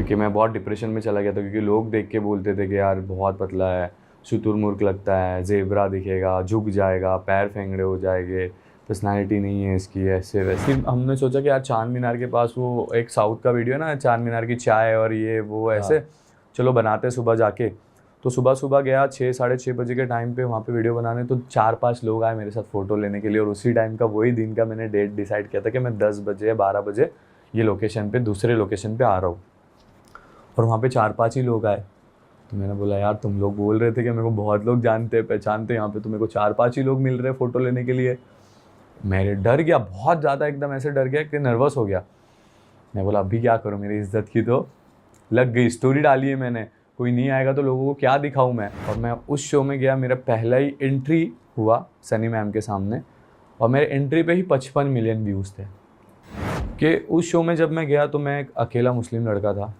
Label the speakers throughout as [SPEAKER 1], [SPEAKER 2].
[SPEAKER 1] क्योंकि मैं बहुत डिप्रेशन में चला गया था, क्योंकि लोग देख के बोलते थे कि यार बहुत पतला है, शुतुरमुर्ग लगता है, ज़ेब्रा दिखेगा, झुक जाएगा, पैर फेंगड़े हो जाएंगे, पर्सनालिटी नहीं है इसकी, ऐसे वैसे। हमने सोचा कि यार चांद मीनार के पास वो एक साउथ का वीडियो है ना, चांद मीनार की चाय और ये वो ऐसे, चलो बनाते सुबह जाके। तो सुबह सुबह गया 6 साढ़े 6 बजे के टाइम पे वहाँ पे वीडियो बनाने, तो 4-5 लोग आए मेरे साथ फ़ोटो लेने के लिए। और उसी टाइम का वही दिन का मैंने डेट डिसाइड किया था कि मैं 10 बजे या 12 बजे ये लोकेशन पे, दूसरे लोकेशन पे आ रहा हूँ। और वहाँ पे 4-5 ही लोग आए। तो मैंने बोला यार तुम लोग बोल रहे थे कि मेरे को बहुत लोग जानते हैं पहचानते हैं, यहाँ पे तो मेरे को 4-5 ही लोग मिल रहे हैं फ़ोटो लेने के लिए। मेरे डर गया बहुत ज़्यादा, एकदम ऐसे डर गया कि नर्वस हो गया। मैं बोला अभी क्या करूँ, मेरी इज़्ज़त की तो लग गई, स्टोरी डाली है मैंने, कोई नहीं आएगा तो लोगों को क्या दिखाऊँ मैं। और मैं उस शो में गया, मेरा पहला ही एंट्री हुआ सनी मैम के सामने, और मेरे एंट्री पे ही 55 मिलियन व्यूज़ थे। कि उस शो में जब मैं गया तो मैं एक अकेला मुस्लिम लड़का था,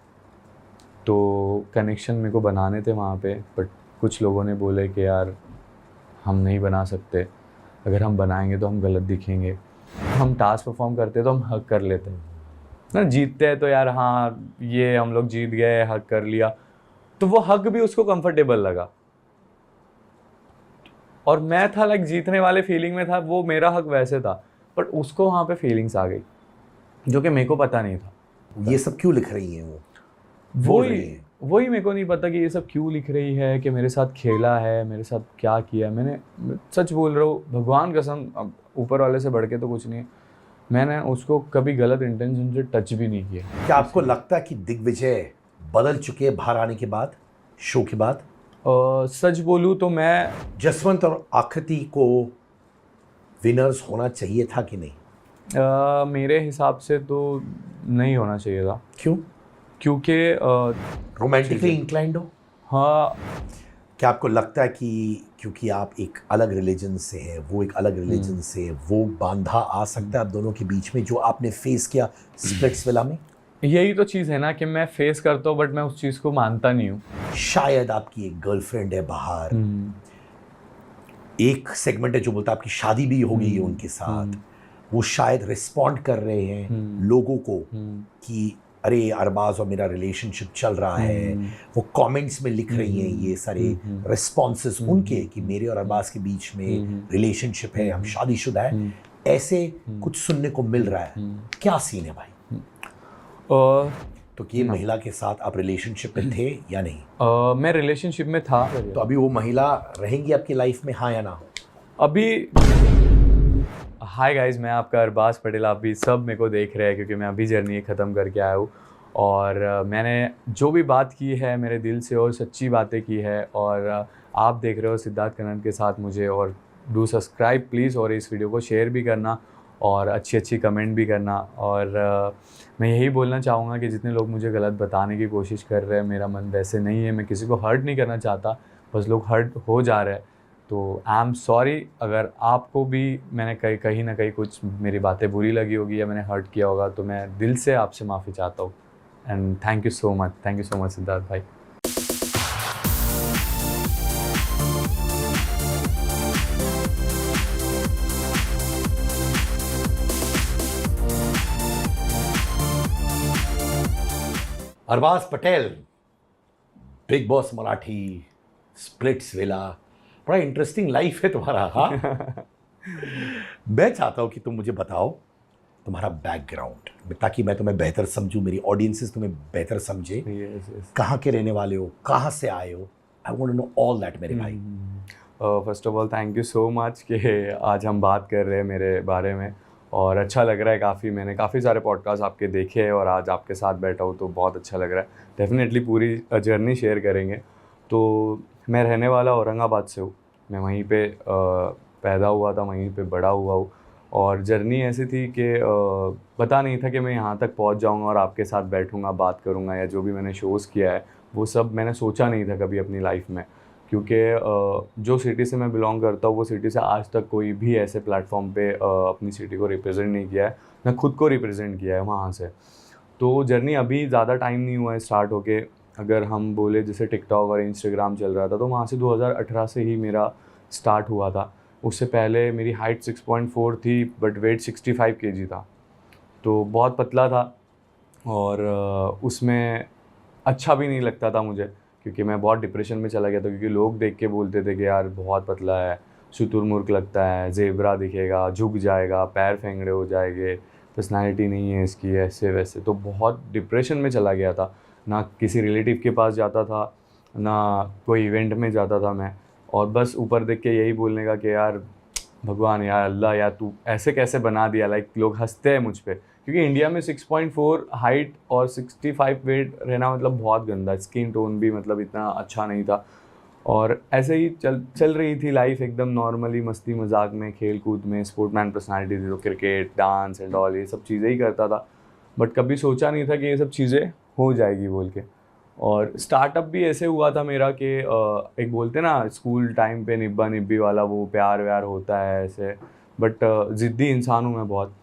[SPEAKER 1] तो कनेक्शन मेरे को बनाने थे वहाँ पे, बट कुछ लोगों ने बोले कि यार हम नहीं बना सकते, अगर हम बनाएंगे तो हम गलत दिखेंगे। हम टास्क परफॉर्म करते तो हम हक कर लेते ना, जीतते हैं तो यार हाँ ये हम लोग जीत गए, हक कर लिया, तो वो हक भी उसको कंफर्टेबल लगा। और मैं था लाइक जीतने वाले फीलिंग में था, वो मेरा हक वैसे था, बट उसको वहाँ पे फीलिंग्स आ गई जो कि मेरे को पता नहीं था।
[SPEAKER 2] ये सब क्यों लिख रही हैं वो बोल रही हैं?
[SPEAKER 1] वही मेरे को नहीं पता कि ये सब क्यों लिख रही है, कि मेरे साथ खेला है, मेरे साथ क्या किया मैंने। सच बोल रहा हूँ, भगवान कसम, अब ऊपर वाले से बढ़ के तो कुछ नहीं है, मैंने उसको कभी गलत इंटेंशन से टच भी नहीं किया।
[SPEAKER 2] क्या आपको लगता है कि दिग्विजय बदल चुके हैं बाहर आने के बाद, शो के बाद?
[SPEAKER 1] सच बोलूँ तो मैं,
[SPEAKER 2] जसवंत और आकृति को विनर्स होना चाहिए था कि नहीं?
[SPEAKER 1] मेरे हिसाब से तो नहीं होना चाहिए था।
[SPEAKER 2] क्यों?
[SPEAKER 1] क्योंकि
[SPEAKER 2] रोमांटिकली इंक्लाइंड हो?
[SPEAKER 1] हाँ,
[SPEAKER 2] क्या आपको लगता है कि क्योंकि आप एक अलग रिलीजन से हैं, वो एक अलग रिलीजन से है, वो बांधा आ सकता है आप दोनों के बीच में, जो आपने फेस किया स्प्लिट्सविला में?
[SPEAKER 1] यही तो चीज़ है ना कि मैं फेस करता हूँ, बट मैं उस चीज़ को मानता नहीं हूँ।
[SPEAKER 2] शायद आपकी एक गर्लफ्रेंड है बाहर, एक सेगमेंट है जो बोलता है आपकी शादी भी हो गई है उनके साथ, वो शायद रिस्पॉन्ड कर रहे हैं लोगों को कि अरे अरबाज और मेरा रिलेशनशिप चल रहा है। वो कमेंट्स में लिख रही हैं ये सारे रिस्पॉन्सेस उनके कि मेरे और अरबाज के बीच में रिलेशनशिप है, हम शादीशुदा है, ऐसे कुछ सुनने को मिल रहा है। क्या सीन है भाई? तो ये महिला के साथ आप रिलेशनशिप में थे या नहीं?
[SPEAKER 1] मैं रिलेशनशिप में था।
[SPEAKER 2] तो अभी वो महिला रहेंगी आपकी लाइफ में, हाँ या ना?
[SPEAKER 1] अभी हाय गाइस, मैं आपका अरबाज पटेल, आप भी सब मेरे को देख रहे हैं क्योंकि मैं अभी जर्नी ख़त्म करके आया हूँ। और मैंने जो भी बात की है मेरे दिल से और सच्ची बातें की है। और आप देख रहे हो सिद्धार्थ कनन के साथ मुझे, और डू सब्सक्राइब प्लीज़, और इस वीडियो को शेयर भी करना और अच्छी कमेंट भी करना। और मैं यही बोलना चाहूँगा कि जितने लोग मुझे गलत बताने की कोशिश कर रहे हैं, मेरा मन वैसे नहीं है, मैं किसी को हर्ट नहीं करना चाहता, बस लोग हर्ट हो जा रहे हैं। तो आई एम सॉरी अगर आपको भी मैंने कहीं ना कहीं कुछ मेरी बातें बुरी लगी होगी या मैंने हर्ट किया होगा, तो मैं दिल से आपसे माफ़ी चाहता हूँ। And thank you so much Siddharth भाई।
[SPEAKER 2] Arbaz Patel, big boss Marathi, Splitsvilla, बड़ा इंटरेस्टिंग लाइफ है तुम्हारा। हाँ मैं चाहता हूं कि तुम मुझे बताओ तुम्हारा बैकग्राउंड, ताकि मैं तुम्हें बेहतर समझूं, मेरी ऑडियंसेस तुम्हें बेहतर समझे।
[SPEAKER 1] yes.
[SPEAKER 2] कहाँ के रहने वाले हो, कहाँ से आए हो? I want to know all that मेरे भाई।
[SPEAKER 1] First of all thank you so much कि आज हम बात कर रहे हैं मेरे बारे में, और अच्छा लग रहा है काफ़ी। मैंने काफ़ी सारे पॉडकास्ट आपके देखे हैं और आज आपके साथ बैठा हूँ तो बहुत अच्छा लग रहा है। डेफिनेटली पूरी जर्नी शेयर करेंगे। तो मैं रहने वाला औरंगाबाद से हूँ, मैं वहीं पे पैदा हुआ था, वहीं पे बड़ा हुआ हूँ। और जर्नी ऐसी थी कि पता नहीं था कि मैं यहाँ तक पहुँच जाऊँगा और आपके साथ बैठूँगा, बात करूँगा, या जो भी मैंने शोज़ किया है वो सब मैंने सोचा नहीं था कभी अपनी लाइफ में। क्योंकि जो सिटी से मैं बिलोंग करता हूँ वो सिटी से आज तक कोई भी ऐसे प्लेटफॉर्म पे अपनी सिटी को रिप्रेजेंट नहीं किया है, ना खुद को रिप्रेजेंट किया है वहाँ से। तो जर्नी अभी ज़्यादा टाइम नहीं हुआ है स्टार्ट होके। अगर हम बोले जैसे टिकटॉक और इंस्टाग्राम चल रहा था तो वहाँ से 2018 से ही मेरा स्टार्ट हुआ था। उससे पहले मेरी हाइट 6.4 थी बट वेट 65 kg था, तो बहुत पतला था। और उसमें अच्छा भी नहीं लगता था मुझे, क्योंकि मैं बहुत डिप्रेशन में चला गया था, क्योंकि लोग देख के बोलते थे कि यार बहुत पतला है, शुतुरमुर्ग लगता है, ज़ेब्रा दिखेगा, झुक जाएगा, पैर फेंगड़े हो जाएंगे, पर्सनालिटी नहीं है इसकी, ऐसे वैसे। तो बहुत डिप्रेशन में चला गया था। ना किसी रिलेटिव के पास जाता था, ना कोई इवेंट में जाता था मैं, और बस ऊपर देख के यही बोलने का कि यार भगवान, यार अल्लाह, यार तू ऐसे कैसे बना दिया। लाइक लोग हंसते हैं मुझ पे, क्योंकि इंडिया में 6.4 हाइट और 65 वेट रहना मतलब बहुत गंदा। स्किन टोन भी मतलब इतना अच्छा नहीं था, और ऐसे ही चल रही थी लाइफ एकदम नॉर्मली, मस्ती मजाक में, खेल कूद में। स्पोर्टमैन पर्सनालिटी थी, तो क्रिकेट, डांस एंड ऑल ये सब चीज़ें ही करता था, बट कभी सोचा नहीं था कि ये सब चीज़ें हो जाएगी बोल के। और स्टार्टअप भी ऐसे हुआ था मेरा कि एक बोलते ना स्कूल टाइम पे निब्बा निब्बी वाला वो प्यार व्यार होता है ऐसे, बट ज़िद्दी इंसान हूँ मैं बहुत।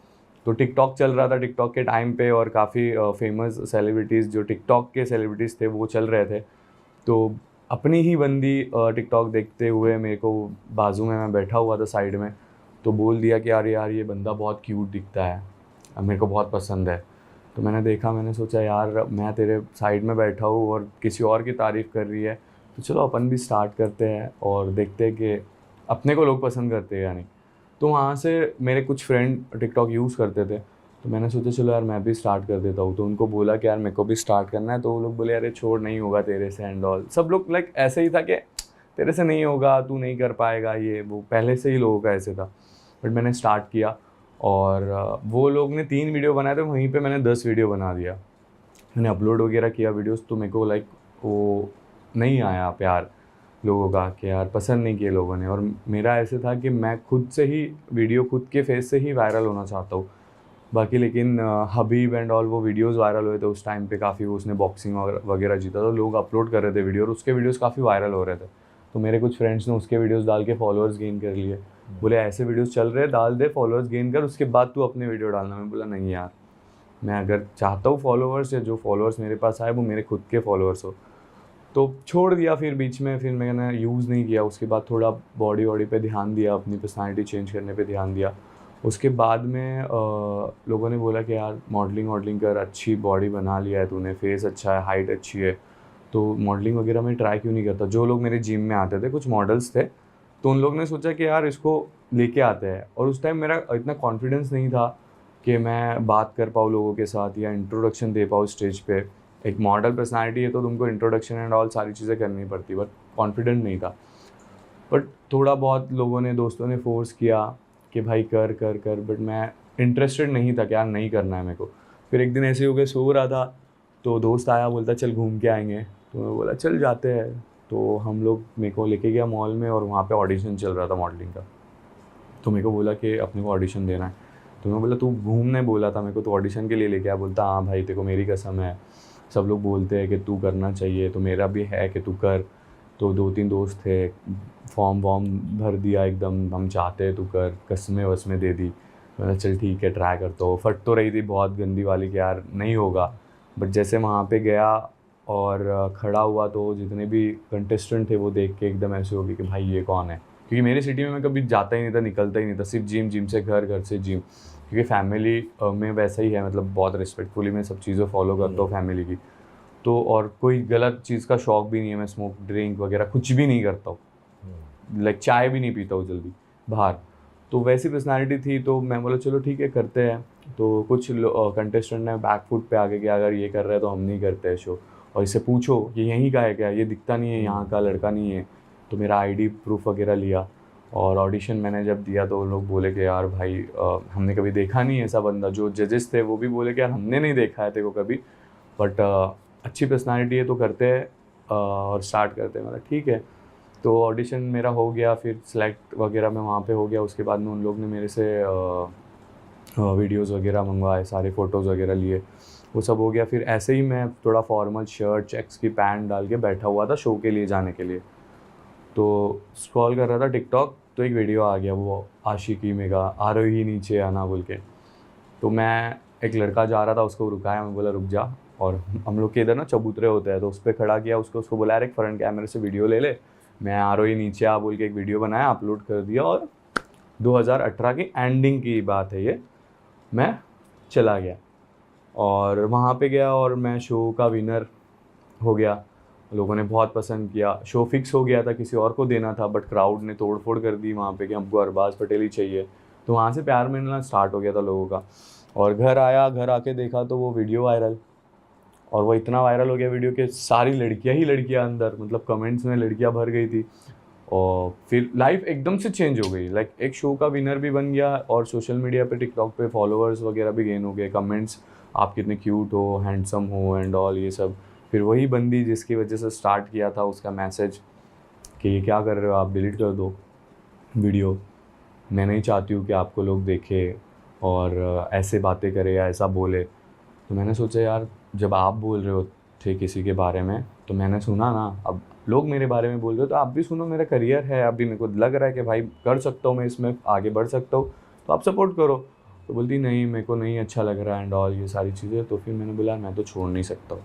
[SPEAKER 1] तो टिकटॉक चल रहा था टिकटॉक के टाइम पे, और काफ़ी फेमस सेलिब्रिटीज़ जो टिकटॉक के सेलिब्रिटीज़ थे वो चल रहे थे। तो अपनी ही बंदी टिकटॉक देखते हुए मेरे को, बाजू में मैं बैठा हुआ था साइड में, तो बोल दिया कि यार यार ये बंदा बहुत क्यूट दिखता है, मेरे को बहुत पसंद है। तो मैंने देखा, मैंने सोचा यार मैं तेरे साइड में बैठा हूँ और किसी और की तारीफ़ कर रही है, तो चलो अपन भी स्टार्ट करते हैं और देखते हैं कि अपने को लोग पसंद करते हैं या नहीं। तो वहाँ से मेरे कुछ फ्रेंड टिकटॉक यूज़ करते थे, तो मैंने सोचा चलो यार मैं भी स्टार्ट कर देता हूँ। तो उनको बोला कि यार मेरे को भी स्टार्ट करना है, तो वो लोग बोले अरे छोड़, नहीं होगा तेरे से एंड ऑल। सब लोग लाइक ऐसे ही था कि तेरे से नहीं होगा, तू नहीं कर पाएगा, ये वो पहले से ही लोगों का ऐसे था। बट मैंने स्टार्ट किया, और वो लोग ने 3 वीडियो बनाए थे, वहीं पे मैंने 10 वीडियो बना दिया। मैंने अपलोड वगैरह किया वीडियोस, तो मेरे को लाइक वो नहीं आया प्यार लोगों का, कि यार पसंद नहीं किए लोगों ने। और मेरा ऐसे था कि मैं खुद से ही वीडियो, खुद के फेस से ही वायरल होना चाहता हूँ बाकी। लेकिन हबीब एंड ऑल वो वीडियोस वायरल हुए थे उस टाइम पे काफ़ी, उसने बॉक्सिंग वगैरह जीता, तो लोग अपलोड कर रहे थे वीडियो, और उसके वीडियोस काफ़ी वायरल हो रहे थे। तो मेरे कुछ फ्रेंड्स ने उसके वीडियोस डाल के फॉलोअर्स गेन कर लिए। बोले ऐसे वीडियोस चल रहे हैं, डाल दे, फॉलोअर्स गेन कर, उसके बाद तू अपने वीडियो डालना। मैं बोला नहीं यार, मैं अगर चाहता हूँ फॉलोअर्स, या जो फॉलोअर्स मेरे पास आए वो मेरे खुद के फॉलोअर्स हो। तो छोड़ दिया फिर बीच में, फिर मैंने यूज़ नहीं किया। उसके बाद थोड़ा बॉडी वॉडी पे ध्यान दिया, अपनी पर्सनालिटी चेंज करने पे ध्यान दिया। उसके बाद में लोगों ने बोला कि यार मॉडलिंग वॉडलिंग कर, अच्छी बॉडी बना लिया है तूने, फेस अच्छा है, हाइट अच्छी है, तो मॉडलिंग वगैरह में ट्राई क्यों नहीं करता। जो लोग मेरे जिम में आते थे, कुछ मॉडल्स थे, तो उन लोगों ने सोचा कि यार इसको लेके आते हैं। और उस टाइम मेरा इतना कॉन्फिडेंस नहीं था कि मैं बात कर पाऊँ लोगों के साथ, या इंट्रोडक्शन दे पाऊँ स्टेज पे। एक मॉडल पर्सनालिटी है तो तुमको इंट्रोडक्शन एंड ऑल सारी चीज़ें करनी पड़ती, बट कॉन्फिडेंट नहीं था। बट थोड़ा बहुत लोगों ने, दोस्तों ने फोर्स किया कि भाई कर कर कर, बट मैं इंटरेस्टेड नहीं था कि यार नहीं करना है मेरे को। फिर एक दिन ऐसे हो गए, सो रहा था, तो दोस्त आया, बोलता चल घूम के आएंगे, तो मैं बोला चल जाते हैं। तो हम लोग, मेरे को लेके गया मॉल में, और वहाँ पे ऑडिशन चल रहा था मॉडलिंग का। तो मेरे को बोला कि अपने को ऑडिशन देना है। तो मैं बोला तू घूमने बोला था मेरे को, तो ऑडिशन के लिए लेके आया। बोलता हाँ भाई तेरे को मेरी कसम है, सब लोग बोलते हैं कि तू करना चाहिए, तो मेरा भी है कि तू कर। तो 2-3 दोस्त थे, फॉर्म वॉर्म भर दिया एकदम, हम चाहते हैं तू कर, कसमें वसमें दे दी। मैंने चल ठीक है ट्राई करता हूँ। फट तो रही थी बहुत गंदी वाली कि यार नहीं होगा, बट जैसे वहाँ पे गया और खड़ा हुआ, तो जितने भी कंटेस्टेंट थे वो देख के एकदम ऐसे हो गए कि भाई ये कौन है। क्योंकि मेरी सिटी में मैं कभी जाता ही नहीं था, निकलता ही नहीं था, सिर्फ जिम, जिम से घर, घर से जिम। क्योंकि फैमिली में वैसा ही है, मतलब बहुत रिस्पेक्टफुली मैं सब चीज़ें फॉलो करता हूँ फैमिली की। तो और कोई गलत चीज़ का शौक भी नहीं है, मैं स्मोक ड्रिंक वगैरह कुछ भी नहीं करता हूँ, लाइक चाय भी नहीं पीता हूँ जल्दी बाहर। तो वैसी पर्सनालिटी थी, तो मैं बोला चलो ठीक है करते हैं। तो कुछ कंटेस्टेंट ने बैक फुट पे आके कि अगर ये कर रहे हैं तो हम नहीं करते हैं शो, और इससे पूछो कि यहीं का है क्या, ये दिखता नहीं है, यहाँ का लड़का नहीं है। तो मेरा आईडी प्रूफ वगैरह लिया, और ऑडिशन मैंने जब दिया तो लोग बोले कि यार भाई हमने कभी देखा नहीं है ऐसा बंदा। जो जजेस थे वो भी बोले कि यार हमने नहीं देखा है तेरे को कभी, बट अच्छी पर्सनालिटी है तो करते हैं और स्टार्ट करते हैं। मतलब ठीक है। तो ऑडिशन मेरा हो गया, फिर सेलेक्ट वगैरह मैं वहाँ पे हो गया। उसके बाद में उन लोग ने मेरे से वीडियोज़ वगैरह मंगवाए, सारे फ़ोटोज़ वगैरह लिए, वो सब हो गया। फिर ऐसे ही मैं थोड़ा फॉर्मल शर्ट, चेक्स की पैंट डाल के बैठा हुआ था शो के लिए जाने के लिए। तो स्क्रॉल कर रहा था टिकटॉक, तो एक वीडियो आ गया, वो आशिकी में का आ रही ही नीचे आना बोल के। तो मैं, एक लड़का जा रहा था, उसको रुकाया, मैं बोला रुक जा। और हम लोग के इधर ना चबूतरे होते हैं, तो उस पर खड़ा किया उसको बोला यार एक फ्रंट कैमरे से वीडियो ले ले। मैं आ रही नीचे आ बोल के एक वीडियो बनाया, अपलोड कर दिया। और 2018 की एंडिंग की बात है ये, मैं चला गया और वहाँ पे गया, और मैं शो का विनर हो गया, लोगों ने बहुत पसंद किया। शो फिक्स हो गया था, किसी और को देना था, बट क्राउड ने तोड़-फोड़ कर दी वहाँ पे कि हमको अरबाज़ पटेल ही चाहिए। तो वहाँ से प्यार मिलना स्टार्ट हो गया था लोगों का। और घर आया, घर आके देखा तो वो वीडियो वायरल, और वो इतना वायरल हो गया वीडियो कि सारी लड़कियाँ ही लड़कियाँ अंदर, मतलब कमेंट्स में लड़कियाँ भर गई थी। और फिर लाइफ एकदम से चेंज हो गई, लाइक एक शो का विनर भी बन गया, और सोशल मीडिया पे टिकटॉक पे फॉलोअर्स वगैरह भी गेन हो गए। कमेंट्स, आप कितने क्यूट हो, हैंडसम हो एंड ऑल, ये सब। फिर वही बंदी जिसकी वजह से स्टार्ट किया था, उसका मैसेज कि ये क्या कर रहे हो आप, डिलीट कर दो वीडियो, मैं नहीं चाहती हूँ कि आपको लोग देखें और ऐसे बातें करें या ऐसा बोले। तो मैंने सोचा यार, जब आप बोल रहे हो थे किसी के बारे में तो मैंने सुना ना, अब लोग मेरे बारे में बोल रहे हो तो आप भी सुनो, मेरा करियर है, अभी मेरे को लग रहा है कि भाई कर सकता हूँ मैं, इसमें आगे बढ़ सकता हूँ, तो आप सपोर्ट करो। तो बोलती नहीं, मेरे को नहीं अच्छा लग रहा है एंड ऑल, ये सारी चीज़ें। तो फिर मैंने बोला मैं तो छोड़ नहीं सकता हूँ,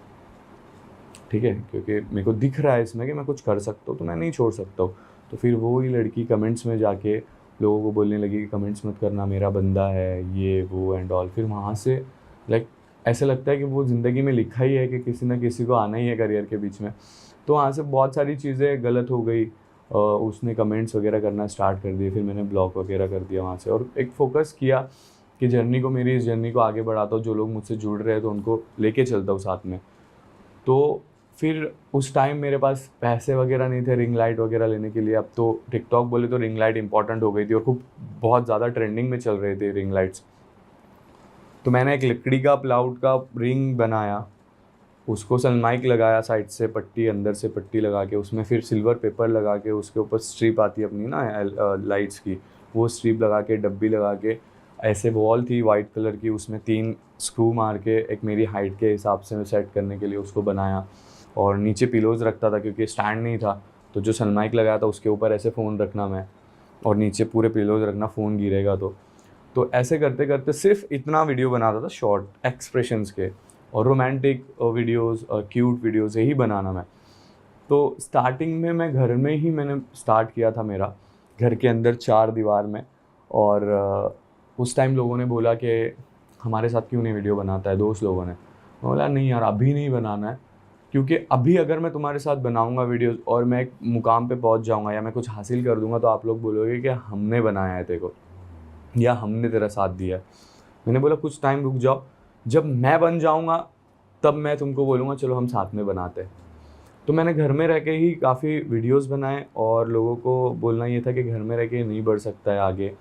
[SPEAKER 1] ठीक है, क्योंकि मेरे को दिख रहा है इसमें कि मैं कुछ कर सकता हूँ, तो मैं नहीं छोड़ सकता हूँ। तो फिर वो ही लड़की कमेंट्स में जाके लोगों को बोलने लगी कि कमेंट्स मत करना, मेरा बंदा है, ये वो एंड ऑल। फिर वहाँ से लाइक ऐसा लगता है कि वो ज़िंदगी में लिखा ही है कि किसी ना किसी को आना ही है करियर के बीच में। तो वहाँ से बहुत सारी चीज़ें गलत हो गई। उसने कमेंट्स वगैरह करना स्टार्ट कर दिए, फिर मैंने ब्लॉक वगैरह कर दिया वहाँ से, और एक फ़ोकस किया कि जर्नी को, मेरी इस जर्नी को आगे बढ़ाता हूँ, जो लोग मुझसे जुड़ रहे हैं तो उनको लेके चलता हूँ साथ में। तो फिर उस टाइम मेरे पास पैसे वगैरह नहीं थे रिंग लाइट वगैरह लेने के लिए। अब तो टिकटॉक बोले तो रिंग लाइट इंपॉर्टेंट हो गई थी, और खूब बहुत ज़्यादा ट्रेंडिंग में चल रहे थे रिंग लाइट्स। तो मैंने एक लकड़ी का प्लाउड का रिंग बनाया, उसको सनमाइक लगाया, साइड से पट्टी, अंदर से पट्टी लगा के, उसमें फिर सिल्वर पेपर लगा के, उसके ऊपर स्ट्रिप आती है अपनी ना लाइट्स की, वो स्ट्रिप लगा के, डब्बी लगा के, ऐसे वॉल थी वाइट कलर की, उसमें 3 स्क्रू मार के एक मेरी हाइट के हिसाब से सेट करने के लिए उसको बनाया। और नीचे पिलोज़ रखता था क्योंकि स्टैंड नहीं था, तो जो सनमाइक लगाया था उसके ऊपर ऐसे फ़ोन रखना मैं, और नीचे पूरे पिलोज़ रखना, फ़ोन गिरेगा तो ऐसे करते करते सिर्फ इतना वीडियो बनाता था, शॉर्ट एक्सप्रेशंस के, और रोमांटिक वीडियोस, क्यूट वीडियोस, यही बनाना मैं। तो स्टार्टिंग में मैं घर में ही मैंने स्टार्ट किया था मेरा, घर के अंदर 4 दीवार में। और उस टाइम लोगों ने बोला कि हमारे साथ क्यों नहीं वीडियो बनाता है, दोस्त लोगों ने। मैं बोला नहीं यार, अभी नहीं बनाना है, क्योंकि अभी अगर मैं तुम्हारे साथ बनाऊंगा वीडियोस और मैं एक मुकाम पे पहुंच जाऊंगा या मैं कुछ हासिल कर दूंगा, तो आप लोग बोलोगे कि हमने बनाया है तेरे को, या हमने तेरा साथ दिया है। मैंने बोला कुछ टाइम रुक जाओ, जब मैं बन जाऊंगा तब मैं तुमको बोलूँगा चलो हम साथ में बनाते हैं। तो मैंने घर में रह के ही काफ़ी वीडियोस बनाए, और लोगों को बोलना ये था कि घर में रह के नहीं बढ़ सकता है आगे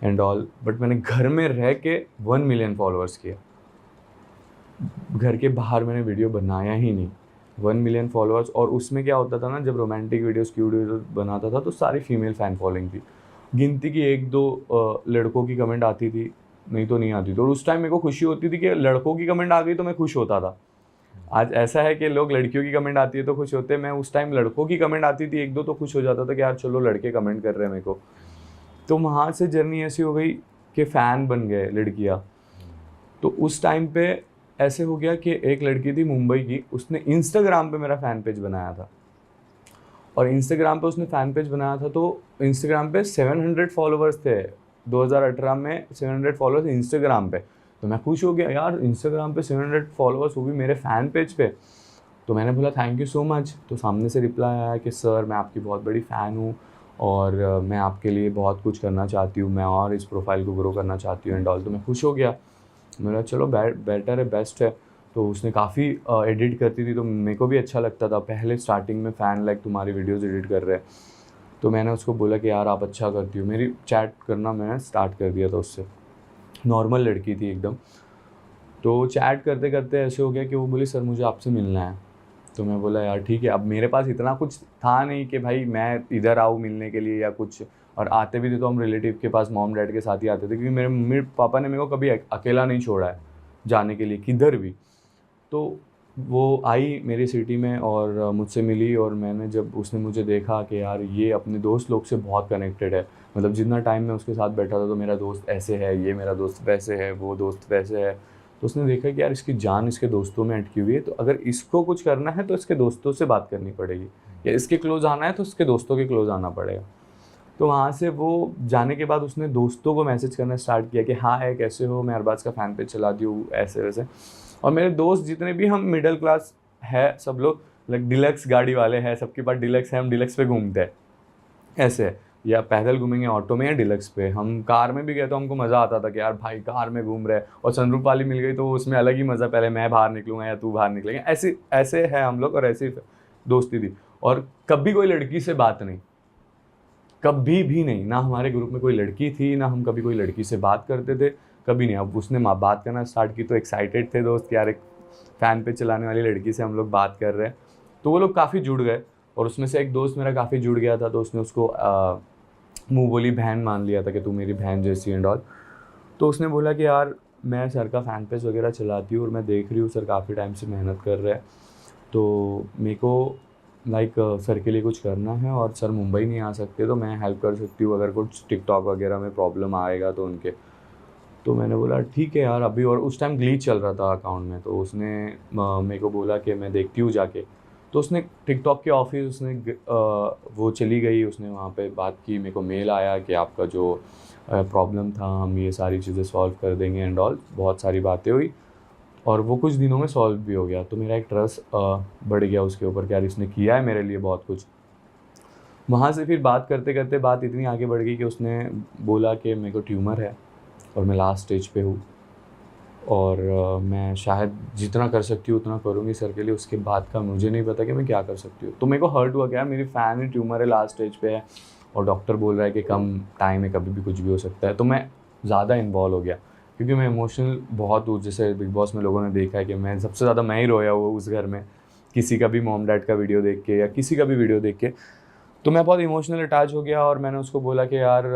[SPEAKER 1] एंड ऑल, बट मैंने घर में रह के 1 मिलियन फॉलोअर्स किया। घर के बाहर मैंने वीडियो बनाया ही नहीं, 1 मिलियन फॉलोअर्स। और उसमें क्या होता था ना, जब रोमांटिक वीडियोस, क्यूट वीडियोस बनाता था तो सारी फीमेल फ़ैन फॉलोइंग थी, गिनती की 1-2 लड़कों की कमेंट आती थी, नहीं तो नहीं आती थी। और उस टाइम मेरे को खुशी होती थी कि लड़कों की कमेंट आ गई तो मैं खुश होता था। आज ऐसा है कि लोग लड़कियों की कमेंट आती है तो खुश होते हैं, मैं उस टाइम लड़कों की कमेंट आती थी 1-2 तो खुश हो जाता था कि यार चलो लड़के कमेंट कर रहे हैं मेरे को। तो वहाँ से जर्नी ऐसी हो गई कि फ़ैन बन गए लड़कियाँ। तो उस टाइम पे ऐसे हो गया कि एक लड़की थी मुंबई की, उसने इंस्टाग्राम पे मेरा फ़ैन पेज बनाया था, और इंस्टाग्राम पे उसने फ़ैन पेज बनाया था तो इंस्टाग्राम पे 700 फॉलोअर्स थे। 2018 में 700 फॉलोअर्स इंस्टाग्राम पे। तो मैं खुश हो गया यार, इंस्टाग्राम पे 700 फॉलोअर्स, वो भी मेरे फ़ैन पेज पे। तो मैंने बोला थैंक यू सो मच। तो सामने से रिप्लाई आया कि सर मैं आपकी बहुत बड़ी फ़ैन हूँ, और मैं आपके लिए बहुत कुछ करना चाहती हूँ, मैं और इस प्रोफाइल को ग्रो करना चाहती हूँ एंड ऑल। तो मैं खुश हो गया, मेरा चलो बेटर है, बेस्ट है। तो उसने काफ़ी एडिट करती थी तो मेरे को भी अच्छा लगता था, पहले स्टार्टिंग में फ़ैन लाइक तुम्हारी वीडियोस एडिट कर रहे हैं। तो मैंने उसको बोला कि यार आप अच्छा करती हो, मेरी चैट करना मैंने स्टार्ट कर दिया था उससे। नॉर्मल लड़की थी एकदम। तो चैट करते करते ऐसे हो गया कि वो बोली सर मुझे आपसे मिलना है। तो मैं बोला यार ठीक है। अब मेरे पास इतना कुछ था नहीं कि भाई मैं इधर आऊँ मिलने के लिए या कुछ, और आते भी थे तो हम रिलेटिव के पास मॉम डैड के साथ ही आते थे, क्योंकि मेरे मम्मी पापा ने मेरे को कभी अकेला नहीं छोड़ा है जाने के लिए किधर भी। तो वो आई मेरी सिटी में और मुझसे मिली, और मैंने जब उसने मुझे देखा कि यार ये अपने दोस्त लोग से बहुत कनेक्टेड है, मतलब जितना टाइम मैं उसके साथ बैठा था तो मेरा दोस्त ऐसे है, ये मेरा दोस्त वैसे है, वो दोस्त वैसे है। तो उसने देखा कि यार इसकी जान इसके दोस्तों में अटकी हुई है, तो अगर इसको कुछ करना है तो इसके दोस्तों से बात करनी पड़ेगी, या इसके क्लोज़ आना है तो इसके दोस्तों के क्लोज़ आना पड़ेगा। तो वहाँ से वो जाने के बाद उसने दोस्तों को मैसेज करना स्टार्ट किया कि हाँ है, कैसे हो, मैं अरबाज़ का फ़ैन पेज चलाती हूँ, ऐसे वैसे। और मेरे दोस्त जितने भी, हम मिडिल क्लास है सब लोग लाइक डिलक्स गाड़ी वाले हैं, सबके पास डिलक्स है, हम डिलक्स पे घूमते हैं ऐसे है। या पैदल घूमेंगे ऑटो में या डिलक्स पे। हम कार में भी गए तो हमको मज़ा आता था कि यार भाई कार में घूम रहे हैं, और सनरूफ वाली मिल गई तो उसमें अलग ही मज़ा, पहले मैं बाहर निकलूँगा या तू बाहर निकलेंगे, ऐसे ऐसे है हम लोग, और ऐसी दोस्ती थी। और कभी कोई लड़की से बात नहीं, कभी भी नहीं, ना हमारे ग्रुप में कोई लड़की थी, ना हम कभी कोई लड़की से बात करते थे, कभी नहीं। अब उसने बात करना स्टार्ट की तो एक्साइटेड थे दोस्त कि यार एक फ़ैन पे चलाने वाली लड़की से हम लोग बात कर रहे हैं, तो वो लोग काफ़ी जुड़ गए। और उसमें से एक दोस्त मेरा काफ़ी जुड़ गया था, तो उसने उसको मुँह बोली बहन मान लिया था कि तू मेरी बहन जैसी एंड ऑल। तो उसने बोला कि यार मैं सर का फ़ैन पेज वगैरह चलाती हूँ और मैं देख रही हूँ सर काफ़ी टाइम से मेहनत कर रहे हैं, तो मेरे को लाइक सर के लिए कुछ करना है, और सर मुंबई नहीं आ सकते तो मैं हेल्प कर सकती हूँ अगर कुछ टिकटॉक वगैरह में प्रॉब्लम आएगा तो उनके। तो मैंने बोला ठीक है यार अभी, और उस टाइम ग्लीच चल रहा था अकाउंट में, तो उसने मेरे को बोला कि मैं देखती हूँ जाके। तो उसने टिकटॉक के ऑफिस उसने वो चली गई, उसने वहाँ पे बात की, मेरे को मेल आया कि आपका जो प्रॉब्लम था हम ये सारी चीज़ें सॉल्व कर देंगे एंड ऑल, बहुत सारी बातें हुई और वो कुछ दिनों में सॉल्व भी हो गया। तो मेरा एक ट्रस्ट बढ़ गया उसके ऊपर कि यार इसने किया है मेरे लिए बहुत कुछ। वहाँ से फिर बात करते करते बात इतनी आगे बढ़ गई कि उसने बोला कि मेरे को ट्यूमर है और मैं लास्ट स्टेज पे हूँ, और मैं शायद जितना कर सकती हूँ उतना करूँगी सर के लिए, उसके बाद का मुझे नहीं पता कि मैं क्या कर सकती हूँ। तो मेरे को हर्ट हुआ, क्या मेरी फैन है, ट्यूमर है, लास्ट स्टेज पे है, और डॉक्टर बोल रहा है कि कम टाइम है, कभी भी कुछ भी हो सकता है। तो मैं ज़्यादा इन्वॉल्व हो गया क्योंकि मैं इमोशनल बहुत हूँ। जैसे बिग बॉस में लोगों ने देखा है कि मैं सबसे ज़्यादा मैं ही रोया हुआ उस घर में, किसी का भी मॉम डैड का वीडियो देख के या किसी का भी वीडियो देख के। तो मैं बहुत इमोशनल अटैच हो गया और मैंने उसको बोला कि यार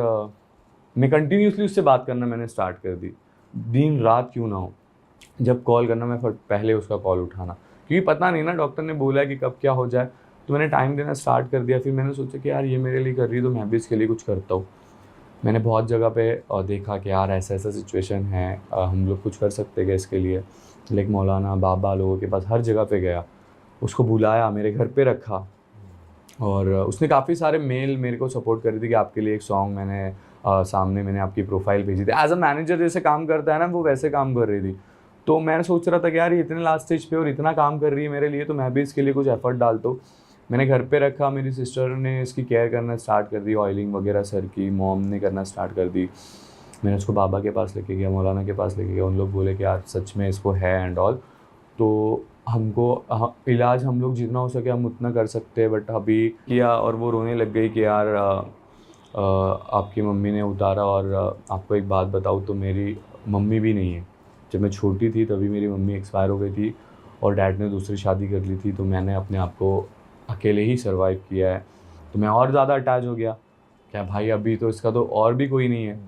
[SPEAKER 1] मैं कंटिन्यूसली उससे बात करना मैंने स्टार्ट कर दी, दिन रात क्यों ना हो, जब कॉल करना मैं पहले उसका कॉल उठाना, क्योंकि पता नहीं ना, डॉक्टर ने बोला है कि कब क्या हो जाए। तो मैंने टाइम देना स्टार्ट कर दिया। फिर मैंने सोचा कि यार ये मेरे लिए कर रही है तो मैं भी इसके लिए कुछ करता हूँ। मैंने बहुत जगह पे देखा कि यार ऐसा ऐसा सिचुएशन है, हम लोग कुछ कर सकते हैं इसके लिए, लाइक मौलाना बाबा लोगों के पास हर जगह पे गया, उसको बुलाया, मेरे घर पे रखा, और उसने काफ़ी सारे मेल मेरे को सपोर्ट कर रही थी कि आपके लिए एक सॉन्ग मैंने सामने मैंने आपकी प्रोफाइल भेजी थी, एज अ मैनेजर जैसे काम करता है ना वो वैसे काम कर रही थी। तो मैं सोच रहा था कि यार ये इतने लास्ट स्टेज पे और इतना काम कर रही है मेरे लिए, तो मैं भी इसके लिए कुछ एफर्ट डालता हूँ। मैंने घर पे रखा, मेरी सिस्टर ने इसकी केयर करना स्टार्ट कर दी, ऑयलिंग वगैरह सर की मॉम ने करना स्टार्ट कर दी। मैंने उसको बाबा के पास लेके गया, मौलाना के पास लेके गया, उन लोग बोले कि यार सच में इसको है एंड ऑल, तो हमको इलाज हम लोग जितना हो सके हम उतना कर सकते हैं। बट अभी किया और वो रोने लग गई कि यार आपकी मम्मी ने उतारा, और आपको एक बात बताऊँ तो मेरी मम्मी भी नहीं है। जब मैं छोटी थी तभी मेरी मम्मी एक्सपायर हो गई थी और डैड ने दूसरी शादी कर ली थी, तो मैंने अपने आप को अकेले ही सर्वाइव किया है। तो मैं और ज़्यादा अटैच हो गया, क्या भाई अभी तो इसका तो और भी कोई नहीं है।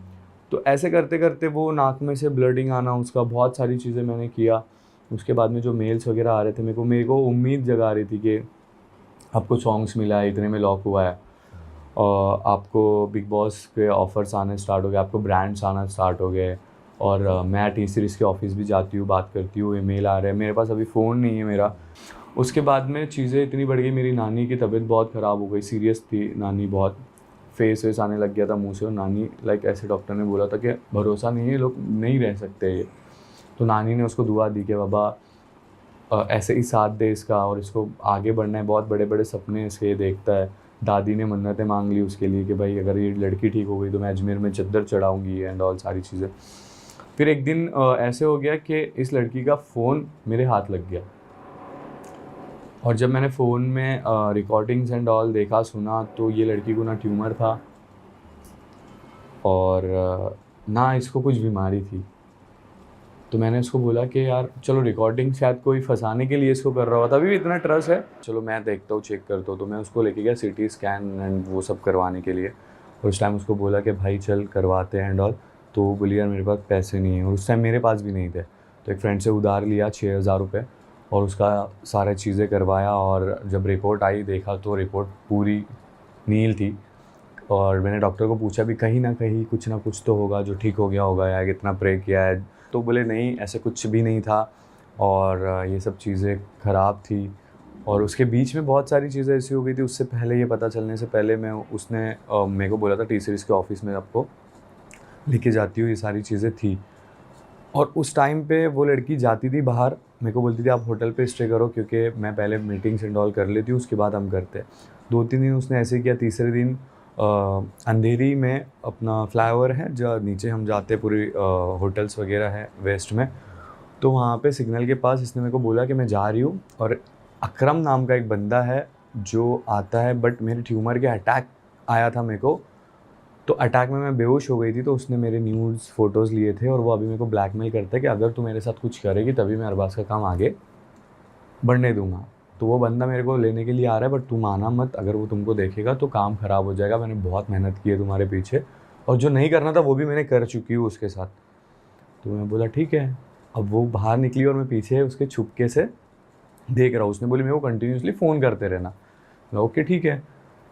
[SPEAKER 1] तो ऐसे करते करते वो नाक में से ब्लडिंग आना, उसका बहुत सारी चीज़ें मैंने किया। उसके बाद में जो मेल्स वगैरह आ रहे थे, मेरे को उम्मीद जगा रही थी कि आपको सॉन्ग्स मिला है, इतने में लॉक हुआ है, और आपको बिग बॉस के ऑफ़र्स आने स्टार्ट हो गए, आपको ब्रांड्स आना स्टार्ट हो गए। और मैं टी सीरीज़ के ऑफिस भी जाती हूँ, बात करती हूँ, ईमेल आ रहे हैं, मेरे पास अभी फ़ोन नहीं है मेरा। उसके बाद में चीज़ें इतनी बढ़ गई, मेरी नानी की तबीयत बहुत ख़राब हो गई, सीरियस थी नानी, बहुत फेस वेस आने लग गया था मुँह से, और नानी लाइक ऐसे डॉक्टर ने बोला था कि भरोसा नहीं है, लोग नहीं रह सकते ये। तो नानी ने उसको दुआ दी कि बाबा ऐसे ही साथ दे इसका, और इसको आगे बढ़ना है, बहुत बड़े बड़े सपने इसके देखता है। दादी ने मन्नतें मांग ली उसके लिए कि भाई अगर ये लड़की ठीक हो गई तो मैं अजमेर में चद्दर चढ़ाऊँगी एंड ऑल सारी चीज़ें। फिर एक दिन ऐसे हो गया कि इस लड़की का फ़ोन मेरे हाथ लग गया, और जब मैंने फ़ोन में रिकॉर्डिंग्स एंड ऑल देखा सुना, तो ये लड़की को ना ट्यूमर था और ना इसको कुछ बीमारी थी। तो मैंने उसको बोला कि यार चलो रिकॉर्डिंग शायद कोई फंसाने के लिए इसको कर रहा होता, अभी भी इतना ट्रस्ट है, चलो मैं देखता हूँ, चेक करता हूँ। तो मैं उसको लेके गया सिटी स्कैन एंड वो सब करवाने के लिए, और उस टाइम उसको बोला कि भाई चल करवाते हैं एंड ऑल। तो वो बोली यार मेरे पास पैसे नहीं है, और उस टाइम मेरे पास भी नहीं थे। तो एक फ्रेंड से उधार लिया 6,000 रुपये, और उसका सारा चीज़ें करवाया, और जब रिपोर्ट आई देखा तो रिपोर्ट पूरी नील थी। और मैंने डॉक्टर को पूछा भी कहीं ना कहीं कुछ ना कुछ तो होगा जो ठीक हो गया होगा, या कितना प्रे किया है, तो बोले नहीं ऐसे कुछ भी नहीं था, और ये सब चीज़ें ख़राब थी। और उसके बीच में बहुत सारी चीज़ें ऐसी हो गई थी, उससे पहले, ये पता चलने से पहले मैं उसने मेरे को बोला था टी सीरीज़ के ऑफिस में आपको लेके जाती हूँ, ये सारी चीज़ें थी। और उस टाइम पे वो लड़की जाती थी बाहर, मेरे को बोलती थी आप होटल पे स्टे करो क्योंकि मैं पहले मीटिंग्स एंड ऑल कर लेती हूँ, उसके बाद हम करते हैं। 2-3 दिन उसने ऐसे किया। तीसरे दिन अंधेरी में अपना फ्लाईओवर है जो नीचे हम जाते हैं, पूरी होटल्स वगैरह है वेस्ट में, तो वहाँ पे सिग्नल के पास इसने मेरे को बोला कि मैं जा रही हूँ, और अकरम नाम का एक बंदा है जो आता है, बट मेरे ट्यूमर के अटैक आया था मेरे को, तो अटैक में मैं बेहोश हो गई थी, तो उसने मेरे न्यूज़ फ़ोटोज़ लिए थे और वो अभी मेरे को ब्लैकमेल करता है कि अगर तू मेरे साथ कुछ करेगी तभी मैं अरबाज़ का काम आगे बढ़ने दूंगा। तो वो बंदा मेरे को लेने के लिए आ रहा है, बट तू माना मत, अगर वो तुमको देखेगा तो काम ख़राब हो जाएगा, मैंने बहुत मेहनत की है तुम्हारे पीछे, और जो नहीं करना था वो भी मैंने कर चुकी हूँ उसके साथ। तो मैं बोला ठीक है। अब वो बाहर निकली और मैं पीछे उसके छुपके से देख रहा हूँ। उसने बोली मेरे को कंटिन्यूसली फ़ोन करते रहना। मैं ओके ठीक है।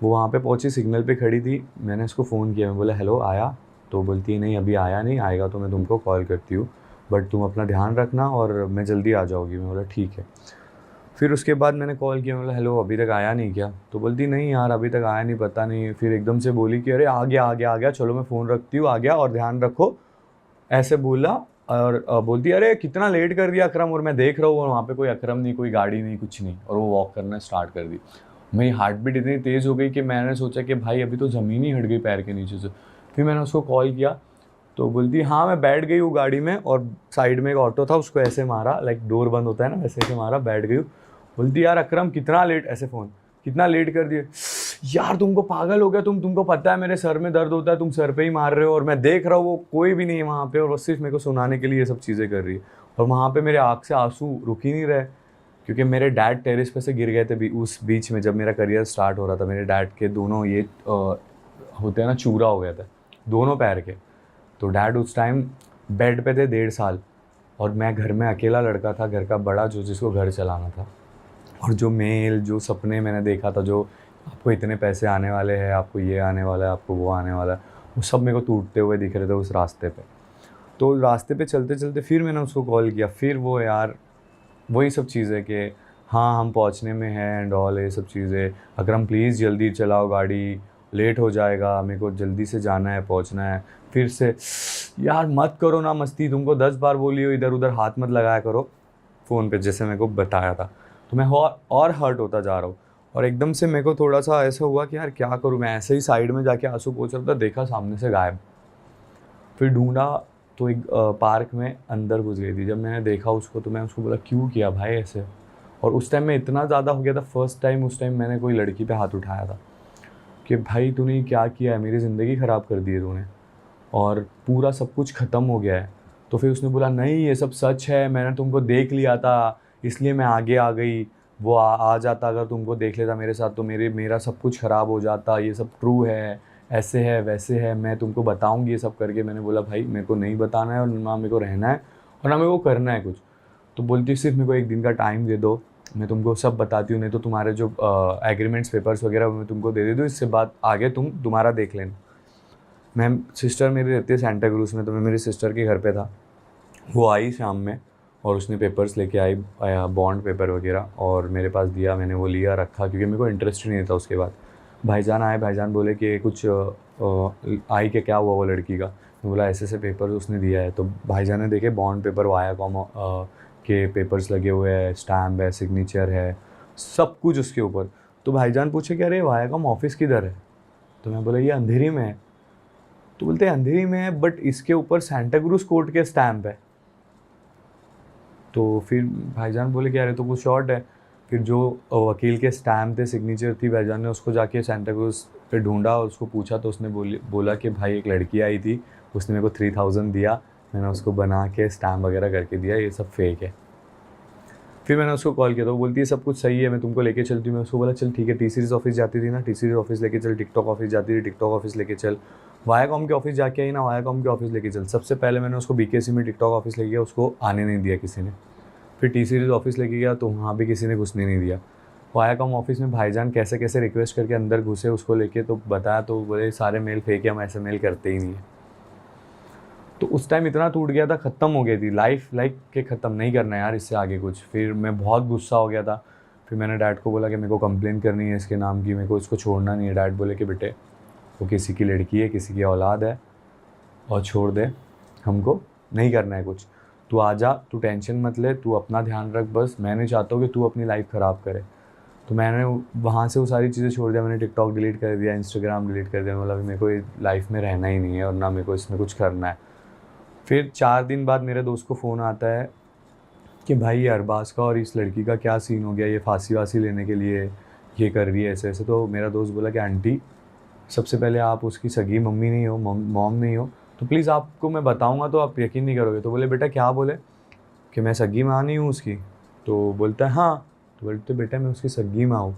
[SPEAKER 1] वो वहाँ पे पहुँची, सिग्नल पे खड़ी थी, मैंने उसको फ़ोन किया, मैं बोला हेलो आया? तो बोलती है नहीं अभी आया नहीं, आएगा तो मैं तुमको कॉल करती हूँ, बट तुम अपना ध्यान रखना और मैं जल्दी आ जाऊँगी। मैं बोला ठीक है। फिर उसके बाद मैंने कॉल किया, मैं बोला हेलो अभी तक आया नहीं क्या? तो बोलती नहीं यार अभी तक आया नहीं, पता नहीं। फिर एकदम से बोली कि अरे आ गया आ गया आ गया, चलो मैं फ़ोन रखती हूँ, आ गया और ध्यान रखो, ऐसे बोला। और बोलती अरे कितना लेट कर दिया अकरम, और मैं देख रहा हूँ और वहाँ पे कोई अकरम नहीं, कोई गाड़ी नहीं, कुछ नहीं, और वो वॉक करना स्टार्ट कर दी। मेरी हार्ट बीट इतनी तेज़ हो गई कि मैंने सोचा कि भाई अभी तो ज़मीन ही हट गई पैर के नीचे से। फिर मैंने उसको कॉल किया, तो बोलती हाँ मैं बैठ गई हूँ गाड़ी में, और साइड में एक ऑटो था उसको ऐसे मारा, लाइक डोर बंद होता है ना वैसे ऐसे मारा, बैठ गई हूँ। बोलती यार अकरम कितना लेट, ऐसे फ़ोन कितना लेट कर दिए यार, तुमको पागल हो गया, तुमको पता है मेरे सर में दर्द होता है, तुम सर पे ही मार रहे हो, और मैं देख रहा हूँ वो कोई भी नहीं है वहाँ पे, और वो सिर्फ मेरे को सुनाने के लिए ये सब चीज़ें कर रही है। और वहाँ पे मेरे आँख से आंसू रुक ही नहीं रहे, क्योंकि मेरे डैड टेरेस पे से गिर गए थे उस बीच में, जब मेरा करियर स्टार्ट हो रहा था। मेरे डैड के दोनों ये होते हैं ना, चूरा हो गया था दोनों पैर के। तो डैड उस टाइम बेड पे थे 1.5 साल, और मैं घर में अकेला लड़का था, घर का बड़ा, जो जिसको घर चलाना था। और जो मेल जो सपने मैंने देखा था, जो आपको इतने पैसे आने वाले हैं, आपको ये आने वाला है, आपको वो आने वाला है, वो सब मेरे को टूटते हुए दिख रहे थे उस रास्ते पे। तो रास्ते पे चलते चलते फिर मैंने उसको कॉल किया, फिर वो यार वही सब चीज़ें कि हाँ हम पहुंचने में हैं एंड ऑल, ये सब चीज़ें, अकरम प्लीज़ जल्दी चलाओ गाड़ी, लेट हो जाएगा, मेरे को जल्दी से जाना है, पहुंचना है। फिर से यार मत करो ना मस्ती, तुमको 10 बार बोली हो, इधर उधर हाथ मत लगाया करो फ़ोन पे, जैसे मेरे को बताया था। तो मैं और हर्ट होता जा रहा हूँ, और एकदम से मेरे को थोड़ा सा ऐसा हुआ कि यार क्या करूँ। मैं ऐसे ही साइड में जाके आंसू पोंछ रहा था, देखा सामने से गायब। फिर ढूंढा तो एक पार्क में अंदर घुस गई थी। जब मैंने देखा उसको तो मैं उसको बोला क्यों किया भाई ऐसे। और उस टाइम में इतना ज़्यादा हो गया था, फर्स्ट टाइम उस टाइम मैंने कोई लड़की पे हाथ उठाया था कि भाई तूने क्या किया है, मेरी ज़िंदगी ख़राब कर दी है तूने, और पूरा सब कुछ ख़त्म हो गया है। तो फिर उसने बोला नहीं ये सब सच है, मैंने तुमको देख लिया था इसलिए मैं आगे आ गई, वो आ जाता अगर तुमको देख लेता मेरे साथ तो मेरा सब कुछ ख़राब हो जाता, ये सब ट्रू है, ऐसे है वैसे है, मैं तुमको बताऊंगी ये सब करके। मैंने बोला भाई मेरे को नहीं बताना है, और ना मेरे को रहना है और ना मेरे को करना है कुछ। तो बोलती सिर्फ मेरे को 1 दिन का टाइम दे दो, मैं तुमको सब बताती हूँ, नहीं तो तुम्हारे जो एग्रीमेंट्स पेपर्स वगैरह मैं तुमको दे दूँ, इससे बात आगे तुम्हारा देख लेना। मैं सिस्टर मेरी रहती है सेंटा क्रूज़ में, तो मैं मेरी सिस्टर के घर पे था। वो आई शाम में और उसने पेपर्स लेके आई, बॉन्ड पेपर वगैरह, और मेरे पास दिया, मैंने वो लिया रखा, क्योंकि मेरे को इंटरेस्ट ही नहीं था। उसके बाद भाईजान आए, भाईजान बोले कि कुछ आई कि क्या हुआ वो लड़की का। मैं बोला ऐसे ऐसे पेपर उसने दिया है। तो भाईजान ने देखे बॉन्ड पेपर, वायाकॉम के पेपर्स लगे हुए हैं, स्टैम्प है, सिग्नेचर है, सब कुछ उसके ऊपर। तो भाईजान पूछे कि अरे वायाकॉम ऑफिस किधर है? तो मैं बोला ये अंधेरी में है। तो बोलते हैं अंधेरी में है बट इसके ऊपर सेंटा क्रूज़ कोर्ट के स्टैम्प है। तो फिर भाईजान बोले कि अरे तो कुछ शॉर्ट है। फिर जो वकील के स्टैम्प थे, सिग्नेचर थी, भाईजान ने उसको जाके सेंटा क्रूज़ पे ढूंढा और उसको पूछा, तो उसने बोला कि भाई एक लड़की आई थी, उसने मेरे को 3000 दिया, मैंने उसको बना के स्टैम्प वगैरह करके दिया, ये सब फेक है। फिर मैंने उसको कॉल किया तो वो बोलती है सब कुछ सही है, मैं तुमको लेके चलती हूँ। मैं उसको बोला चल ठीक है, टी सीरीज़ ऑफिस जाती थी ना, टी सीरीज़ ऑफिस लेके चल, टिकटॉक ऑफिस जाती थी, टिकटॉक ऑफिस लेके चल, वायाकॉम के ऑफिस जाके आई ना, वायाकॉम के ऑफिस लेके चल। सबसे पहले मैंने उसको बीकेसी में टिकटॉक ऑफिस लेके गया, उसको आने नहीं दिया किसी ने। फिर टी सीरीज़ ऑफिस लेके गया तो वहाँ भी किसी ने घुसने नहीं दिया। वायाकॉम ऑफिस में भाईजान कैसे कैसे रिक्वेस्ट करके अंदर घुसे उसको लेके, तो बताया तो बोले सारे मेल फेक है, हम ऐसे मेल करते ही नहीं है। तो उस टाइम इतना टूट गया था, ख़त्म हो गई थी लाइफ, लाइक कि ख़त्म नहीं करना है यार इससे आगे कुछ। फिर मैं बहुत गुस्सा हो गया था। फिर मैंने डैड को बोला कि मेरे को कंप्लेन करनी है इसके नाम की, मेरे को इसको छोड़ना नहीं है। डैड बोले कि बेटे वो किसी की लड़की है, किसी की औलाद है, और छोड़ दे, हमको नहीं करना है कुछ। तू आ जा, तू टेंशन मत ले, तू अपना ध्यान रख, बस मैं नहीं चाहता हूँ कि तू अपनी लाइफ ख़राब करे। तो मैंने वहाँ से वो सारी चीज़ें छोड़ दिया, मैंने टिकटॉक डिलीट कर दिया, इंस्टाग्राम डिलीट कर दिया, मतलब मेरे को लाइफ में रहना ही नहीं है और ना मेरे को इसमें कुछ करना है। फिर 4 दिन बाद मेरे दोस्त को फ़ोन आता है कि भाई ये अरबाज़ का और इस लड़की का क्या सीन हो गया, ये फांसी वासी लेने के लिए ये कर रही है ऐसे ऐसे। तो मेरा दोस्त बोला कि आंटी, सबसे पहले आप उसकी सगी मम्मी नहीं हो, मॉम नहीं हो, तो प्लीज़ आपको मैं बताऊंगा तो आप यकीन नहीं करोगे। तो बोले बेटा क्या बोले, कि मैं सगी माँ नहीं हूँ उसकी। तो बोलता है हाँ। तो बोलते बेटा मैं उसकी सगी माँ हूँ।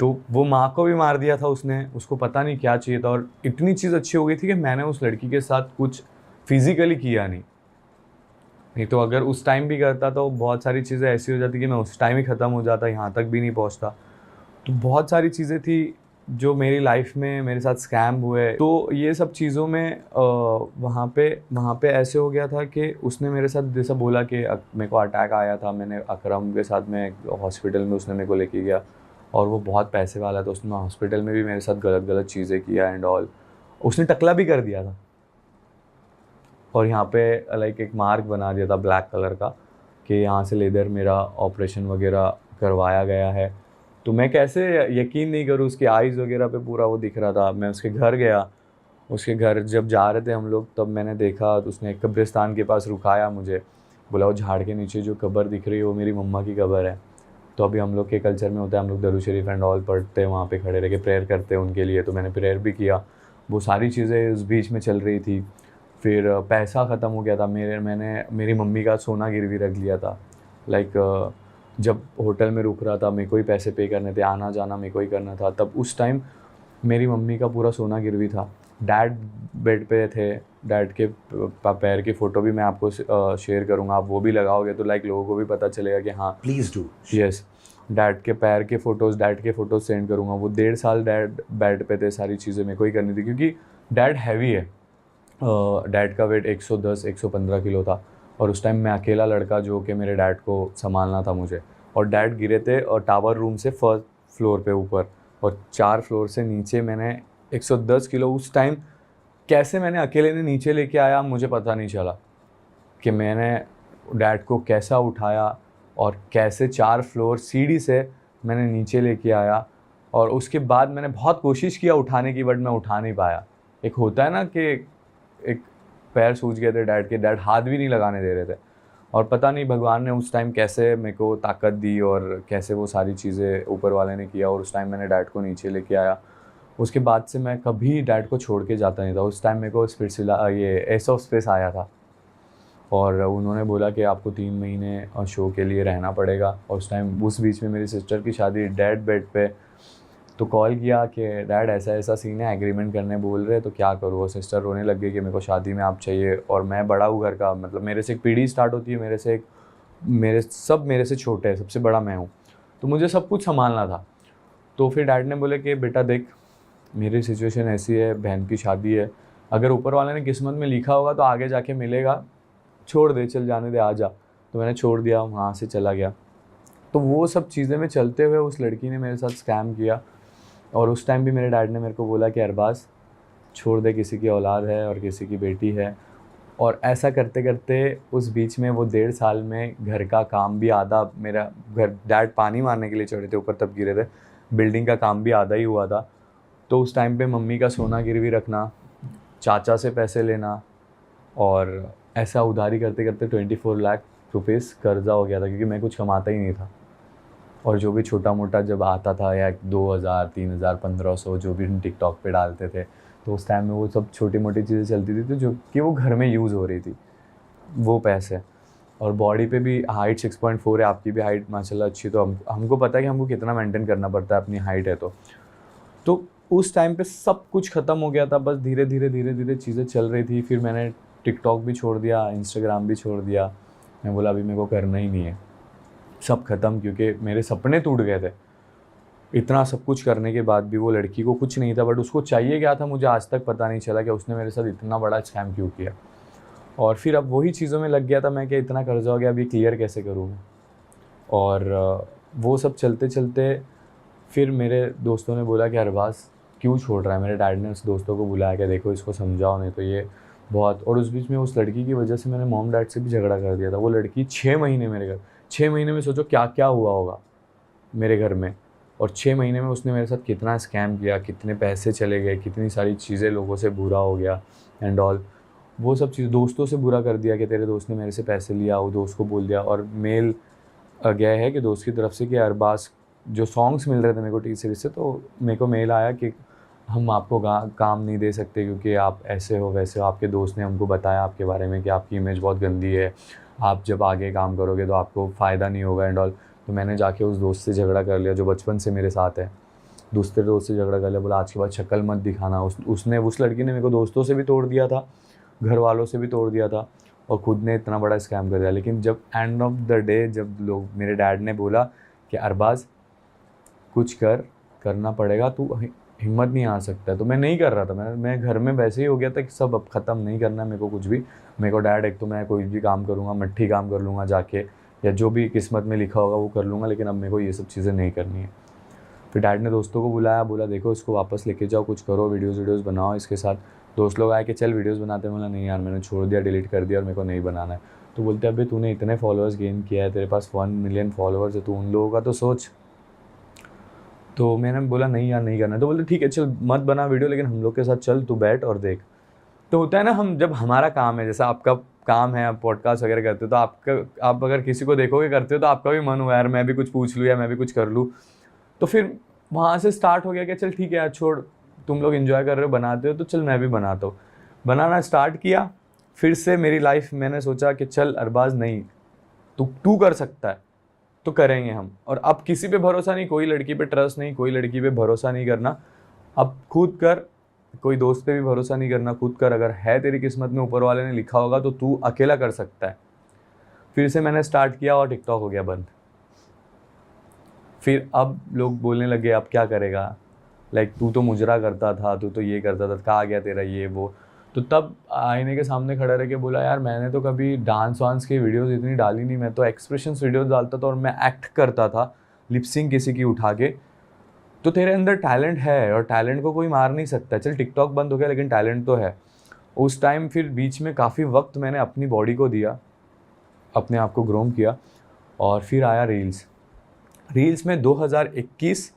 [SPEAKER 1] तो वो माँ को भी मार दिया था उसने, उसको पता नहीं क्या चाहिए था, और इतनी चीज़ अच्छी हो गई थी कि मैंने उस लड़की के साथ कुछ फिजिकली किया नहीं तो अगर उस टाइम भी करता तो बहुत सारी चीज़ें ऐसी हो जाती कि मैं उस टाइम ही ख़त्म हो जाता, यहाँ तक भी नहीं पहुँचता। तो बहुत सारी चीज़ें थी जो मेरी लाइफ में मेरे साथ स्कैम हुए। तो ये सब चीज़ों में वहाँ पे ऐसे हो गया था कि उसने मेरे साथ जैसा बोला कि मेरे को अटैक आया था, मैंने अकरम के साथ में हॉस्पिटल में उसने मेरे को लेके गया, और वो बहुत पैसे वाला था, उसने हॉस्पिटल में भी मेरे साथ गलत चीज़ें किया एंड ऑल। उसने टकला भी कर दिया था, और यहाँ पे लाइक एक मार्क बना दिया था ब्लैक कलर का कि यहाँ से लेदर मेरा ऑपरेशन वगैरह करवाया गया है। तो मैं कैसे यकीन नहीं करूँ, उसकी आइज़ वगैरह पे पूरा वो दिख रहा था। मैं उसके घर गया, उसके घर जब जा रहे थे हम लोग तब मैंने देखा, तो उसने एक कब्रिस्तान के पास रुकाया मुझे, बोला वो झाड़ के नीचे जो कब्र दिख रही है वो मेरी मम्मा की कब्र है। तो अभी हम लोग के कल्चर में होता है, हम लोग दरूद शरीफ एंड ऑल पढ़ते हैं, वहाँ पे खड़े रह के प्रेयर करते हैं उनके लिए। तो मैंने प्रेयर भी किया, वो सारी चीज़ें उस बीच में चल रही थी। फिर पैसा ख़त्म हो गया था, मैंने मेरी मम्मी का सोना गिरवी रख लिया था। लाइक जब होटल में रुक रहा था, मेरे को ही पैसे पे करने थे, आना जाना मेरे को ही करना था। तब उस टाइम मेरी मम्मी का पूरा सोना गिरवी था। डैड बेड पे थे, डैड के पैर की फ़ोटो भी मैं आपको शेयर करूँगा, आप वो भी लगाओगे तो लाइक लोगों को भी पता चलेगा कि हाँ
[SPEAKER 2] प्लीज़ डू।
[SPEAKER 1] यस, डैड के पैर के फ़ोटोज़, डैड के फ़ोटोज़ सेंड करूँगा। वो 1.5 साल डैड बेड पे थे, सारी चीज़ें मेरे को ही करनी थी क्योंकि डैड हैवी है। डैड का वेट 110-115 किलो था, और उस टाइम मैं अकेला लड़का जो कि मेरे डैड को संभालना था मुझे। और डैड गिरे थे और टावर रूम से 1st फ्लोर पे ऊपर, और 4 फ्लोर से नीचे। मैंने 110 किलो उस टाइम कैसे मैंने अकेले ने नीचे लेके आया मुझे पता नहीं चला, कि मैंने डैड को कैसा उठाया और कैसे 4 फ्लोर सीढ़ी से मैंने नीचे लेके आया। और उसके बाद मैंने बहुत कोशिश किया उठाने की, बट मैं उठा नहीं पाया। एक होता है ना कि एक पैर सूज गए थे डैड के, डैड हाथ भी नहीं लगाने दे रहे थे, और पता नहीं भगवान ने उस टाइम कैसे मेरे को ताकत दी और कैसे वो सारी चीज़ें ऊपर वाले ने किया, और उस टाइम मैंने डैड को नीचे लेके आया। उसके बाद से मैं कभी डैड को छोड़ के जाता नहीं था। उस टाइम मेरे को स्पिरिटसिला ये एस ऑफ स्पेस आया था, और उन्होंने बोला कि आपको 3 महीने शो के लिए रहना पड़ेगा। और उस टाइम उस बीच में मेरी सिस्टर की शादी, डैड बेड पे। तो कॉल किया कि डैड ऐसा ऐसा सीन है, एग्रीमेंट करने बोल रहे, तो क्या करूँ। और सिस्टर रोने लग गई कि मेरे को शादी में आप चाहिए, और मैं बड़ा हूँ घर का, मतलब मेरे से एक पीढ़ी स्टार्ट होती है, मेरे से छोटे हैं, सबसे बड़ा मैं हूँ, तो मुझे सब कुछ संभालना था। तो फिर डैड ने बोले कि बेटा देख, मेरी सिचुएशन ऐसी है, बहन की शादी है, अगर ऊपर वाले ने किस्मत में लिखा होगा तो आगे जाके मिलेगा, छोड़ दे, चल जाने दे, आ जा। तो मैंने छोड़ दिया, वहाँ से चला गया। तो वो सब चीज़ें में चलते हुए उस लड़की ने मेरे साथ स्कैम किया, और उस टाइम भी मेरे डैड ने मेरे को बोला कि अरबाज़ छोड़ दे, किसी की औलाद है और किसी की बेटी है। और ऐसा करते करते उस बीच में वो 1.5 साल में घर का काम भी आधा, मेरा घर डैड पानी मारने के लिए चढ़े थे ऊपर तब गिरे थे, बिल्डिंग का काम भी आधा ही हुआ था। तो उस टाइम पे मम्मी का सोना गिरवी रखना, चाचा से पैसे लेना, और ऐसा उधारी करते करते 24 लाख रुपीज़ कर्जा हो गया था, क्योंकि मैं कुछ कमाता ही नहीं था। और जो भी छोटा मोटा जब आता था, या 2000, 3000, 1500 जो भी हम टिकटॉक पे डालते थे, तो उस टाइम में वो सब छोटी मोटी चीज़ें चलती थी, तो जो कि वो घर में यूज़ हो रही थी वो पैसे। और बॉडी पे भी हाइट 6.4 है, आपकी भी हाइट माशाल्लाह अच्छी, तो हमको पता है कि हमको कितना मेंटेन करना पड़ता है अपनी हाइट है। तो उस टाइम पे सब कुछ ख़त्म हो गया था, बस धीरे धीरे चीज़ें चल रही थी। फिर मैंने टिकटॉक भी छोड़ दिया, इंस्टाग्राम भी छोड़ दिया। मैं बोला अभी मेरे को करना ही नहीं है, सब ख़त्म, क्योंकि मेरे सपने टूट गए थे। इतना सब कुछ करने के बाद भी वो लड़की को कुछ नहीं था, बट उसको चाहिए क्या था मुझे आज तक पता नहीं चला कि उसने मेरे साथ इतना बड़ा स्कैम क्यों किया। और फिर अब वही चीज़ों में लग गया था मैं कि इतना कर्जा हो गया, अभी क्लियर कैसे करूँ मैं। और वो सब चलते चलते फिर मेरे दोस्तों ने बोला कि अरबाज़ क्यों छोड़ रहा है। मेरे डैड ने उस दोस्तों को बुलाया कि देखो इसको समझाओ, नहीं तो ये बहुत। और उस बीच में उस लड़की की वजह से मैंने मॉम डैड से भी झगड़ा कर दिया था। वो लड़की 6 महीने मेरे घर, 6 महीने में सोचो क्या क्या हुआ होगा मेरे घर में। और 6 महीने में उसने मेरे साथ कितना स्कैम किया, कितने पैसे चले गए, कितनी सारी चीज़ें, लोगों से बुरा हो गया एंड ऑल। वो सब चीज़ दोस्तों से बुरा कर दिया कि तेरे दोस्त ने मेरे से पैसे लिया, वो दोस्त को बोल दिया। और मेल गया है कि दोस्त की तरफ से कि अरबाज़ जो सॉन्ग्स मिल रहे थे मेरे को टी सीरीज से, तो मेरे को मेल आया कि हम आपको काम नहीं दे सकते क्योंकि आप ऐसे हो वैसे हो। आपके दोस्त ने हमको बताया आपके बारे में कि आपकी इमेज बहुत गंदी है, आप जब आगे काम करोगे तो आपको फ़ायदा नहीं होगा एंड ऑल। तो मैंने जाके उस दोस्त से झगड़ा कर लिया जो बचपन से मेरे साथ है। दूसरे दोस्त से झगड़ा कर लिया, बोला आज के बाद शक्ल मत दिखाना। उसने उस लड़की ने मेरे को दोस्तों से भी तोड़ दिया था, घर वालों से भी तोड़ दिया था, और खुद ने इतना बड़ा स्कैम कर दिया। लेकिन जब एंड ऑफ द डे जब लोग, मेरे डैड ने बोला कि अरबाज़ कुछ करना पड़ेगा, तू हिम्मत नहीं आ सकता है, तो मैं नहीं कर रहा था। मैं घर में वैसे ही हो गया था कि सब अब ख़त्म, नहीं करना मेरे को कुछ भी। मेरे को डैड, एक तो मैं कोई भी काम करूँगा, मट्ठी काम कर लूँगा जाके, या जो भी किस्मत में लिखा होगा वो कर लूँगा, लेकिन अब मेरे को ये सब चीज़ें नहीं करनी है। फिर डैड ने दोस्तों को बुलाया, बोला देखो इसको वापस लेके जाओ, कुछ करो, वीडियोज़ बनाओ इसके साथ। दोस्त लोग आए कि चल वीडियोज़ बनाते हैं। बोला नहीं यार, मैंने छोड़ दिया, डिलीट कर दिया और मेरे को नहीं बनाना है। तो बोलते अबे तूने इतने फॉलोअर्स गेन किया है, तेरे पास 1 मिलियन फॉलोअर्स है, तो उन लोगों का तो सोच। तो मैंने बोला नहीं यार, नहीं करना। तो बोलते ठीक है चल मत बना वीडियो, लेकिन हम लोग के साथ चल, तू बैठ और देख। तो होता है ना, हम जब हमारा काम है, जैसा आपका काम है, आप पॉडकास्ट वगैरह करते हो, तो आप अगर किसी को देखोगे करते हो तो आपका भी मन हुआ यार मैं भी कुछ पूछ लूँ या मैं भी कुछ कर लूँ। तो फिर वहाँ से स्टार्ट हो गया कि चल ठीक है यार छोड़, तुम लोग एंजॉय कर रहे हो, बनाते हो, तो चल मैं भी बनाता हूँ। बनाना स्टार्ट किया। फिर से मेरी लाइफ, मैंने सोचा कि चल अरबाज़ नहीं, तू कर सकता है, तो करेंगे हम। और अब किसी पे भरोसा नहीं, कोई लड़की पे ट्रस्ट नहीं, कोई लड़की पे भरोसा नहीं करना। अब खुद कर, कोई दोस्त पे भी भरोसा नहीं करना, खुद कर। अगर है तेरी किस्मत में, ऊपर वाले ने लिखा होगा, तो तू अकेला कर सकता है। फिर से मैंने स्टार्ट किया और टिकटॉक हो गया बंद। फिर अब लोग बोलने लगे अब क्या करेगा, लाइक तू तो मुजरा करता था, तू तो ये करता था, कहाँ गया तेरा ये वो। तो तब आईने के सामने खड़ा रह के बोला यार मैंने तो कभी डांस वांस की वीडियोस इतनी डाली नहीं, मैं तो एक्सप्रेशंस वीडियोस डालता था और मैं एक्ट करता था, लिपसिंग किसी की उठा के। तो तेरे अंदर टैलेंट है और टैलेंट को कोई मार नहीं सकता। चल टिकटॉक बंद हो गया लेकिन टैलेंट तो है। उस टाइम फिर बीच में काफ़ी वक्त मैंने अपनी बॉडी को दिया, अपने आप को ग्रोम किया। और फिर आया रील्स में 2021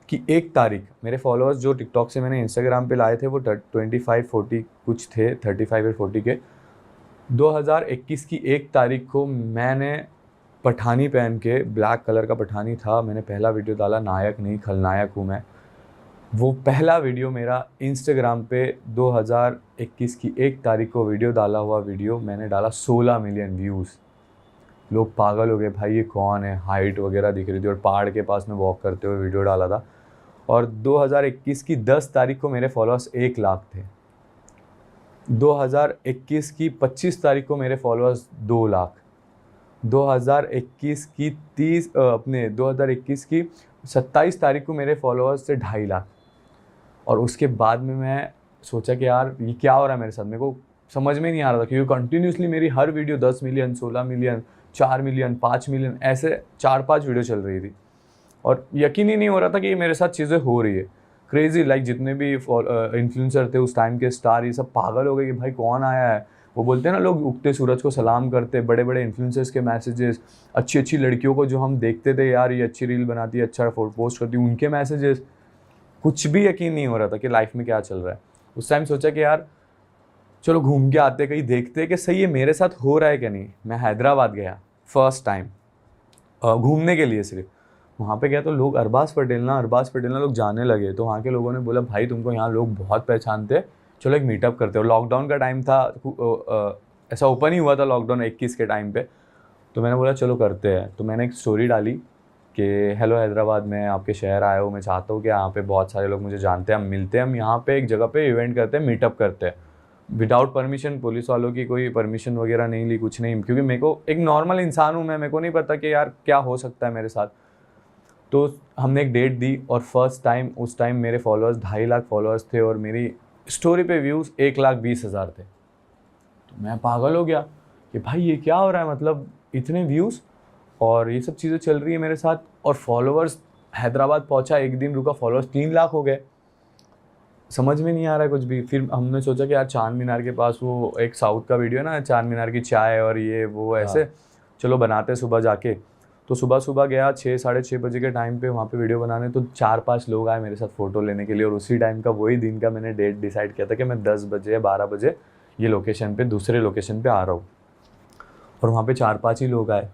[SPEAKER 1] की 1 तारीख मेरे फॉलोअर्स जो टिकटॉक से मैंने इंस्टाग्राम पे लाए थे वो 25-40 कुछ थे, 35 या 40 के। 2021 की 1 तारीख को मैंने पठानी पहन के, ब्लैक कलर का पठानी था, मैंने पहला वीडियो डाला, नायक नहीं खलनायक हूँ मैं। वो पहला वीडियो मेरा इंस्टाग्राम पे 2021 की 1 तारीख को वीडियो डाला हुआ वीडियो मैंने डाला 16 मिलियन व्यूज़। लोग पागल हो गए, भाई ये कौन है, हाइट वगैरह दिख रही थी और पहाड़ के पास में वॉक करते हुए वीडियो डाला था। और 2021 की 10 तारीख को मेरे फॉलोअर्स 1 लाख थे। 2021 की 25 तारीख को मेरे फॉलोअर्स 2 लाख। 2021 की 2021 की 27 तारीख को मेरे फॉलोअर्स थे 2.5 लाख। और उसके बाद में मैं सोचा कि यार ये क्या हो रहा है मेरे साथ, मेरे को समझ में नहीं आ रहा था, क्योंकि कंटिन्यूसली मेरी हर video 10 million, 16 million, 4 million, 5 million, ऐसे 4-5 वीडियो चल रही थी। और यकीन ही नहीं हो रहा था कि ये मेरे साथ चीज़ें हो रही है। क्रेजी, लाइक जितने भी इन्फ्लुएंसर थे उस टाइम के, स्टार, ये सब पागल हो गए कि भाई कौन आया है। वो बोलते हैं ना लोग उगते सूरज को सलाम करते, बड़े बड़े इन्फ्लुएंसर्स के मैसेजेस, अच्छी अच्छी लड़कियों को जो हम देखते थे यार ये अच्छी रील बनाती है, अच्छा पोस्ट करती है, उनके मैसेजेस, कुछ भी यकीन नहीं हो रहा था कि लाइफ में क्या चल रहा है। उस टाइम सोचा कि यार चलो घूम के आते, कहीं देखते कि सही है मेरे साथ हो रहा है कि नहीं। मैं हैदराबाद गया फर्स्ट टाइम घूमने के लिए सिर्फ। वहाँ पे गया तो लोग अरबाज़ पटेल ना लोग जानने लगे। तो वहाँ के लोगों ने बोला भाई तुमको यहाँ लोग बहुत पहचानते, चलो एक मीटअप करते हो। लॉकडाउन का टाइम था, ऐसा ओपन ही हुआ था लॉकडाउन 21 के टाइम पे। तो मैंने बोला चलो करते हैं। तो मैंने एक स्टोरी डाली कि हेलो हैदराबाद, मैं आपके शहर आया हूँ, मैं चाहता हूँ कि यहाँ पे बहुत सारे लोग मुझे जानते हैं, हम मिलते हैं, हम यहाँ पे एक जगह पे इवेंट करते हैं, मीटअप करते हैं। विदाउट परमिशन, पुलिस वालों की कोई परमिशन वगैरह नहीं ली, कुछ नहीं, क्योंकि मेरे को एक नॉर्मल इंसान हूँ मैं, मेरे को नहीं पता कि यार क्या हो सकता है मेरे साथ। तो हमने एक डेट दी और फर्स्ट टाइम, उस टाइम मेरे फॉलोअर्स 2.5 लाख फॉलोअर्स थे और मेरी स्टोरी पे व्यूज़ 1,20,000 थे। तो मैं पागल हो गया कि भाई ये क्या हो रहा है, मतलब इतने व्यूज़ और ये सब चीज़ें चल रही है मेरे साथ। और फॉलोअर्स, हैदराबाद पहुंचा, एक दिन रुका, फॉलोअर्स 3 लाख हो गए। समझ में नहीं आ रहा है कुछ भी। फिर हमने सोचा कि यार चांद मीनार के पास वो एक साउथ का वीडियो है ना, चांद मीनार की चाय और ये वो ऐसे, चलो बनाते हैं सुबह जाके। तो सुबह सुबह गया 6 साढ़े 6 बजे के टाइम पे वहाँ पे वीडियो बनाने। तो 4-5 लोग आए मेरे साथ फ़ोटो लेने के लिए, और उसी टाइम का वही दिन का मैंने डेट डिसाइड किया था कि मैं 10 बजे या 12 बजे ये लोकेशन पे, दूसरे लोकेशन पे आ रहा हूँ। और वहाँ पे 4-5 ही लोग आए।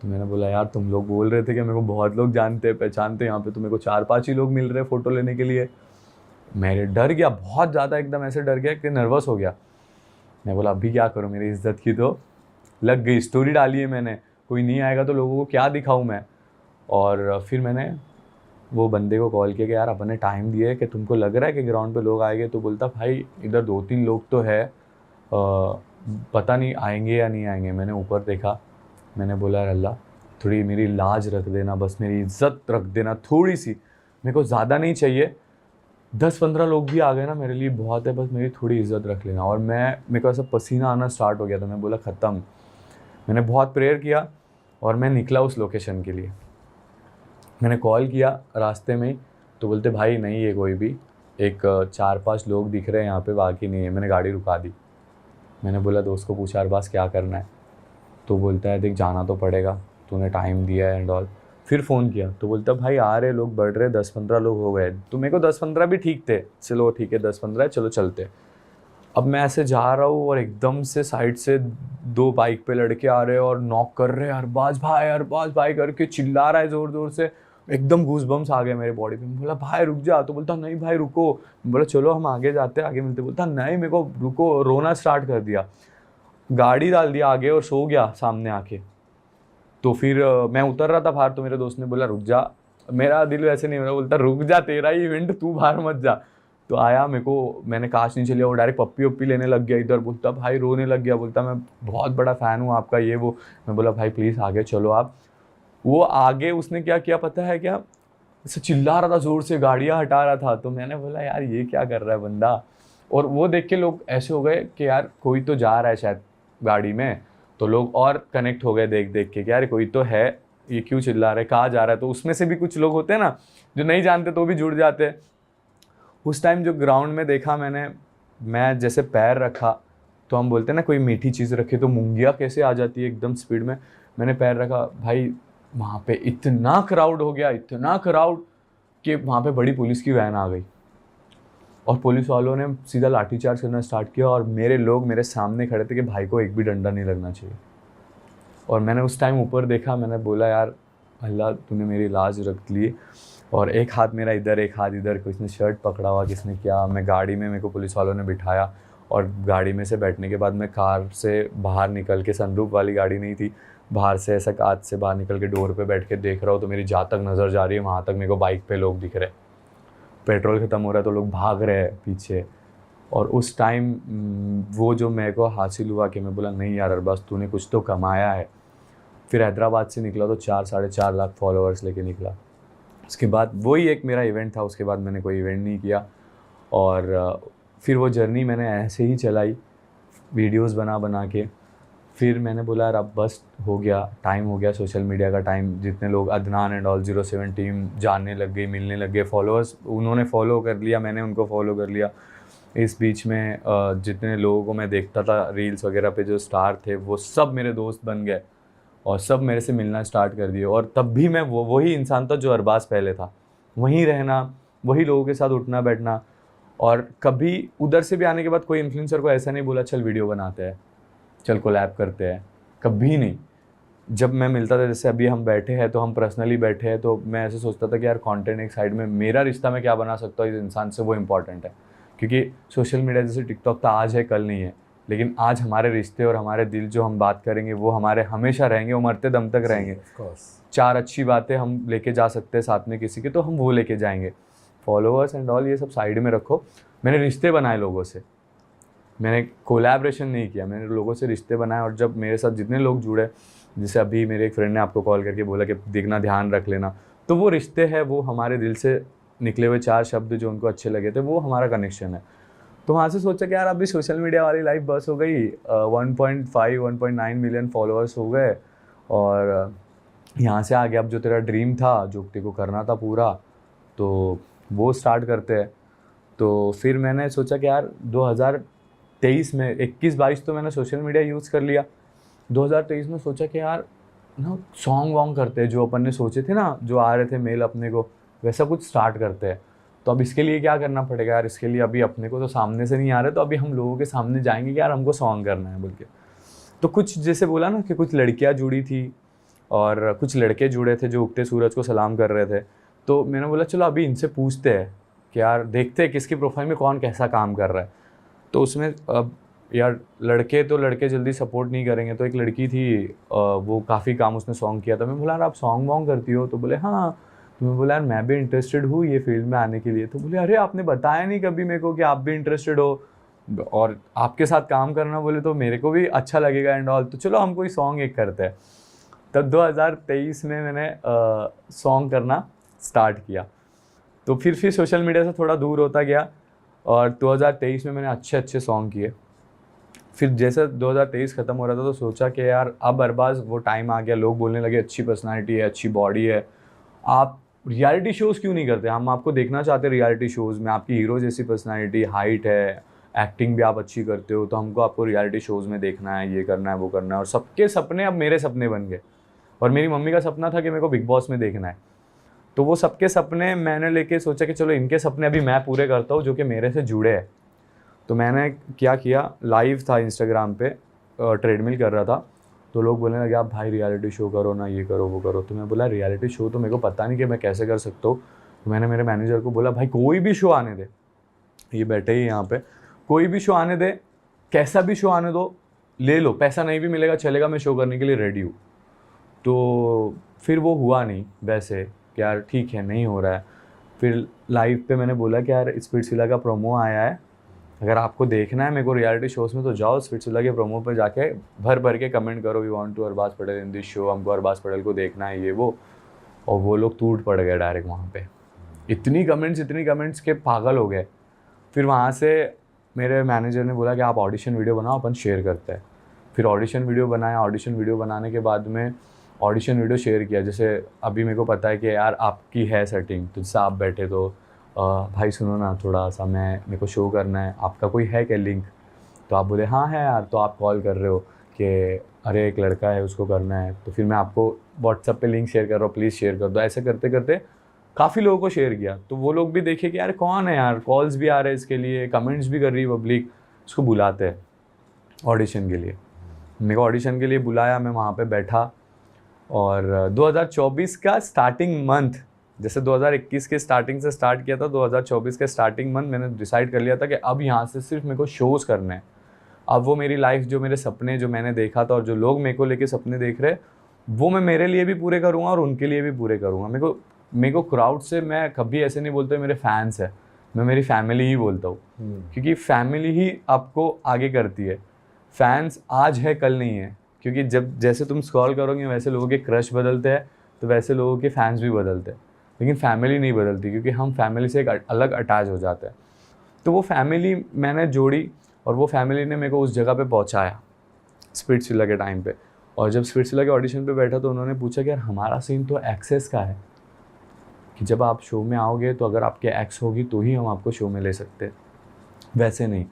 [SPEAKER 1] तो मैंने बोला यार तुम लोग बोल रहे थे कि मेरे को बहुत लोग जानते हैं पहचानते हैं, यहाँ पे तो मेरे को 4-5 ही लोग मिल रहे हैं फ़ोटो लेने के लिए। मेरे डर गया बहुत ज़्यादा, एकदम ऐसे डर गया कि नर्वस हो गया। मैं बोला अभी क्या करूँ, मेरी इज्जत की तो लग गई, स्टोरी डाली है मैंने, कोई नहीं आएगा तो लोगों को क्या दिखाऊँ मैं। और फिर मैंने वो बंदे को कॉल किया कि यार अपन ने टाइम दिया है कि तुमको लग रहा है कि ग्राउंड पे लोग आएंगे। तो बोलता भाई इधर 2-3 लोग तो है, पता नहीं आएंगे या नहीं आएंगे। मैंने ऊपर देखा, मैंने बोला यार अल्लाह थोड़ी मेरी लाज रख देना, बस मेरी इज्जत रख देना थोड़ी सी, मेरे को ज़्यादा नहीं चाहिए, 10-15 लोग भी आ गए ना मेरे लिए बहुत है, बस मेरी थोड़ी इज्जत रख लेना। और मेरे को ऐसा पसीना आना स्टार्ट हो गया था। मैं बोला ख़त्म। मैंने बहुत प्रेयर किया और मैं निकला उस लोकेशन के लिए। मैंने कॉल किया रास्ते में ही, तो बोलते भाई नहीं है कोई भी, एक 4-5 लोग दिख रहे हैं यहाँ पे, बाकी नहीं है। मैंने गाड़ी रुका दी। मैंने बोला दोस्त को पूछा अरबाज क्या करना है, तो बोलता है देख जाना तो पड़ेगा, तूने टाइम दिया है एंड ऑल। फिर फ़ोन किया तो बोलता भाई आ रहे लोग, बढ़ रहे, 10-15 लोग हो गए। तो मेरे को 10-15 भी ठीक थे, चलो ठीक है 10-15 है, चलो चलते। अब मैं ऐसे जा रहा हूँ और एकदम से साइड से 2 बाइक पे लड़के आ रहे हैं और नॉक कर रहे हैं, अरबाज भाई करके चिल्ला रहा है ज़ोर ज़ोर से। एकदम गूज़बम्स आ गए मेरे बॉडी पे। मैं बोला भाई रुक जा, तो बोलता नहीं भाई रुको। मैं बोला चलो हम आगे जाते हैं, आगे मिलते। बोलता नहीं मेरे को रुको, रोना स्टार्ट कर दिया, गाड़ी डाल दिया आगे और सो गया सामने आके। तो फिर मैं उतर रहा था बाहर, तो मेरे दोस्त ने बोला रुक जा। मेरा दिल वैसे नहीं, मेरा बोलता रुक जा, तेरा ही इवेंट, तू बाहर मत जा। तो आया, मेरे को मैंने कांच नीचे लिया, वो डायरेक्ट पप्पी वप्पी लेने लग गया इधर। बोलता भाई रोने लग गया, बोलता मैं बहुत बड़ा फ़ैन हूँ आपका ये वो। मैं बोला भाई प्लीज़ आगे चलो आप। वो आगे उसने क्या किया पता है क्या, ऐसे चिल्ला रहा था ज़ोर से, गाड़ियाँ हटा रहा था। तो मैंने बोला यार ये क्या कर रहा है बंदा। और वो देख के लोग ऐसे हो गए कि यार कोई तो जा रहा है शायद गाड़ी में। तो लोग और कनेक्ट हो गए देख देख के कि यार कोई तो है, ये क्यों चिल्ला रहा है, कहाँ जा रहा है। तो उसमें से भी कुछ लोग होते हैं ना जो नहीं जानते तो भी जुड़ जाते हैं। उस टाइम जो ग्राउंड में देखा मैंने, मैं जैसे पैर रखा, तो हम बोलते हैं ना कोई मीठी चीज़ रखे तो मुंगिया कैसे आ जाती है एकदम स्पीड में। मैंने पैर रखा भाई, वहाँ पे इतना क्राउड हो गया, इतना क्राउड कि वहाँ पे बड़ी पुलिस की वैन आ गई और पुलिस वालों ने सीधा लाठीचार्ज करना स्टार्ट किया। और मेरे लोग मेरे सामने खड़े थे कि भाई को एक भी डंडा नहीं लगना चाहिए। और मैंने उस टाइम ऊपर देखा, मैंने बोला यार अल्लाह तूने मेरी लाज रख ली। और एक हाथ मेरा इधर, एक हाथ इधर, किसने शर्ट पकड़ा हुआ, किसने क्या। मैं गाड़ी में, मेरे को पुलिस वालों ने बिठाया और गाड़ी में से बैठने के बाद मैं कार से बाहर निकल के, सनरूफ वाली गाड़ी नहीं थी, बाहर से ऐसा कांच से बाहर निकल के डोर पे बैठ के देख रहा हूँ। तो मेरी जहाँ तक नज़र जा रही है वहाँ तक मेरे को बाइक पे लोग दिख रहे, पेट्रोल ख़त्म हो रहा है तो लोग भाग रहे हैं पीछे। और उस टाइम वो जो मेरे को हासिल हुआ कि मैं बोला नहीं यार अरबाज तूने कुछ तो कमाया है। फिर हैदराबाद से निकला तो 4-4.5 लाख फॉलोअर्स लेके निकला। उसके बाद वही एक मेरा इवेंट था, उसके बाद मैंने कोई इवेंट नहीं किया। और फिर वो जर्नी मैंने ऐसे ही चलाई, वीडियोस बना बना के। फिर मैंने बोला यार अब बस हो गया, टाइम हो गया सोशल मीडिया का टाइम। जितने लोग अदनान एंड ऑल 07 टीम जानने लग गई, मिलने लग गए, फॉलोअर्स उन्होंने फॉलो कर लिया, मैंने उनको फॉलो कर लिया। इस बीच में जितने लोगों को मैं देखता था रील्स वगैरह पे जो स्टार थे वो सब मेरे दोस्त बन गए और सब मेरे से मिलना स्टार्ट कर दिए। और तब भी मैं वही इंसान था जो अरबाज पहले था, वहीं रहना, वही लोगों के साथ उठना बैठना। और कभी उधर से भी आने के बाद कोई इन्फ्लुएंसर को ऐसा नहीं बोला चल वीडियो बनाते हैं, चल कोलैब करते हैं, कभी नहीं। जब मैं मिलता था, जैसे अभी हम बैठे हैं तो हम पर्सनली बैठे हैं, तो मैं ऐसे सोचता था कि यार कंटेंट एक साइड में, मेरा रिश्ता मैं क्या बना सकता हूँ इस इंसान से, वो इंपॉर्टेंट है। क्योंकि सोशल मीडिया जैसे टिकटॉक था, आज है कल नहीं है, लेकिन आज हमारे रिश्ते और हमारे दिल जो हम बात करेंगे वो हमारे हमेशा रहेंगे, वो मरते दम तक रहेंगे। 4 अच्छी बातें हम लेके जा सकते हैं साथ में किसी के, तो हम वो लेके जाएंगे। फॉलोअर्स एंड ऑल ये सब साइड में रखो। मैंने रिश्ते बनाए लोगों से, मैंने कोलैबोरेशन नहीं किया, मैंने लोगों से रिश्ते बनाए। और जब मेरे साथ जितने लोग जुड़े, जैसे अभी मेरे एक फ्रेंड ने आपको कॉल करके बोला कि देखना, ध्यान रख लेना, तो वो रिश्ते हैं, वो हमारे दिल से निकले हुए 4 शब्द जो उनको अच्छे लगे थे, वो हमारा कनेक्शन है। तो वहाँ से सोचा कि यार अभी सोशल मीडिया वाली लाइफ बस हो गई, 1.5-1.9 मिलियन फॉलोअर्स हो गए और यहाँ से आगे अब जो तेरा ड्रीम था, जो तेरे को करना था पूरा, तो वो स्टार्ट करते हैं। तो फिर मैंने सोचा कि यार 2023 में 21-22 तो मैंने सोशल मीडिया यूज़ कर लिया, 2023 में सोचा कि यार ना सॉन्ग वॉन्ग करते हैं, जो अपन ने सोचे थे ना, जो आ रहे थे मेल अपने को, वैसा कुछ स्टार्ट करते हैं। तो अब इसके लिए क्या करना पड़ेगा यार, इसके लिए अभी अपने को तो सामने से नहीं आ रहे, तो अभी हम लोगों के सामने जाएंगे कि यार हमको सॉन्ग करना है बोल के। तो कुछ जैसे बोला ना कि कुछ लड़कियां जुड़ी थी और कुछ लड़के जुड़े थे जो उगते सूरज को सलाम कर रहे थे। तो मैंने बोला चलो अभी इनसे पूछते हैं कि यार देखते हैं किसकी प्रोफाइल में कौन कैसा काम कर रहा है। तो उसमें अब यार लड़के तो लड़के जल्दी सपोर्ट नहीं करेंगे, तो एक लड़की थी वो काफ़ी काम उसने सॉन्ग किया था। मैं बोला यार आप सॉन्ग वॉन्ग करती हो? तो बोले हाँ। तो मैं बोला यार मैं भी इंटरेस्टेड हूँ ये फील्ड में आने के लिए। तो बोले अरे आपने बताया नहीं कभी मेरे को कि आप भी इंटरेस्टेड हो और आपके साथ काम करना, बोले तो मेरे को भी अच्छा लगेगा एंड ऑल, तो चलो हम कोई सॉन्ग एक करते हैं। तब 2023 में मैंने सॉन्ग करना स्टार्ट किया। तो फिर सोशल मीडिया से थोड़ा दूर होता गया और 2023 में मैंने अच्छे अच्छे सॉन्ग किए। फिर जैसे 2023 ख़त्म हो रहा था तो सोचा कि यार अब अरबाज़ वो टाइम आ गया, लोग बोलने लगे अच्छी पर्सनालिटी है, अच्छी बॉडी है, आप रियलिटी शोज़ क्यों नहीं करते, हम आपको देखना चाहते हैं रियलिटी शोज़ में, आपकी हीरो जैसी पर्सनालिटी, हाइट है, एक्टिंग भी आप अच्छी करते हो, तो हमको आपको रियलिटी शोज़ में देखना है, ये करना है, वो करना है। और सबके सपने अब मेरे सपने बन गए। और मेरी मम्मी का सपना था कि मेरे को बिग बॉस में देखना है, तो वो सबके सपने मैंने लेके सोचा कि चलो इनके सपने अभी मैं पूरे करता हूँ जो कि मेरे से जुड़े हैं। तो मैंने क्या किया, लाइव था इंस्टाग्राम पे, ट्रेडमिल कर रहा था, तो लोग बोलने लगे आप भाई रियलिटी शो करो ना, ये करो वो करो। तो मैं बोला रियलिटी शो तो मेरे को पता नहीं कि मैं कैसे कर सकता हूँ। तो मैंने मेरे मैनेजर को बोला भाई कोई भी शो आने दे, ये बैठे ही यहाँ पे, कोई भी शो आने दे, कैसा भी शो आने दो, ले लो, पैसा नहीं भी मिलेगा चलेगा, मैं शो करने के लिए रेडी हूँ। तो फिर वो हुआ नहीं वैसे कि यार ठीक है नहीं हो रहा है। फिर लाइव पे मैंने बोला कि यार स्पिट्सविला का प्रोमो आया है, अगर आपको देखना है मेरे को रियलिटी शोज़ में तो जाओ स्पिट्सविला के प्रोमो पे जाके भर के कमेंट करो we want to Arbaaz Patel in this show, हमको अरबाज़ पटेल को देखना है ये वो। और वो लोग टूट पड़ गए डायरेक्ट वहाँ पे, इतनी कमेंट्स के पागल हो गए। फिर वहाँ से मेरे मैनेजर ने बोला कि आप ऑडिशन वीडियो बनाओ, अपन शेयर करते हैं। फिर ऑडिशन वीडियो बनाया, ऑडिशन वीडियो बनाने के बाद में ऑडिशन वीडियो शेयर किया। जैसे अभी मेरे को पता है कि यार आपकी है सेटिंग, तो जैसे आप बैठे तो भाई सुनो ना थोड़ा सा मेरे को शो करना है, आपका कोई है क्या लिंक? तो आप बोले हाँ है यार, तो आप कॉल कर रहे हो कि अरे एक लड़का है उसको करना है, तो फिर मैं आपको व्हाट्सएप पे लिंक शेयर कर रहा हूँ, प्लीज़ शेयर कर दो। ऐसे करते करते काफ़ी लोगों को शेयर किया, तो वो लोग भी देखे कि यार कौन है यार, कॉल्स भी आ रहे हैं इसके लिए, कमेंट्स भी कर रही है पब्लिक, इसको बुलाते हैं ऑडिशन के लिए। मेरे को ऑडिशन के लिए बुलाया, मैं वहाँ पे बैठा और 2024 का स्टार्टिंग मंथ, जैसे 2021 के स्टार्टिंग से स्टार्ट किया था, 2024 के स्टार्टिंग मंथ मैंने डिसाइड कर लिया था कि अब यहाँ से सिर्फ मेरे को शोज़ करने हैं। अब वो मेरी लाइफ, जो मेरे सपने जो मैंने देखा था और जो लोग मेरे को लेके सपने देख रहे हैं, वो मैं मेरे लिए भी पूरे करूँगा और उनके लिए भी पूरे करूँगा। मेरे को क्राउड से मैं कभी ऐसे नहीं बोलता मेरे फैंस है, मैं मेरी फैमिली ही बोलता हूँ, क्योंकि फैमिली ही आपको आगे करती है। फैंस आज है कल नहीं है, क्योंकि जब जैसे तुम स्क्रॉल करोगे वैसे लोगों के क्रश बदलते हैं, तो वैसे लोगों के फैंस भी बदलते हैं, लेकिन फैमिली नहीं बदलती, क्योंकि हम फैमिली से एक अलग अटैच हो जाते हैं। तो वो फैमिली मैंने जोड़ी और वो फैमिली ने मेरे को उस जगह पे पहुंचाया स्पिट्सविला के टाइम पे। और जब स्पिट्सविला के ऑडिशन पे बैठा तो उन्होंने पूछा कि यार हमारा सीन तो एक्सेस का है, कि जब आप शो में आओगे तो अगर आपके एक्स होगी तो ही हम आपको शो में ले सकते हैं, वैसे नहीं।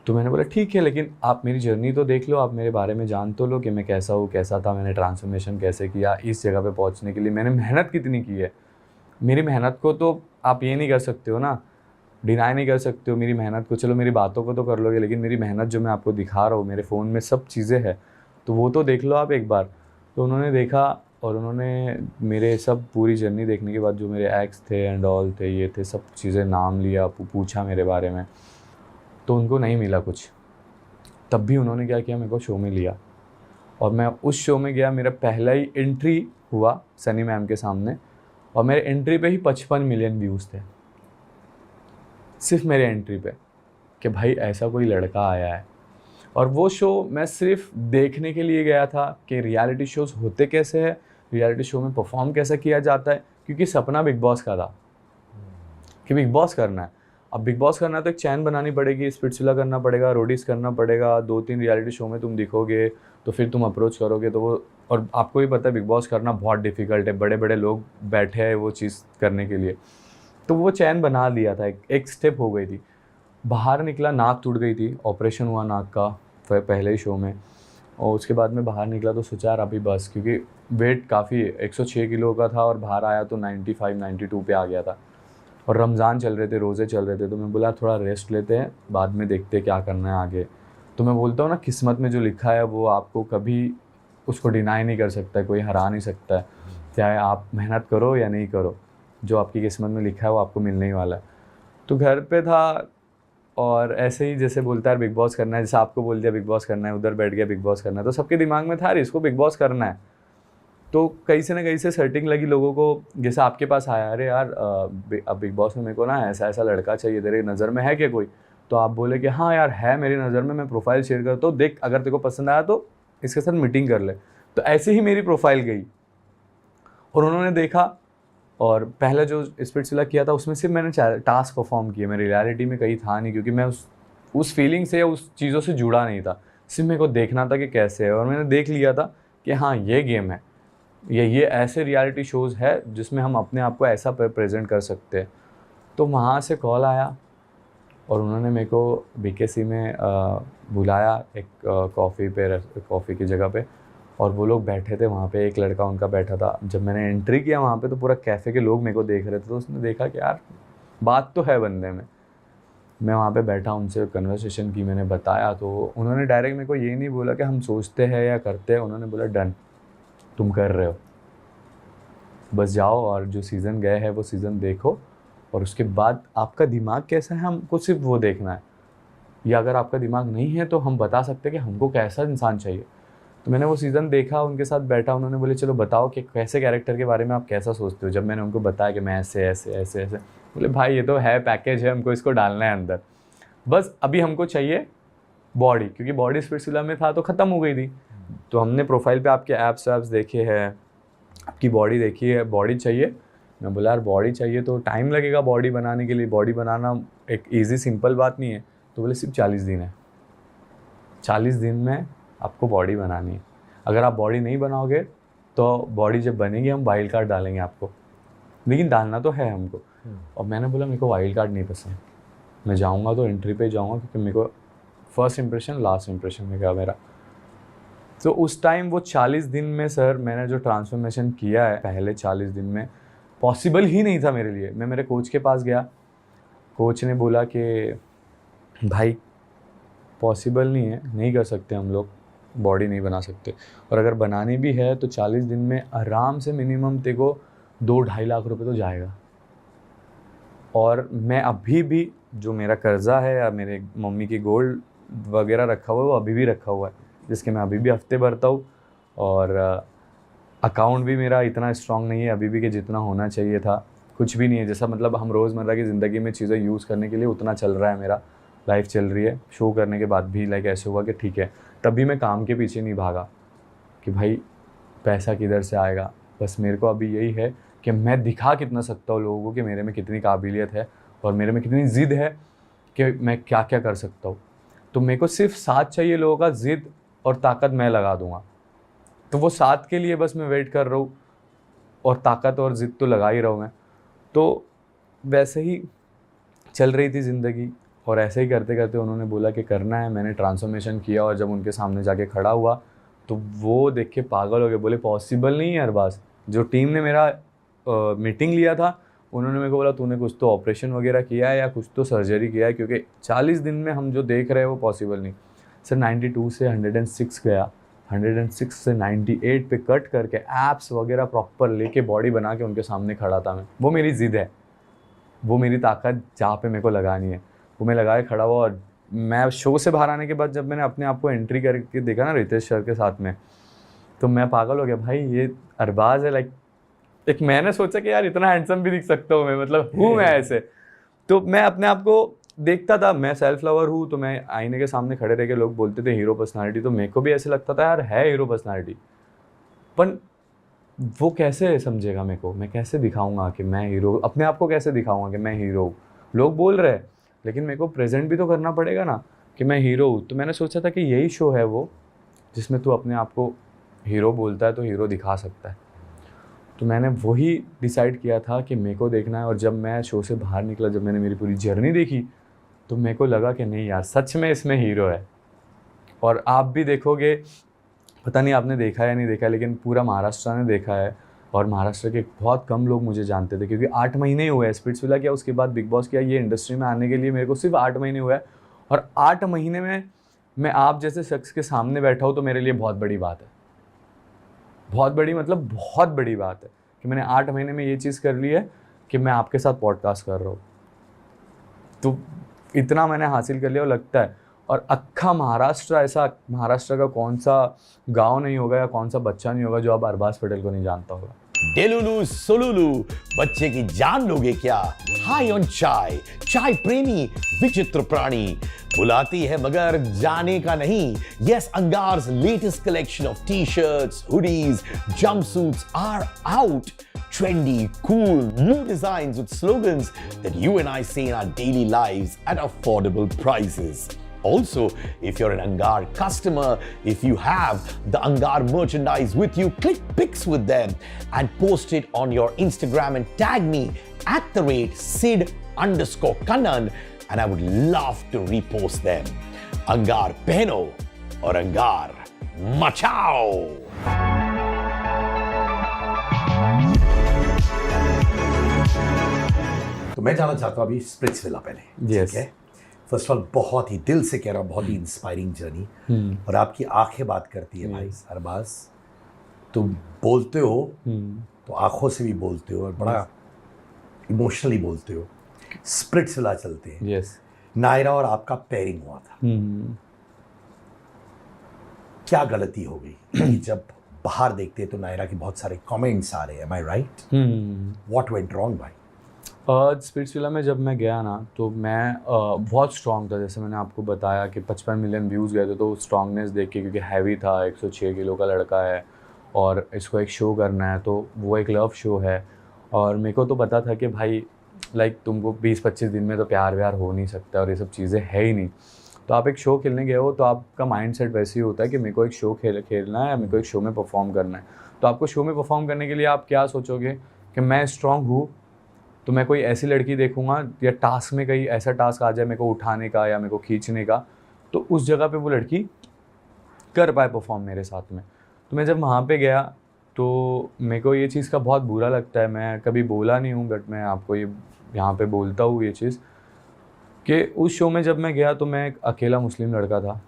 [SPEAKER 1] तो मैंने बोला ठीक है, लेकिन आप मेरी जर्नी तो देख लो, आप मेरे बारे में जान तो लो कि मैं कैसा हूँ, कैसा था, मैंने ट्रांसफॉर्मेशन कैसे किया, इस जगह पे पहुँचने के लिए मैंने मेहनत कितनी की है। मेरी मेहनत को तो आप ये नहीं कर सकते हो ना, डिनाई नहीं कर सकते हो मेरी मेहनत को। चलो मेरी बातों को तो कर लोगे, लेकिन मेरी मेहनत जो मैं आपको दिखा रहा हूँ, मेरे फ़ोन में सब चीज़ें हैं, तो वो तो देख लो आप एक बार। तो उन्होंने देखा और उन्होंने मेरे सब पूरी जर्नी देखने के बाद, जो मेरे एक्स थे एंड ऑल थे, ये थे, सब चीज़ें नाम लिया, पूछा मेरे बारे में, तो उनको नहीं मिला कुछ। तब भी उन्होंने क्या किया, मेरे को शो में लिया और मैं उस शो में गया। मेरा पहला ही एंट्री हुआ सनी मैम के सामने और मेरे एंट्री पे ही 55 मिलियन व्यूज़ थे, सिर्फ मेरे एंट्री पे, कि भाई ऐसा कोई लड़का आया है। और वो शो मैं सिर्फ देखने के लिए गया था कि रियलिटी शोज़ होते कैसे हैं, रियलिटी शो में परफॉर्म कैसे किया जाता है, क्योंकि सपना बिग बॉस का था कि बिग बॉस करना है। अब बिग बॉस करना है तो एक चैन बनानी पड़ेगी, स्पिट्सविला करना पड़ेगा, रोडीज करना पड़ेगा, 2-3 रियलिटी शो में तुम दिखोगे तो फिर तुम अप्रोच करोगे तो वो, और आपको भी पता है बिग बॉस करना बहुत डिफ़िकल्ट है, बड़े बड़े लोग बैठे हैं वो चीज़ करने के लिए। तो वो चैन बना लिया था, एक स्टेप हो गई थी। बाहर निकला, नाक टूट गई थी, ऑपरेशन हुआ नाक का पहले ही शो में। और उसके बाद में बाहर निकला तो सोचा यार अभी बस, क्योंकि वेट काफ़ी 106 किलो का था और बाहर आया तो 95-92 पे आ गया था। और रमज़ान चल रहे थे, रोज़े चल रहे थे, तो मैं बोला थोड़ा रेस्ट लेते हैं, बाद में देखते हैं क्या करना है आगे। तो मैं बोलता हूँ ना, किस्मत में जो लिखा है वो आपको कभी उसको डिनाई नहीं कर सकता, कोई हरा नहीं सकता है। चाहे आप मेहनत करो या नहीं करो, जो आपकी किस्मत में लिखा है वो आपको मिलने ही वाला है। तो घर पे था और ऐसे ही जैसे बोलता है बिग बॉस करना है, जैसे आपको बोल दिया बिग बॉस करना है, उधर बैठ गया बिग बॉस करना है, तो सबके दिमाग में था अरे इसको बिग बॉस करना है। तो कहीं से ना कहीं से सेटिंग लगी लोगों को, जैसे आपके पास आया, अरे यार अब बिग बॉस में मेरे को ना ऐसा ऐसा लड़का चाहिए, तेरे नज़र में है क्या कोई? तो आप बोले कि हाँ यार है मेरी नज़र में, मैं प्रोफाइल शेयर करता हूँ, देख अगर तेरे को पसंद आया तो इसके साथ मीटिंग कर ले। तो ऐसे ही मेरी प्रोफाइल गई और उन्होंने देखा। और पहले जो स्पिट्सविला किया था उसमें सिर्फ मैंने टास्क परफॉर्म किए, मेरी रियलिटी में कहीं था नहीं, क्योंकि मैं उस फीलिंग से या उस चीज़ों से जुड़ा नहीं था। सिर्फ मेरे को देखना था कि कैसे है, और मैंने देख लिया था कि हाँ ये गेम है, ये ऐसे रियलिटी शोज़ है जिसमें हम अपने आप को ऐसा प्रेजेंट कर सकते हैं। तो वहाँ से कॉल आया और उन्होंने मेरे को BKC में बुलाया एक कॉफ़ी की जगह पे, और वो लोग बैठे थे वहाँ पे, एक लड़का उनका बैठा था। जब मैंने एंट्री किया वहाँ पे तो पूरा कैफ़े के लोग मेरे को देख रहे थे, तो उसने देखा कि यार बात तो है बंदे में। मैं वहाँ पे बैठा, उनसे कन्वर्सेशन की, मैंने बताया, तो उन्होंने डायरेक्ट मेरे को ये नहीं बोला कि हम सोचते हैं या करते हैं, उन्होंने बोला डन, तुम कर रहे हो, बस जाओ और जो सीज़न गए है वो सीज़न देखो, और उसके बाद आपका दिमाग कैसा है हमको सिर्फ वो देखना है, या अगर आपका दिमाग नहीं है तो हम बता सकते हैं कि हमको कैसा इंसान चाहिए। तो मैंने वो सीज़न देखा, उनके साथ बैठा, उन्होंने बोले चलो बताओ कि कैसे कैरेक्टर के बारे में आप कैसा सोचते हो। जब मैंने उनको बताया कि मैं ऐसे ऐसे ऐसे ऐसे, बोले भाई ये तो है पैकेज है, हमको इसको डालना है अंदर, बस अभी हमको चाहिए बॉडी, क्योंकि बॉडी स्पिट्सविला में था तो ख़त्म हो गई थी। तो हमने प्रोफाइल पे आपके ऐप्स देखे हैं, आपकी बॉडी देखी है, बॉडी चाहिए। मैं बोला यार बॉडी चाहिए तो टाइम लगेगा बॉडी बनाने के लिए, बॉडी बनाना एक ईजी सिंपल बात नहीं है। तो बोले सिर्फ 40 दिन है, 40 दिन में आपको बॉडी बनानी है। अगर आप बॉडी नहीं बनाओगे तो बॉडी जब बनेगी हम वाइल्ड कार्ड डालेंगे आपको, लेकिन डालना तो है हमको। और मैंने बोला मेरे को वाइल्ड कार्ड नहीं पसंद, मैं जाऊँगा तो एंट्री पे जाऊँगा, क्योंकि मेरे को फर्स्ट इंप्रेशन लास्ट इंप्रेशन में गया मेरा। तो उस टाइम वो 40 दिन में सर मैंने जो ट्रांसफॉर्मेशन किया है, पहले 40 दिन में पॉसिबल ही नहीं था मेरे लिए। मैं मेरे कोच के पास गया, कोच ने बोला कि भाई पॉसिबल नहीं है, नहीं कर सकते हम लोग, बॉडी नहीं बना सकते, और अगर बनानी भी है तो 40 दिन में आराम से मिनिमम तेरे को 2-2.5 लाख रुपए तो जाएगा। और मैं अभी भी जो मेरा कर्जा है या मेरे मम्मी की गोल्ड वगैरह रखा हुआ है वो अभी भी रखा हुआ है, जिसके मैं अभी भी हफ्ते भरता हूँ। और अकाउंट भी मेरा इतना स्ट्रांग नहीं है अभी भी कि जितना होना चाहिए था, कुछ भी नहीं है। जैसा मतलब हम रोज़मर्रा की ज़िंदगी में चीज़ें यूज़ करने के लिए उतना चल रहा है, मेरा लाइफ चल रही है। शो करने के बाद भी लाइक ऐसे हुआ कि ठीक है, तब भी मैं काम के पीछे नहीं भागा कि भाई पैसा किधर से आएगा। बस मेरे को अभी यही है कि मैं दिखा कितना सकता हूँ लोगों को कि मेरे में कितनी काबिलियत है और मेरे में कितनी ज़िद है कि मैं क्या क्या कर सकता हूँ। तो मेरे को सिर्फ साथ चाहिए लोगों का, ज़िद और ताकत मैं लगा दूँगा। तो वो साथ के लिए बस मैं वेट कर रहा हूँ, और ताकत और ज़िद तो लगा ही रहा हूँ मैं। तो वैसे ही चल रही थी ज़िंदगी, और ऐसे ही करते करते उन्होंने बोला कि करना है। मैंने ट्रांसफॉर्मेशन किया, और जब उनके सामने जाके खड़ा हुआ तो वो देख के पागल हो गए, बोले पॉसिबल नहीं है अरबाज़। जो टीम ने मेरा मीटिंग लिया था उन्होंने मेरे को बोला तूने कुछ तो ऑपरेशन वगैरह किया है या कुछ तो सर्जरी किया है, क्योंकि 40 दिन में हम जो देख रहे हैं वो पॉसिबल नहीं। सर 92 से 106 गया, 106 से 98 पे कट करके एप्स वगैरह प्रॉपर लेके बॉडी बना के उनके सामने खड़ा था मैं। वो मेरी ज़िद है, वो मेरी ताकत जहाँ पे मेरे को लगानी है वो मैं लगाए खड़ा हुआ। और मैं शो से बाहर आने के बाद जब मैंने अपने आप को एंट्री करके देखा ना रितेश सर के साथ में, तो मैं पागल हो गया, भाई ये अरबाज़ है। लाइक एक मैंने सोचा कि यार इतना हैंडसम भी दिख सकता हूँ मैं, मतलब हूँ मैं ऐसे। तो मैं अपने आप को देखता था, मैं सेल्फ लवर हूँ, तो मैं आईने के सामने खड़े रह के लोग बोलते थे हीरो पर्सनालिटी, तो मेरे को भी ऐसे लगता था यार है हीरो पर्सनालिटी, पर वो कैसे समझेगा मेरे को, मैं कैसे दिखाऊंगा कि मैं हीरो, अपने आप को कैसे दिखाऊंगा कि मैं हीरो हूँ। लोग बोल रहे हैं लेकिन मेरे को प्रेजेंट भी तो करना पड़ेगा ना कि मैं हीरो हूँ। तो मैंने सोचा था कि यही शो है वो जिसमें तू अपने आप को हीरो बोलता है तो हीरो दिखा सकता है। तो मैंने वही डिसाइड किया था कि मेरे को देखना है। और जब मैं शो से बाहर निकला, जब मैंने मेरी पूरी जर्नी देखी, तो मेरे को लगा कि नहीं यार, सच में इसमें हीरो है। और आप भी देखोगे, पता नहीं आपने देखा है या नहीं देखा है, लेकिन पूरा महाराष्ट्र ने देखा है। और महाराष्ट्र के बहुत कम लोग मुझे जानते थे, क्योंकि 8 महीने ही हुए हैं स्प्लिट्सविला किया, उसके बाद बिग बॉस किया। ये इंडस्ट्री में आने के लिए मेरे को सिर्फ 8 महीने हुए हैं। और 8 महीने में मैं आप जैसे शख्स के सामने बैठा हूँ, तो मेरे लिए बहुत बड़ी बात है। बहुत बड़ी, मतलब बहुत बड़ी बात है कि मैंने 8 महीने में ये चीज़ कर ली है कि मैं आपके साथ पॉडकास्ट कर रहा हूँ। तो इतना मैंने हासिल कर लिया, और लगता है। और अक्खा महाराष्ट्र, ऐसा महाराष्ट्र का कौन सा गांव नहीं होगा या कौन सा बच्चा नहीं होगा जो अब अरबाज पटेल को नहीं जानता होगा।
[SPEAKER 2] डेलुलू सोलुलू, बच्चे की जान लोगे क्या? हाई ऑन चाय, चाय प्रेमी विचित्र प्राणी, बुलाती है मगर जाने का नहीं। Yes, Angar's latest collection of t-shirts, hoodies, jumpsuits are out. Trendy, cool, new designs with slogans that you and I see in our daily lives at affordable prices. Also, if you're an Angar customer, if you have the Angar merchandise with you, click pics with them and post it on your Instagram and tag me @Sid_Kannan, and I would love to repost them. Angar pehno और Angar मचाओ। तो मैं जाना चाहता हूँ अभी Splitsvilla पहले।
[SPEAKER 1] Yes.
[SPEAKER 2] ठीक है, फर्स्ट ऑफ ऑल बहुत ही दिल से कह रहा हूँ, बहुत ही इंस्पायरिंग जर्नी। और आपकी आंखें बात करती है भाई अरबाज। तुम बोलते हो तो आंखों से भी बोलते हो, और बड़ा इमोशनली बोलते हो। स्प्लिट्सविला चलते हैं।
[SPEAKER 1] Yes.
[SPEAKER 2] नायरा और आपका पेयरिंग हुआ था। क्या गलती हो गई? क्योंकि जब बाहर देखते हैं तो नायरा के बहुत सारे कमेंट्स आ रहे हैं। Am I right? What went wrong भाई?
[SPEAKER 1] स्प्लिट्सविला में जब मैं गया ना, तो मैं बहुत स्ट्रॉन्ग था। जैसे मैंने आपको बताया कि 55 मिलियन व्यूज़ गए थे, तो स्ट्रॉन्गनेस देख के, क्योंकि हैवी था, 106 किलो का लड़का है और इसको एक शो करना है, तो वो एक लव शो है। और मेरे को तो पता था कि भाई लाइक तुमको 20-25 दिन में तो प्यार व्यार हो नहीं सकता, और ये सब चीज़ें है ही नहीं। तो आप एक शो खेलने गए हो, तो आपका माइंडसेट वैसे ही होता है कि मेरे को एक शो खेलना है, मेरे को एक शो में परफॉर्म करना है। तो आपको शो में परफॉर्म करने के लिए आप क्या सोचोगे कि मैं स्ट्रॉन्ग हूँ, तो मैं कोई ऐसी लड़की देखूंगा, या टास्क में कहीं ऐसा टास्क आ जाए मेरे को उठाने का या मेरे को खींचने का, तो उस जगह पे वो लड़की कर पाए परफॉर्म मेरे साथ में। तो मैं जब वहाँ पे गया, तो मेरे को ये चीज़ का बहुत बुरा लगता है। मैं कभी बोला नहीं हूँ, बट मैं आपको ये यहाँ पे बोलता हूँ ये चीज़, कि उस शो में जब मैं गया तो मैं एक अकेला मुस्लिम लड़का था।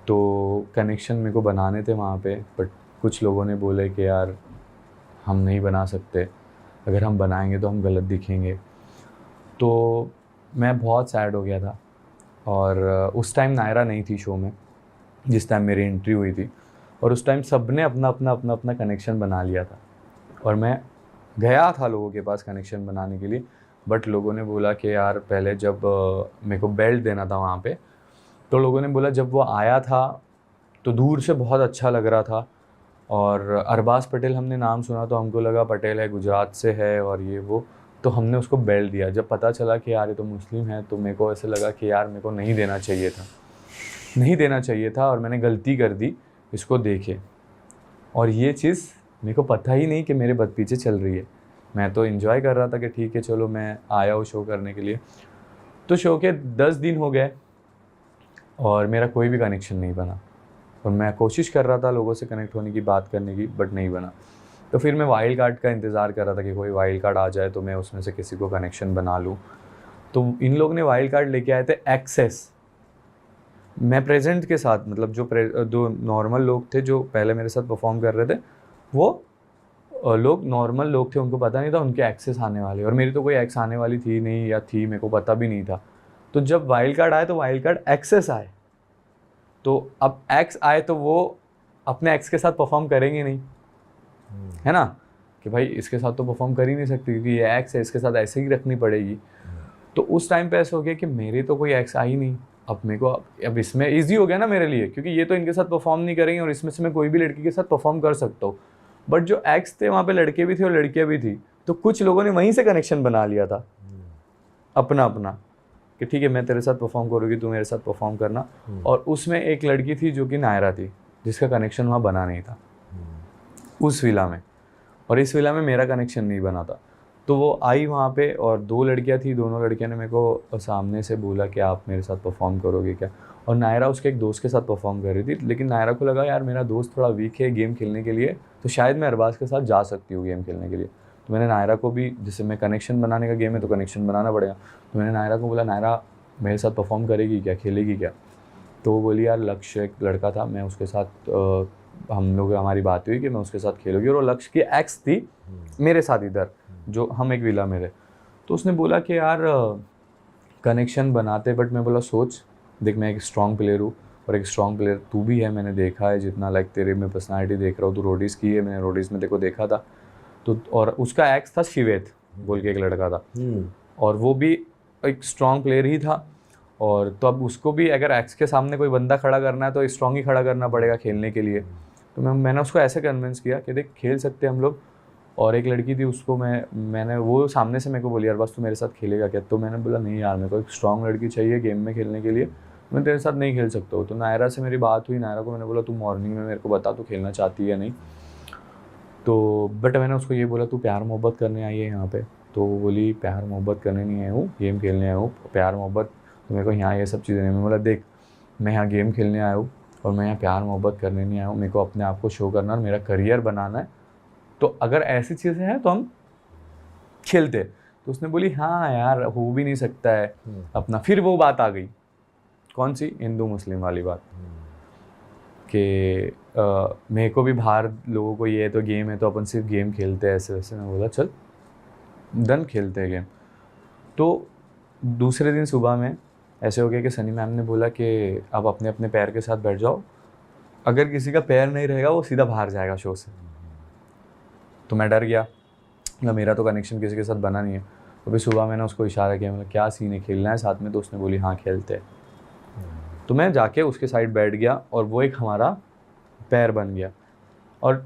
[SPEAKER 1] तो कनेक्शन मेरे को बनाने थे वहाँ पे, बट कुछ लोगों ने बोले कि यार हम नहीं बना सकते, अगर हम बनाएंगे तो हम गलत दिखेंगे। तो मैं बहुत सैड हो गया था। और उस टाइम नायरा नहीं थी शो में जिस टाइम मेरी एंट्री हुई थी, और उस टाइम सब ने अपना कनेक्शन बना लिया था। और मैं गया था लोगों के पास कनेक्शन बनाने के लिए, बट लोगों ने बोला कि यार पहले जब मेरे को बेल्ट देना था वहाँ पे, तो लोगों ने बोला जब वो आया था तो दूर से बहुत अच्छा लग रहा था, और अरबाज पटेल हमने नाम सुना तो हमको लगा पटेल है, गुजरात से है और ये वो, तो हमने उसको बेल्ट दिया। जब पता चला कि यार ये तो मुस्लिम है, तो मेरे को ऐसे लगा कि यार मेरे को नहीं देना चाहिए था, और मैंने गलती कर दी इसको देखे। और ये चीज़ मेरे को पता ही नहीं कि मेरे बद पीछे चल रही है। मैं तो एंजॉय कर रहा था कि ठीक है चलो मैं आया हूँ शो करने के लिए। तो शो के 10 दिन हो गए और मेरा कोई भी कनेक्शन नहीं बना, और मैं कोशिश कर रहा था लोगों से कनेक्ट होने की, बात करने की, बट नहीं बना। तो फिर मैं वाइल्ड कार्ड का इंतज़ार कर रहा था कि कोई वाइल्ड कार्ड आ जाए तो मैं उसमें से किसी को कनेक्शन बना लूँ। तो इन लोग ने वाइल्ड कार्ड लेके आए थे एक्सेस। मैं प्रेजेंट के साथ, मतलब जो नॉर्मल लोग थे जो पहले मेरे साथ परफॉर्म कर रहे थे, वो लोग नॉर्मल लोग थे, उनको पता नहीं था उनके एक्सेस आने वाले, और मेरी तो कोई एक्स आने वाली थी नहीं, या थी मेरे को पता भी नहीं था। तो जब वाइल्ड कार्ड आए तो वाइल्ड कार्ड एक्सेस आए, तो अब एक्स आए तो वो अपने एक्स के साथ परफॉर्म करेंगे नहीं, है ना, कि भाई इसके साथ तो परफॉर्म कर ही नहीं सकती क्योंकि ये एक्स है, इसके साथ ऐसे ही रखनी पड़ेगी। तो उस टाइम पे ऐसा हो गया कि मेरी तो कोई एक्स आई नहीं, अब मेरे को अब इसमें ईजी हो गया ना मेरे लिए, क्योंकि ये तो इनके साथ परफॉर्म नहीं करेंगे और इसमें से मैं कोई भी लड़की के साथ परफॉर्म कर सकता हूँ। बट जो एक्स थे वहाँ पे लड़के भी थे और लड़कियाँ भी थी, तो कुछ लोगों ने वहीं से कनेक्शन बना लिया था अपना कि ठीक है मैं तेरे साथ परफॉर्म करूँगी, तू मेरे साथ परफॉर्म करना। और उसमें एक लड़की थी जो कि नायरा थी, जिसका कनेक्शन वहाँ बना नहीं था उस विला में। और इस विला में मेरा कनेक्शन नहीं बना था। तो वो आई वहाँ पे और 2 लड़कियाँ थी, दोनों लड़कियों ने मेरे को सामने से बोला कि आप मेरे साथ परफॉर्म करोगे क्या? और नायरा उसके एक दोस्त के साथ परफॉर्म कर रही थी, लेकिन नायरा को लगा यार मेरा दोस्त थोड़ा वीक है गेम खेलने के लिए, तो शायद मैं अरबाज़ के साथ जा सकती हूँ गेम खेलने के लिए। तो मैंने नायरा को भी, जैसे मैं कनेक्शन बनाने का गेम है तो कनेक्शन बनाना पड़ेगा, तो मैंने नायरा को बोला नायरा मेरे साथ परफॉर्म करेगी क्या, खेलेगी क्या? तो वो बोली यार लक्ष्य एक लड़का था, मैं उसके साथ हम लोग हमारी बात हुई कि मैं उसके साथ खेलूँगी, और वो लक्ष्य की एक्स थी मेरे साथ इधर, जो हम एक विला में रहे। तो उसने बोला कि यार कनेक्शन बनाते, बट मैं बोला सोच देख मैं एक स्ट्रॉन्ग प्लेयर हूँ और एक स्ट्रॉन्ग प्लेयर तू भी है, मैंने देखा है जितना लाइक तेरे में पर्सनालिटी देख रहा हूँ, तू रोडीज़ की है, मैंने रोडीज़ में देखो देखा था। तो और उसका एक्स था शिवेत बोल के एक लड़का था, और वो भी एक स्ट्रॉन्ग प्लेयर ही था। और तो अब उसको भी अगर एक्स के सामने कोई बंदा खड़ा करना है तो स्ट्रॉन्ग ही खड़ा करना पड़ेगा खेलने के लिए। तो मैंने उसको ऐसे कन्विंस किया कि देख खेल सकते हैं हम लोग। और एक लड़की थी उसको मैंने वो सामने से मेरे को बोली यार बस तू मेरे साथ खेलेगा क्या? तो मैंने बोला नहीं यार मेरे को एक स्ट्रॉन्ग लड़की चाहिए गेम में खेलने के लिए, मैं तेरे साथ नहीं खेल सकता हूँ। तो नायरा से मेरी बात हुई, नायरा को मैंने बोला तू मॉर्निंग में मेरे को बता तू खेलना चाहती है या नहीं। तो बट मैंने उसको ये बोला तू प्यार मोहब्बत करने आई है यहाँ पे? तो वो बोली प्यार मोहब्बत करने नहीं आया हूँ, गेम खेलने आया हूँ। प्यार मोहब्बत तो मेरे को यहाँ ये सब चीज़ें नहीं। मैं बोला देख मैं यहाँ गेम खेलने आया हूँ और मैं यहाँ प्यार मोहब्बत करने नहीं आया हूँ, मेरे को अपने आप को शो करना और मेरा करियर बनाना है, तो अगर ऐसी चीज़ें हैं तो हम खेलते। तो उसने बोली हाँ यार हो भी नहीं सकता है अपना। फिर वो बात आ गई, कौन सी, हिंदू मुस्लिम वाली बात, कि मेरे को भी बाहर लोगों को ये है तो गेम है तो अपन सिर्फ गेम खेलते हैं ऐसे वैसे। मैं बोला चल डन खेलते हैं गेम। तो दूसरे दिन सुबह में ऐसे हो गया कि सनी मैम ने बोला कि आप अपने अपने पैर के साथ बैठ जाओ, अगर किसी का पैर नहीं रहेगा वो सीधा बाहर जाएगा शो से। तो मैं डर गया, मेरा तो कनेक्शन किसी के साथ बना नहीं है। तो फिर सुबह मैंने उसको इशारा किया, मतलब क्या सीन है, खेलना है साथ में? तो उसने बोली हाँ खेलते हैं। तो मैं जाके उसके साइड बैठ गया और वो एक हमारा पैर बन गया। और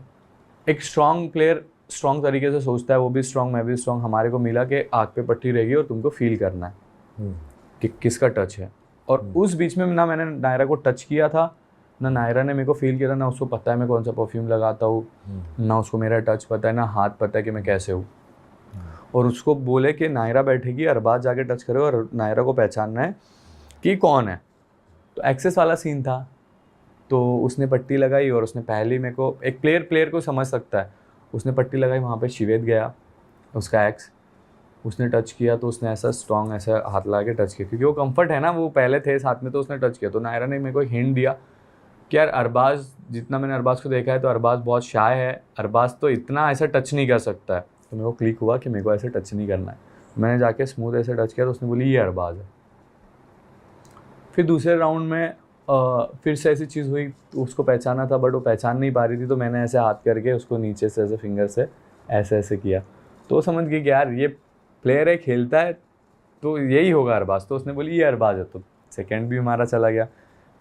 [SPEAKER 1] एक स्ट्रॉन्ग प्लेयर स्ट्रॉन्ग तरीके से सोचता है, वो भी स्ट्रॉन्ग मैं भी स्ट्रॉन्ग, हमारे को मिला कि आग पे पट्टी रहेगी और तुमको फील करना है कि किसका टच है। और उस बीच में ना मैंने नायरा को टच किया था, ना नायरा ने मेरे को फील किया था, ना उसको पता है मैं कौन सा परफ्यूम लगाता हूँ, ना उसको मेरा टच पता है, ना हाथ पता है कि मैं कैसे हूँ। और उसको बोले कि नायरा बैठेगी, अरबाज जाके टच करे और नायरा को पहचानना है कि कौन है। तो एक्सेस वाला सीन था, तो उसने पट्टी लगाई और उसने पहले ही मेरे को, एक प्लेयर को समझ सकता है, उसने पट्टी लगाई, वहाँ पे शिवेद गया उसका एक्स, उसने टच किया तो उसने ऐसा स्ट्रॉन्ग ऐसा हाथ लगा के टच किया, क्योंकि वो कंफर्ट है ना, वो पहले थे साथ में तो उसने टच किया। तो नायरा ने मेरे को हिंट दिया कि यार अरबाज, जितना मैंने अरबाज को देखा है तो अरबाज बहुत शाय है, अरबाज तो इतना ऐसा टच नहीं कर सकता है। तो मेरे को क्लिक हुआ कि मेरे को ऐसे टच नहीं करना है। मैंने जाके स्मूथ ऐसे टच किया तो उसने बोली ये अरबाज है। फिर दूसरे राउंड में फिर से ऐसी चीज़ हुई, तो उसको पहचाना था बट वो पहचान नहीं पा रही थी, तो मैंने ऐसे हाथ करके उसको नीचे से ऐसे फिंगर से ऐसे ऐसे किया, तो वो समझ गई कि यार ये प्लेयर है, खेलता है, तो यही होगा अरबाज। तो उसने बोली ये अरबाज है। तो सेकंड भी हमारा चला गया।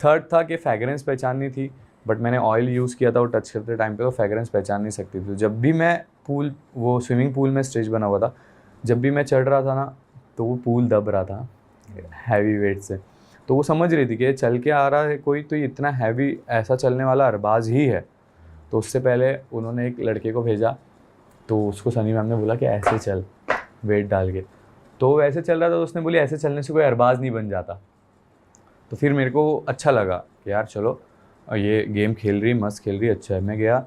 [SPEAKER 1] थर्ड था कि फ्रेगरेंस पहचाननी थी, बट मैंने ऑयल यूज़ किया था वो टच करते टाइम पे, तो फ्रेगरेंस पहचान नहीं सकती थी। जब भी मैं वो स्विमिंग पूल में स्टेज बना हुआ था, जब भी मैं चढ़ रहा था ना तो वो पूल दब रहा था हैवी वेट से। तो वो समझ रही थी कि चल के आ रहा है कोई, तो इतना हैवी ऐसा चलने वाला अरबाज ही है। तो उससे पहले उन्होंने एक लड़के को भेजा, तो उसको सनी मैम ने बोला कि ऐसे चल वेट डाल के, तो वो ऐसे चल रहा था। तो उसने बोली ऐसे चलने से कोई अरबाज नहीं बन जाता। तो फिर मेरे को अच्छा लगा कि यार चलो ये गेम खेल रही, मस्त खेल रही, अच्छा है। मैं गया,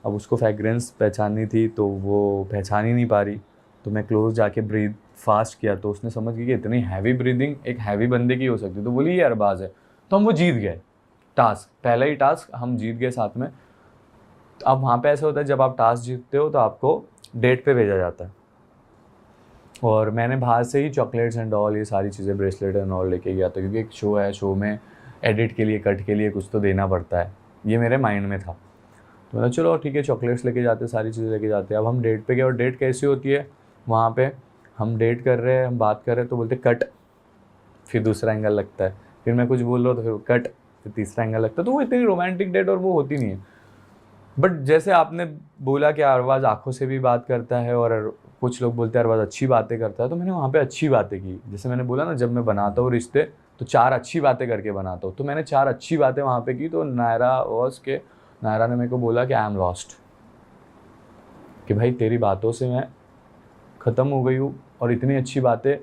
[SPEAKER 1] अब उसको फ्रेगरेंस पहचाननी थी तो वो पहचान ही नहीं पा रही, तो मैं क्लोज जाके ब्रीथ फास्ट किया, तो उसने समझ गई कि इतनी हैवी ब्रीदिंग एक हैवी बंदे की हो सकती है, तो बोली ये अरबाज है। तो हम वो जीत गए टास्क, पहला ही टास्क हम जीत गए साथ में। अब वहाँ पे ऐसा होता है जब आप टास्क जीतते हो तो आपको डेट पे भेजा जाता है, और मैंने बाहर से ही चॉकलेट्स एंड ऑल ये सारी चीज़ें, ब्रेसलेट एंड ऑल लेके गया था, क्योंकि एक शो है, शो में एडिट के लिए कट के लिए कुछ तो देना पड़ता है, ये मेरे माइंड में था। तो मैंने चलो ठीक है चॉकलेट्स लेके जाते, सारी चीज़ें लेके जाते। अब हम डेट पे गए, और डेट कैसी होती है वहाँ पे, हम डेट कर रहे हैं, हम बात कर रहे हैं, तो बोलते कट, फिर दूसरा एंगल लगता है, फिर मैं कुछ बोल रहा हूँ तो फिर कट, फिर तीसरा एंगल लगता है। तो वो इतनी रोमांटिक डेट और वो होती नहीं है। बट जैसे आपने बोला कि अरबाज आंखों से भी बात करता है, और कुछ लोग बोलते हैं अरबाज अच्छी बातें करता है, तो मैंने वहाँ पे अच्छी बातें की। जैसे मैंने बोला ना, जब मैं बनाता हूँ रिश्ते तो 4 अच्छी बातें करके बनाता हूँ, तो मैंने 4 अच्छी बातें वहाँ पे की। तो नायरा ने मेरे को बोला कि आई एम लॉस्ट, कि भाई तेरी बातों से मैं ख़त्म हो गई हूँ, और इतनी अच्छी बातें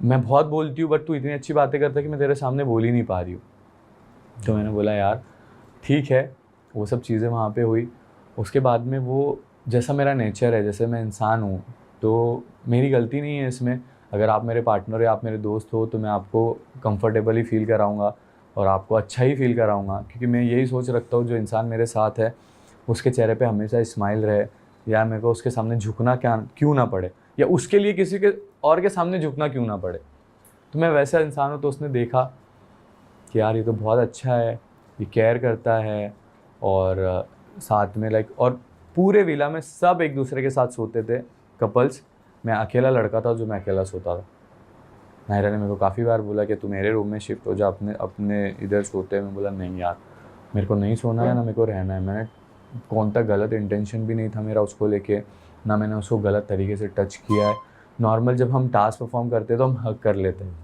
[SPEAKER 1] मैं बहुत बोलती हूँ बट तू इतनी अच्छी बातें करता है कि मैं तेरे सामने बोल ही नहीं पा रही हूँ। तो मैंने बोला यार ठीक है, वो सब चीज़ें वहाँ पे हुई। उसके बाद में वो जैसा मेरा नेचर है, जैसे मैं इंसान हूँ, तो मेरी गलती नहीं है इसमें। अगर आप मेरे पार्टनर या आप मेरे दोस्त हो तो मैं आपको कंफर्टेबली फ़ील कराऊँगा और आपको अच्छा ही फ़ील कराऊँगा, क्योंकि मैं यही सोच रखता हूँ जो इंसान मेरे साथ है उसके चेहरे पे हमेशा स्माइल रहे, या मेरे को उसके सामने झुकना क्यों ना पड़े, या उसके लिए किसी के और के सामने झुकना क्यों ना पड़े। तो मैं वैसा इंसान हूँ। तो उसने देखा कि यार ये तो बहुत अच्छा है, ये केयर करता है, और साथ में लाइक, और पूरे विला में सब एक दूसरे के साथ सोते थे कपल्स। मैं अकेला लड़का था जो मैं अकेला सोता था। नायरा ने मेरे को काफ़ी बार बोला कि तू मेरे रूम में शिफ्ट हो जा, अपने अपने इधर सोते हैं। मैं बोला नहीं यार, मेरे को नहीं सोना है, ना मेरे को रहना है। मैंने कौन सा गलत इंटेंशन भी नहीं था मेरा उसको लेके, ना मैंने उसको गलत तरीके से टच किया है। नॉर्मल जब हम टास्क परफॉर्म करते हैं तो हम हग कर लेते हैं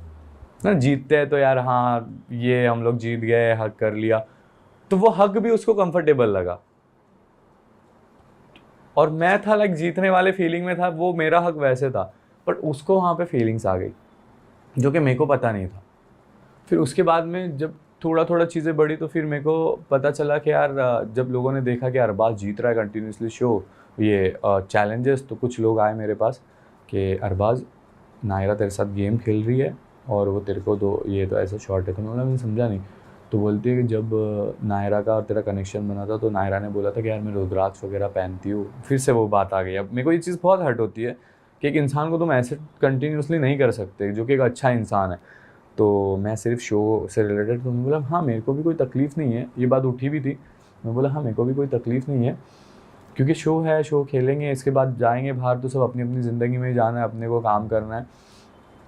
[SPEAKER 1] ना, जीतते हैं तो यार हाँ ये हम लोग जीत गए, हग कर लिया। तो वो हग भी उसको कंफर्टेबल लगा, और मैं था लाइक जीतने वाले फीलिंग में था, वो मेरा हक वैसे था, बट उसको वहाँ पे फीलिंग्स आ गई जो कि मेरे को पता नहीं था। फिर उसके बाद में जब थोड़ा थोड़ा चीज़ें बढ़ी तो फिर मेरे को पता चला कि यार जब लोगों ने देखा कि अरबाज जीत रहा है कंटिन्यूसली शो, ये चैलेंजेस, तो कुछ लोग आए मेरे पास कि अरबाज नायरा तेरे साथ गेम खेल रही है और वो तेरे को दो ये तो ऐसा शॉट है। तो मैंने समझा नहीं। तो बोलती है कि जब नायरा का और तेरा कनेक्शन बना था तो नायरा ने बोला था कि यार मैं रुद्राक्ष वगैरह पहनती हूँ। फिर से वो बात आ गई। अब मेरे को ये चीज़ बहुत हर्ट होती है कि एक इंसान को तुम ऐसे कंटिन्यूसली नहीं कर सकते जो कि एक अच्छा इंसान है। तो मैं सिर्फ शो से रिलेटेड, तो मैं बोला हाँ मेरे को भी कोई तकलीफ़ नहीं है। ये बात उठी भी थी। मैं बोला हाँ मेरे को भी कोई तकलीफ़ नहीं है, क्योंकि शो है, शो खेलेंगे, इसके बाद जाएंगे बाहर, तो सब अपनी अपनी ज़िंदगी में जाना है, अपने को काम करना है।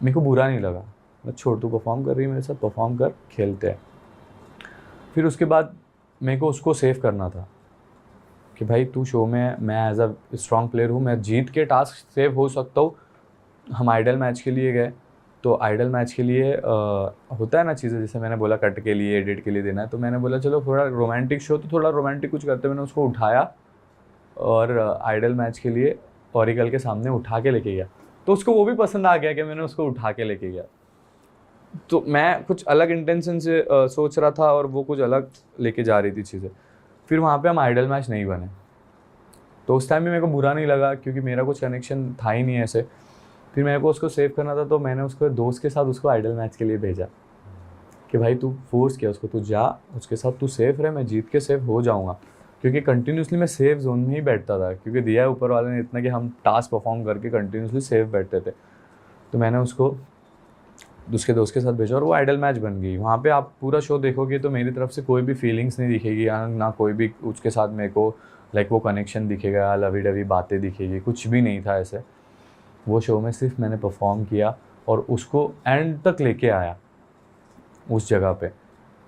[SPEAKER 1] मेरे को बुरा नहीं लगा। मैं छोड़, तू परफॉर्म कर रही है मेरे साथ, परफॉर्म कर, खेलते हैं। फिर उसके बाद मेरे को उसको सेव करना था कि भाई तू शो में, मैं एज अ स्ट्रॉन्ग प्लेयर हूँ, मैं जीत के टास्क सेव हो सकता हूँ। हम आइडल मैच के लिए गए, तो आइडल मैच के लिए होता है ना चीज़ें, जैसे मैंने बोला कट के लिए, एडिट के लिए देना है, तो मैंने बोला चलो थोड़ा रोमांटिक शो, तो थोड़ा रोमांटिक कुछ करते। मैंने उसको उठाया और आइडल मैच के लिए ओरिकल के सामने उठा के लेके गया। तो उसको वो भी पसंद आ गया कि मैंने उसको उठा के लेके गया। तो मैं कुछ अलग इंटेंशन से सोच रहा था और वो कुछ अलग लेके जा रही थी चीज़ें। फिर वहाँ पे हम आइडल मैच नहीं बने, तो उस टाइम भी मेरे को बुरा नहीं लगा क्योंकि मेरा कुछ कनेक्शन था ही नहीं ऐसे। फिर मेरे को उसको सेव करना था, तो मैंने उसको दोस्त के साथ उसको आइडल मैच के लिए भेजा कि भाई तू फोर्स किया उसको, तू जा उसके साथ, तू सेफ रहे, मैं जीत के सेफ हो जाऊँगा। क्योंकि कंटिन्यूसली मैं सेफ जोन में ही बैठता था, क्योंकि दिया है ऊपर वाले ने इतना कि हम टास्क परफॉर्म करके कंटिन्यूसली सेफ बैठते थे। तो मैंने उसको उसके दोस्त के साथ भेजा और वो आइडल मैच बन गई। वहाँ पे आप पूरा शो देखोगे तो मेरी तरफ से कोई भी फीलिंग्स नहीं दिखेगी, या ना कोई भी उसके साथ मेरे को लाइक वो कनेक्शन दिखेगा, लवी डवी बातें दिखेगी, कुछ भी नहीं था ऐसे। वो शो में सिर्फ मैंने परफॉर्म किया और उसको एंड तक लेके आया उस जगह पे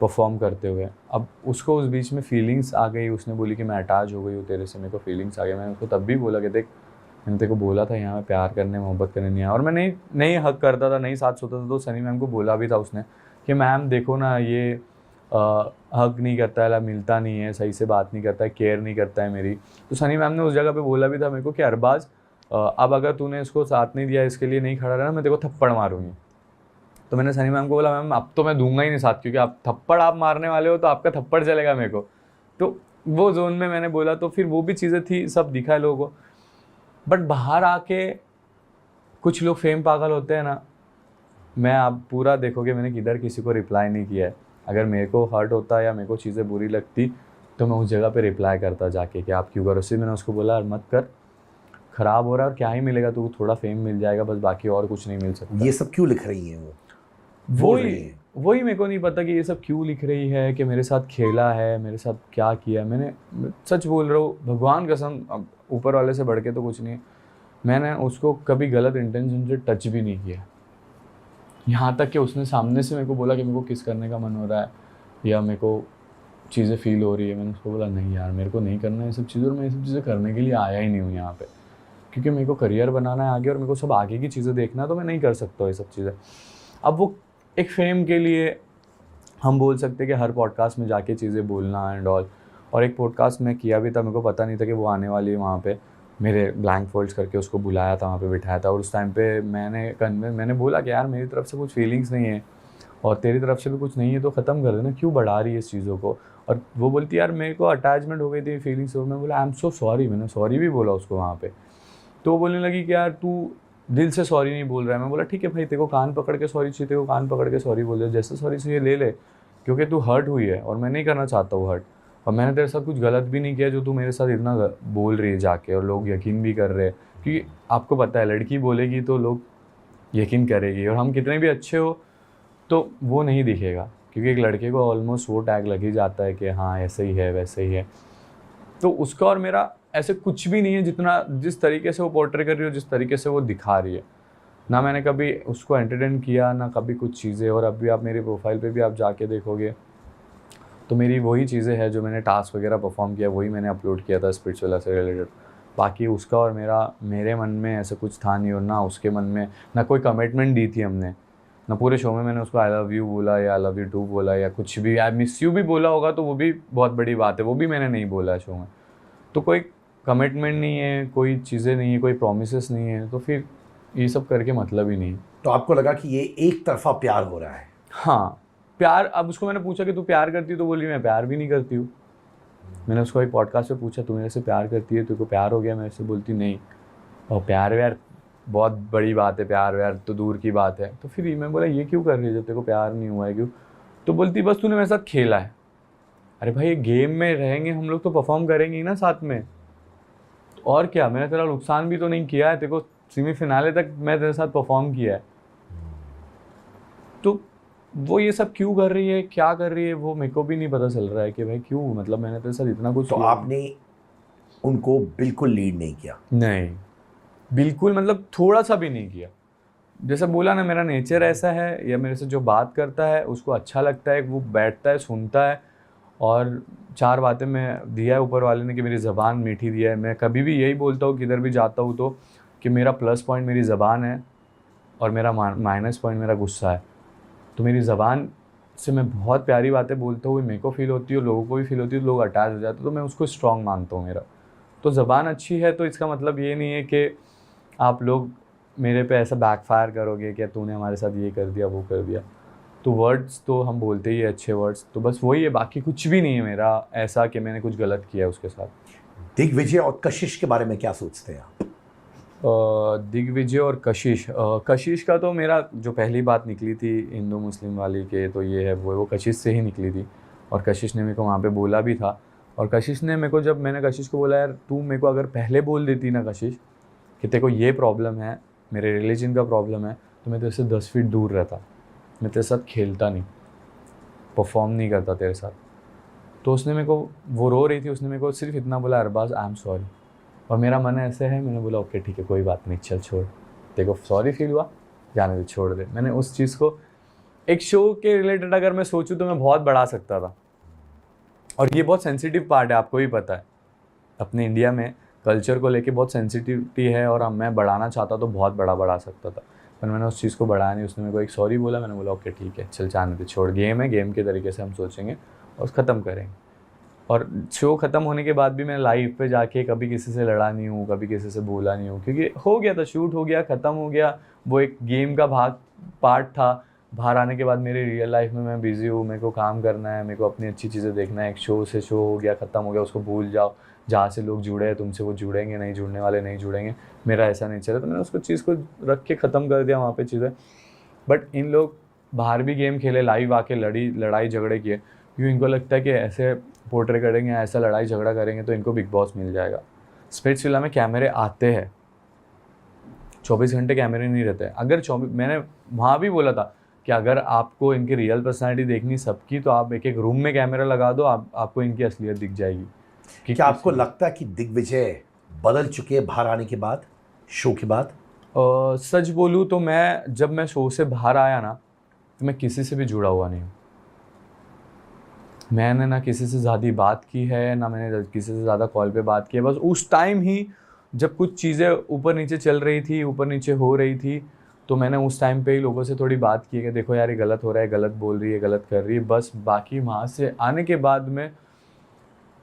[SPEAKER 1] परफॉर्म करते हुए। अब उसको उस बीच में फीलिंग्स आ गई, उसने बोली कि मैं अटैच हो गई हूँ तेरे से, मेरे को फीलिंग्स आ गई। मैंने उसको तब भी बोला कि देख, मैंने तेरे को बोला था यहाँ पे प्यार करने, मोहब्बत करने नहीं आया। और मैं नहीं हक करता था, नहीं साथ सोता था। तो सनी मैम को बोला भी था उसने कि मैम देखो ना, ये हक नहीं करता है, मिलता नहीं है, सही से बात नहीं करता है, केयर नहीं करता है मेरी। तो सनी मैम ने उस जगह पे बोला भी था मेरे को कि अरबाज अब अगर तूने इसको साथ नहीं दिया, इसके लिए नहीं खड़ा रहा, मैं तेरे को थप्पड़ मारूंगी। तो मैंने सनी मैम को बोला मैम अब तो मैं दूंगा ही नहीं साथ, क्योंकि आप थप्पड़ आप मारने वाले हो तो आपका थप्पड़ चलेगा मेरे को। तो वो जोन में मैंने बोला, तो फिर वो भी चीज़ें थी, सब दिखा है लोगों को। बट बाहर आके कुछ लोग फेम पागल होते हैं ना, मैं आप पूरा देखोगे मैंने किधर किसी को रिप्लाई नहीं किया है। अगर मेरे को हर्ट होता या मेरे को चीज़ें बुरी लगती तो मैं उस जगह पे रिप्लाई करता जाके कि आप क्यों करो। इसलिए मैंने उसको बोला मत कर, ख़राब हो रहा है और क्या ही मिलेगा, तू थोड़ा फेम मिल जाएगा बस, बाकी और कुछ नहीं मिल सकता।
[SPEAKER 2] ये सब क्यों लिख रही है वो?
[SPEAKER 1] वही मेरे को नहीं पता कि ये सब क्यों लिख रही है, कि मेरे साथ खेला है, मेरे साथ क्या किया। मैंने सच बोल रहा हूँ, भगवान कसम, अब ऊपर वाले से बढ़ के तो कुछ नहीं, मैंने उसको कभी गलत इंटेंशन से टच भी नहीं किया। यहाँ तक कि उसने सामने से मेरे को बोला कि मेरे को किस करने का मन हो रहा है या मेरे को चीज़ें फील हो रही है। मैंने उसको बोला नहीं यार, मेरे को नहीं करना है ये सब चीज़ें, और मैं ये सब चीज़ें करने के लिए आया ही नहीं हूँ यहाँ पे, क्योंकि मेरे को करियर बनाना है आगे और मेरे को सब आगे की चीज़ें देखना है, तो मैं नहीं कर सकता ये सब चीज़ें। अब वो एक फेम के लिए हम बोल सकते हैं कि हर पॉडकास्ट में जाके चीज़ें बोलना एंड ऑल, और एक पॉडकास्ट में किया भी था, मेरे को पता नहीं था कि वो आने वाली है वहाँ पे, मेरे ब्लैंक फोल्ड्स करके उसको बुलाया था, वहाँ पे बिठाया था। और उस टाइम पे मैंने बोला कि यार मेरी तरफ से कुछ फीलिंग्स नहीं है और तेरी तरफ से भी कुछ नहीं है, तो ख़त्म कर देना, क्यों बढ़ा रही है इस चीज़ों को। और वो बोलती यार मेरे को अटैचमेंट हो गई थी फीलिंग्स से। मैं बोला आई एम सो सॉरी, मैंने सॉरी भी बोला उसको वहाँ पे। तो वो बोलने लगी कि यार तू दिल से सॉरी नहीं बोल रहा है। मैं बोला ठीक है भाई, तेरे को कान पकड़ के सॉरी चाहिए, तेरे को कान पकड़ के सॉरी बोल दे, जैसे सॉरी चाहिए ले ले, क्योंकि तू हर्ट हुई है और मैं नहीं करना चाहता हूँ हर्ट। और मैंने तेरे साथ कुछ गलत भी नहीं किया जो तू मेरे साथ इतना बोल रही है जाके, और लोग यकीन भी कर रहे हैं। क्योंकि आपको पता है लड़की बोलेगी तो लोग यकीन करेगी, और हम कितने भी अच्छे हो तो वो नहीं दिखेगा, क्योंकि एक लड़के को ऑलमोस्ट वो टैग लग ही जाता है कि हाँ ऐसे ही है वैसे ही है। तो उसका और मेरा ऐसे कुछ भी नहीं है, जितना जिस तरीके से वो पोर्ट्रे कर रही है, जिस तरीके से वो दिखा रही है। ना मैंने कभी उसको एंटरटेन किया, ना कभी कुछ चीज़ें। और अभी आप मेरी प्रोफाइल पे भी आप जाके देखोगे तो मेरी वही चीज़ें हैं जो मैंने टास्क वगैरह परफॉर्म किया, वही मैंने अपलोड किया था स्पिरिचुअल से रिलेटेड। बाकी उसका और मेरे मन में ऐसा कुछ था नहीं, और ना उसके मन में, ना कोई कमिटमेंट दी थी हमने, ना पूरे शो में मैंने उसको आई लव यू बोला या आई लव यू टू बोला या कुछ भी। आई मिस यू भी बोला होगा तो वो भी बहुत बड़ी बात है, वो भी मैंने नहीं बोला शो में। तो कोई कमिटमेंट नहीं है, कोई चीज़ें नहीं है, कोई प्रोमिस नहीं है, तो फिर ये सब करके मतलब ही नहीं।
[SPEAKER 2] तो आपको लगा कि ये एक तरफा प्यार हो रहा है?
[SPEAKER 1] हाँ प्यार। अब उसको मैंने पूछा कि तू प्यार करती है, तो बोली मैं प्यार भी नहीं करती हूँ। मैंने उसको एक पॉडकास्ट पे पूछा तू मेरे से प्यार करती है, तेरे को प्यार हो गया मेरे से, बोलती नहीं। और प्यार व्यार बहुत बड़ी बात है, प्यार व्यार तो दूर की बात है। तो फिर मैं बोला ये क्यों कर रही है जब तेरे को प्यार नहीं हुआ है क्यों? तो बोलती बस तूने मेरे साथ खेला है। अरे भाई ये गेम में रहेंगे हम लोग तो परफॉर्म करेंगे ही ना साथ में, और क्या। मैंने तेरा नुकसान भी तो नहीं किया है, तेरे को सेमीफिनाले तक मैं तेरे साथ परफॉर्म किया है। तो वो ये सब क्यों कर रही है, क्या कर रही है, वो मेरे को भी नहीं पता चल रहा है कि भाई क्यों, मतलब मैंने तेरे साथ इतना कुछ
[SPEAKER 2] तो
[SPEAKER 1] किया।
[SPEAKER 2] आपने उनको बिल्कुल लीड नहीं किया?
[SPEAKER 1] नहीं बिल्कुल, मतलब थोड़ा सा भी नहीं किया। जैसे बोला ना, मेरा नेचर ऐसा है, या मेरे से जो बात करता है उसको अच्छा लगता है, वो बैठता है सुनता है। और 4 बातें मैं दिया है ऊपर वाले ने कि मेरी ज़बान मीठी दिया है। मैं कभी भी यही बोलता हूँ किधर भी जाता हूँ तो, कि मेरा प्लस पॉइंट मेरी ज़बान है और मेरा माइनस पॉइंट मेरा गुस्सा है। तो मेरी ज़बान से मैं बहुत प्यारी बातें बोलता हूँ, मेरे को फील होती है, लोगों को भी फील होती है, तो लोग अटैच हो जाते हैं, तो मैं उसको स्ट्रॉन्ग मानता हूँ मेरा। तो ज़बान अच्छी है तो इसका मतलब ये नहीं है कि आप लोग मेरे पे ऐसा बैकफायर करोगे कि तूने हमारे साथ ये कर दिया वो कर दिया। तो वर्ड्स तो हम बोलते ही है अच्छे वर्ड्स, तो बस वही है, बाकी कुछ भी नहीं है मेरा ऐसा कि मैंने कुछ गलत किया है उसके साथ।
[SPEAKER 2] दिग्विजय और कशिश के बारे में क्या सोचते हैं आप?
[SPEAKER 1] दिग्विजय और कशिश, कशिश का तो मेरा जो पहली बात निकली थी हिंदू मुस्लिम वाली के, तो ये है वो कशिश से ही निकली थी। और कशिश ने मेरे को वहाँ पे बोला भी था। और कशिश ने मेरे को, जब मैंने कशिश को बोला यार तू मेरे को अगर पहले बोल देती ना कशिश कि तेरे को ये प्रॉब्लम है, मेरे रिलीजन का प्रॉब्लम है, तो मैं तेरे से 10 फीट दूर रहता, मैं तेरे साथ खेलता नहीं, परफॉर्म नहीं करता तेरे साथ। तो उसने मेरे को, वो रो रही थी, उसने मेरे को सिर्फ इतना बोला अरबाज आई एम सॉरी। और मेरा मन ऐसे है, मैंने बोला ओके ठीक है कोई बात नहीं, चल छोड़, तेरे को सॉरी फील हुआ, जाने दे, छोड़ दे। मैंने उस चीज़ को एक शो के रिलेटेड अगर मैं सोचूं तो मैं बहुत बढ़ा सकता था। और ये बहुत सेंसिटिव पार्ट है, आपको भी पता है, अपने इंडिया में कल्चर को लेके बहुत सेंसिटिविटी है, और अब मैं बढ़ाना चाहता तो बहुत बढ़ा सकता था, पर मैंने उस चीज़ को बढ़ाया नहीं। उसने मेरे को एक सॉरी बोला, मैंने बोला ओके ठीक है चल जाने दे, छोड़, गेम है, गेम के तरीके से हम सोचेंगे और ख़त्म करेंगे। और शो ख़त्म होने के बाद भी मैं लाइव पे जाके कभी किसी से लड़ा नहीं हूँ, कभी किसी से बोला नहीं हूँ, क्योंकि हो गया था, शूट हो गया, ख़त्म हो गया, वो एक गेम का पार्ट था। बाहर आने के बाद मेरी रियल लाइफ में मैं बिज़ी हूँ, मेरे को काम करना है, मेरे को अपनी अच्छी चीज़ें देखना है। एक शो से शो हो गया, ख़त्म हो गया, उसको भूल जाओ। जहाँ से लोग जुड़े हैं तुमसे वो जुड़ेंगे, नहीं जुड़ने वाले नहीं जुड़ेंगे, मेरा ऐसा नहीं चला। तो मैंने उसको चीज़ को रख के ख़त्म कर दिया वहाँ पे चीज़ें। बट इन लोग बाहर भी गेम खेले, लाइव आके लड़ाई झगड़े किए, क्योंकि इनको लगता है कि ऐसे पोर्ट्रे करेंगे, ऐसा लड़ाई झगड़ा करेंगे तो इनको बिग बॉस मिल जाएगा। स्पिरिचुअल में कैमरे आते हैं, 24 घंटे कैमरे नहीं रहते। अगर 24, मैंने वहाँ भी बोला था कि अगर आपको इनकी रियल पर्सनैलिटी देखनी सबकी, तो आप एक एक रूम में कैमरा लगा दो, आपको इनकी असलियत दिख जाएगी। कि
[SPEAKER 2] क्या आपको लगता है कि दिग्विजय बदल चुके हैं बाहर आने के बाद, शो के बाद?
[SPEAKER 1] सच बोलूँ तो जब मैं शो से बाहर आया ना, तो मैं किसी से भी जुड़ा हुआ नहीं हूँ। मैंने ना किसी से ज़्यादा बात की है, ना मैंने किसी से ज़्यादा कॉल पे बात की है। बस उस टाइम ही जब कुछ चीज़ें ऊपर नीचे चल रही थी, ऊपर नीचे हो रही थी, तो मैंने उस टाइम पे ही लोगों से थोड़ी बात की कि देखो यार ये गलत हो रहा है, गलत बोल रही है, गलत कर रही है। बस बाकी वहाँ से आने के बाद में